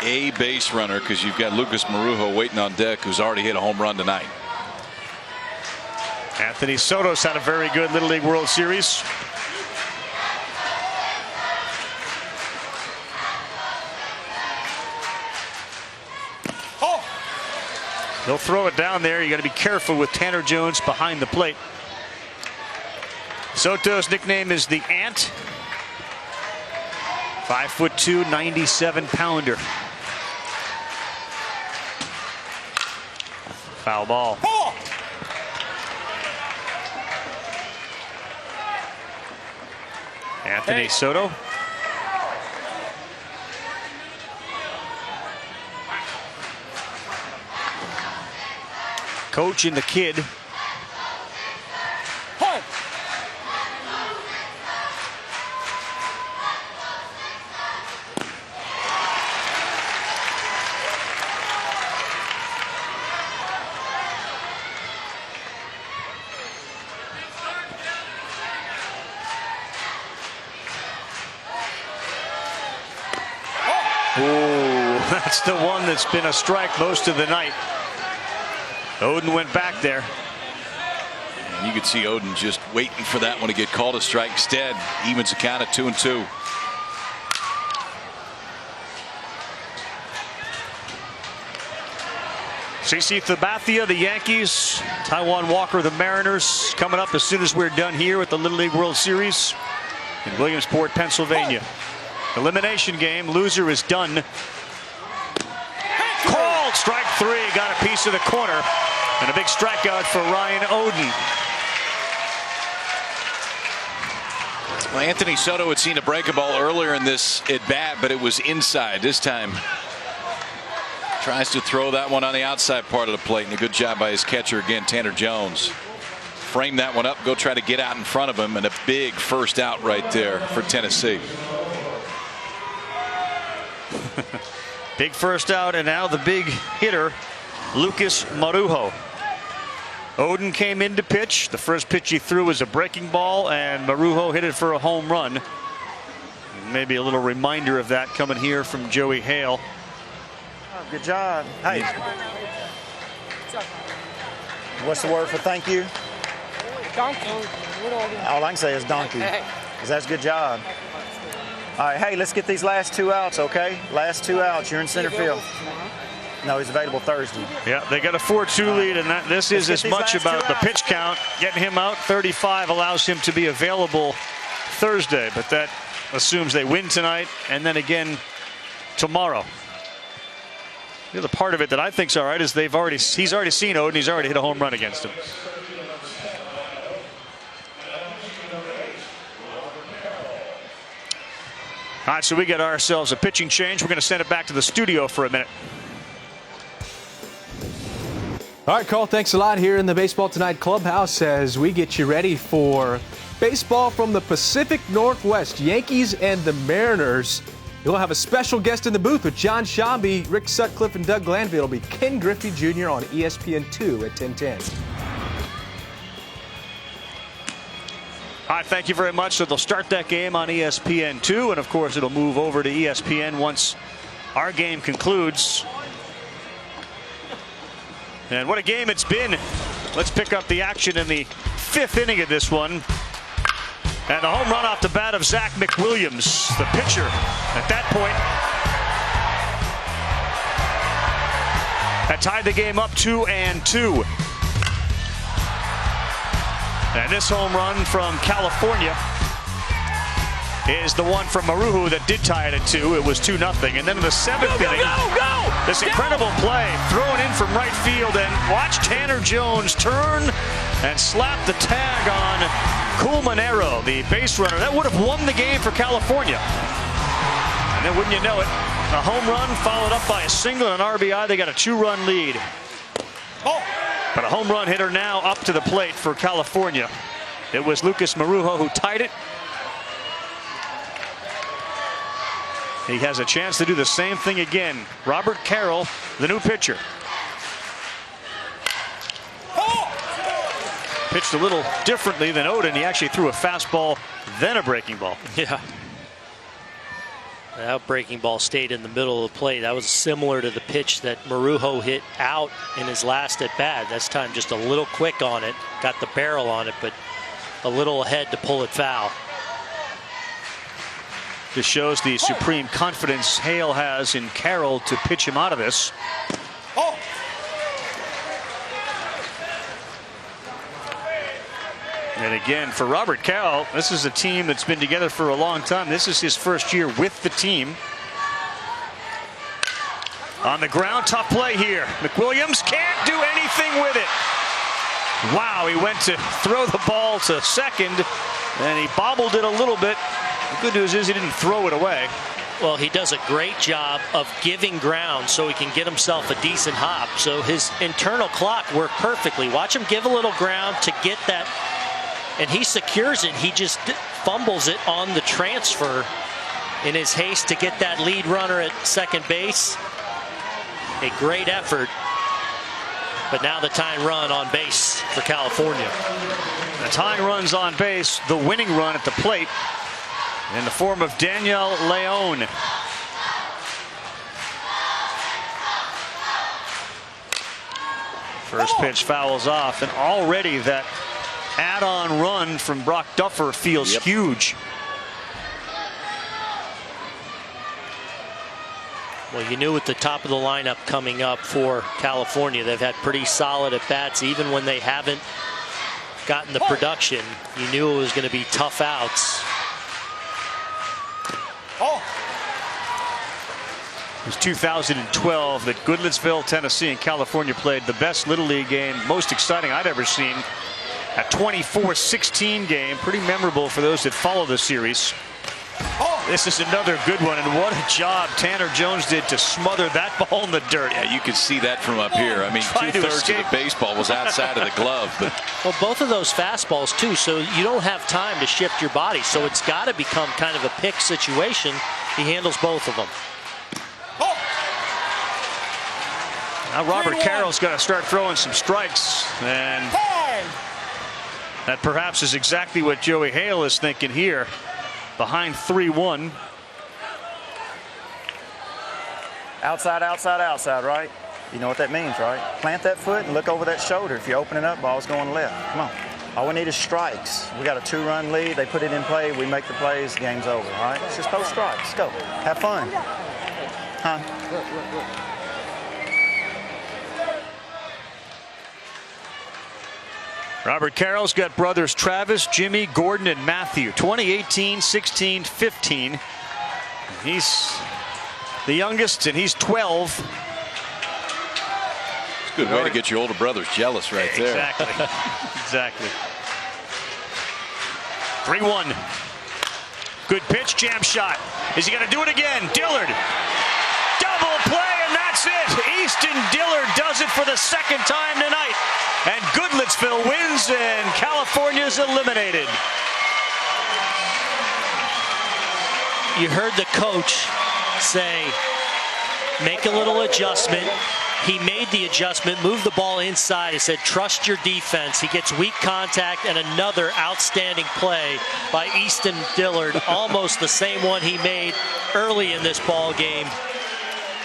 a base runner, because you've got Lucas Marujo waiting on deck, who's already hit a home run tonight. Anthony Soto's had a very good Little League World Series. He'll throw it down there. You got to be careful with Tanner Jones behind the plate. Soto's nickname is the Ant. 5'2", 97-pounder. Foul ball. Anthony Soto. Coach and the kid. Ooh, that's the one that's been a strike most of the night. Oden went back there. And you could see Oden just waiting for that one to get called a strike. Instead, evens the count at 2-2. CC Sabathia, the Yankees. Taijuan Walker, the Mariners. Coming up as soon as we're done here with the Little League World Series in Williamsport, Pennsylvania. Elimination game. Loser is done. Called strike 3. Got a piece of the corner. And a big strikeout for Ryan Oden. Well, Anthony Soto had seen a breaking ball earlier in this at bat, but it was inside. This time tries to throw that one on the outside part of the plate, and a good job by his catcher again, Tanner Jones. Frame that one up, go try to get out in front of him, and a big first out right there for Tennessee. Big first out, and now the big hitter, Lucas Marujo. Oden came in to pitch. The first pitch he threw was a breaking ball, and Marujo hit it for a home run. Maybe a little reminder of that coming here from Joey Hale. Oh, good job. Hey. What's the word for thank you? Donkey. All I can say is donkey. Because that's a good job. All right, hey, let's get these last 2 outs, okay? Last 2 outs. You're in center field. No, he's available Thursday. Yeah, they got a 4-2 lead, and this is as much about the pitch count. Getting him out 35 allows him to be available Thursday, but that assumes they win tonight and then again tomorrow. The other part of it that I think's all right is he's already seen Oden. He's already hit a home run against him. All right, so we got ourselves a pitching change. We're going to send it back to the studio for a minute. All right, Carl, thanks a lot here in the Baseball Tonight Clubhouse as we get you ready for baseball from the Pacific Northwest, Yankees and the Mariners. You'll have a special guest in the booth with John Shambi, Rick Sutcliffe, and Doug Glanville. It'll be Ken Griffey Jr. on ESPN2 at 10:10. All right, thank you very much. So they'll start that game on ESPN2, and of course it'll move over to ESPN once our game concludes. And what a game it's been. Let's pick up the action in the 5th inning of this one. And the home run off the bat of Zach McWilliams, the pitcher at that point. that tied the game up 2-2. And this home run from California is the one from Marujo that did tie it at 2. It was 2-0. And then in the 7th inning, this incredible play thrown in from right field, and watch Tanner Jones turn and slap the tag on Culmanero, the base runner. That would have won the game for California. And then wouldn't you know it, a home run followed up by a single and an RBI. They got a 2-run lead. But a home run hitter now up to the plate for California. It was Lucas Marujo who tied it. He has a chance to do the same thing again. Robert Carroll, the new pitcher. Pitched a little differently than Odin. He actually threw a fastball, then a breaking ball. Yeah. That breaking ball stayed in the middle of the plate. That was similar to the pitch that Marujo hit out in his last at bat. This time just a little quick on it. Got the barrel on it, but a little ahead to pull it foul. This shows the supreme confidence Hale has in Carroll to pitch him out of this. And again, for Robert Carroll, this is a team that's been together for a long time. This is his first year with the team. On the ground, tough play here. McWilliams can't do anything with it. Wow, he went to throw the ball to second, and he bobbled it a little bit. The good news is he didn't throw it away. Well, he does a great job of giving ground so he can get himself a decent hop. So his internal clock worked perfectly. Watch him give a little ground to get that, and he secures it. He just fumbles it on the transfer in his haste to get that lead runner at second base. A great effort. But now the tying run on base for California. The tying runs on base, the winning run at the plate in the form of Daniel Leon. First pitch fouls off, and already that add-on run from Brock Duffer feels huge. Well, you knew at the top of the lineup coming up for California, they've had pretty solid at-bats. Even when they haven't gotten the production, you knew it was going to be tough outs. It was 2012 that Goodlettsville, Tennessee and California played the best Little League game, most exciting I'd ever seen. A 24-16 game, pretty memorable for those that follow the series. This is another good one, and what a job Tanner Jones did to smother that ball in the dirt. Yeah, you could see that from up here. I mean, two-thirds of the baseball was outside of the glove. But well, both of those fastballs, too, so you don't have time to shift your body. So it's got to become kind of a pick situation. He handles both of them. Now Robert Carroll's got to start throwing some strikes, and that perhaps is exactly what Joey Hale is thinking here. Behind 3-1. Outside, outside, outside, right? You know what that means, right? Plant that foot and look over that shoulder. If you open it up, ball's going left. Come on. All we need is strikes. We got a 2-run lead. They put it in play. We make the plays. The game's over, all right? It's just those strikes. Go. Have fun. Huh? Robert Carroll's got brothers Travis, Jimmy, Gordon, and Matthew. 2018, 16, 15. He's the youngest, and he's 12. It's a good way to get your older brothers jealous right there. Exactly. Exactly. 3-1. Good pitch, jam shot. Is he going to do it again? Dillard. Double play, and that's it. Easton Dillard does it for the second time tonight. And Goodlettsville wins, and California's eliminated. You heard the coach say, make a little adjustment. He made the adjustment, moved the ball inside, and said, trust your defense. He gets weak contact, and another outstanding play by Easton Dillard, almost the same one he made early in this ball game.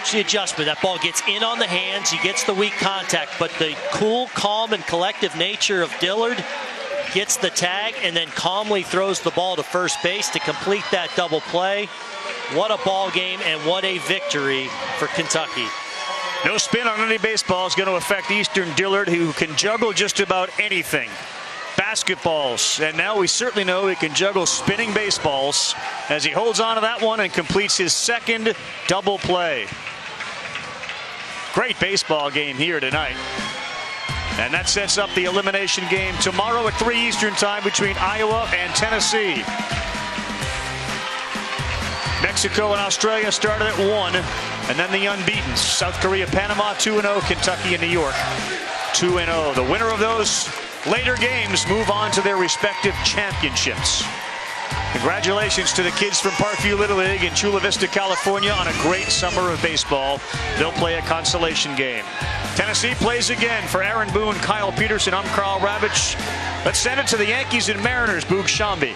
It's the adjustment. That ball gets in on the hands. He gets the weak contact, but the cool, calm, and collective nature of Dillard gets the tag and then calmly throws the ball to first base to complete that double play. What a ball game and what a victory for Kentucky. No spin on any baseball is going to affect Eastern Dillard, who can juggle just about anything. Basketballs, and now we certainly know he can juggle spinning baseballs as he holds on to that one and completes his second double play. Great baseball game here tonight. And that sets up the elimination game tomorrow at 3 Eastern time between Iowa and Tennessee. Mexico and Australia started at 1, and then the unbeaten. South Korea, Panama 2-0, Kentucky and New York 2-0. The winner of those later games move on to their respective championships. Congratulations to the kids from Parkview Little League in Chula Vista, California on a great summer of baseball. They'll play a consolation game. Tennessee plays again. For Aaron Boone, Kyle Peterson, I'm Carl Ravitch. Let's send it to the Yankees and Mariners, Boog Shambi.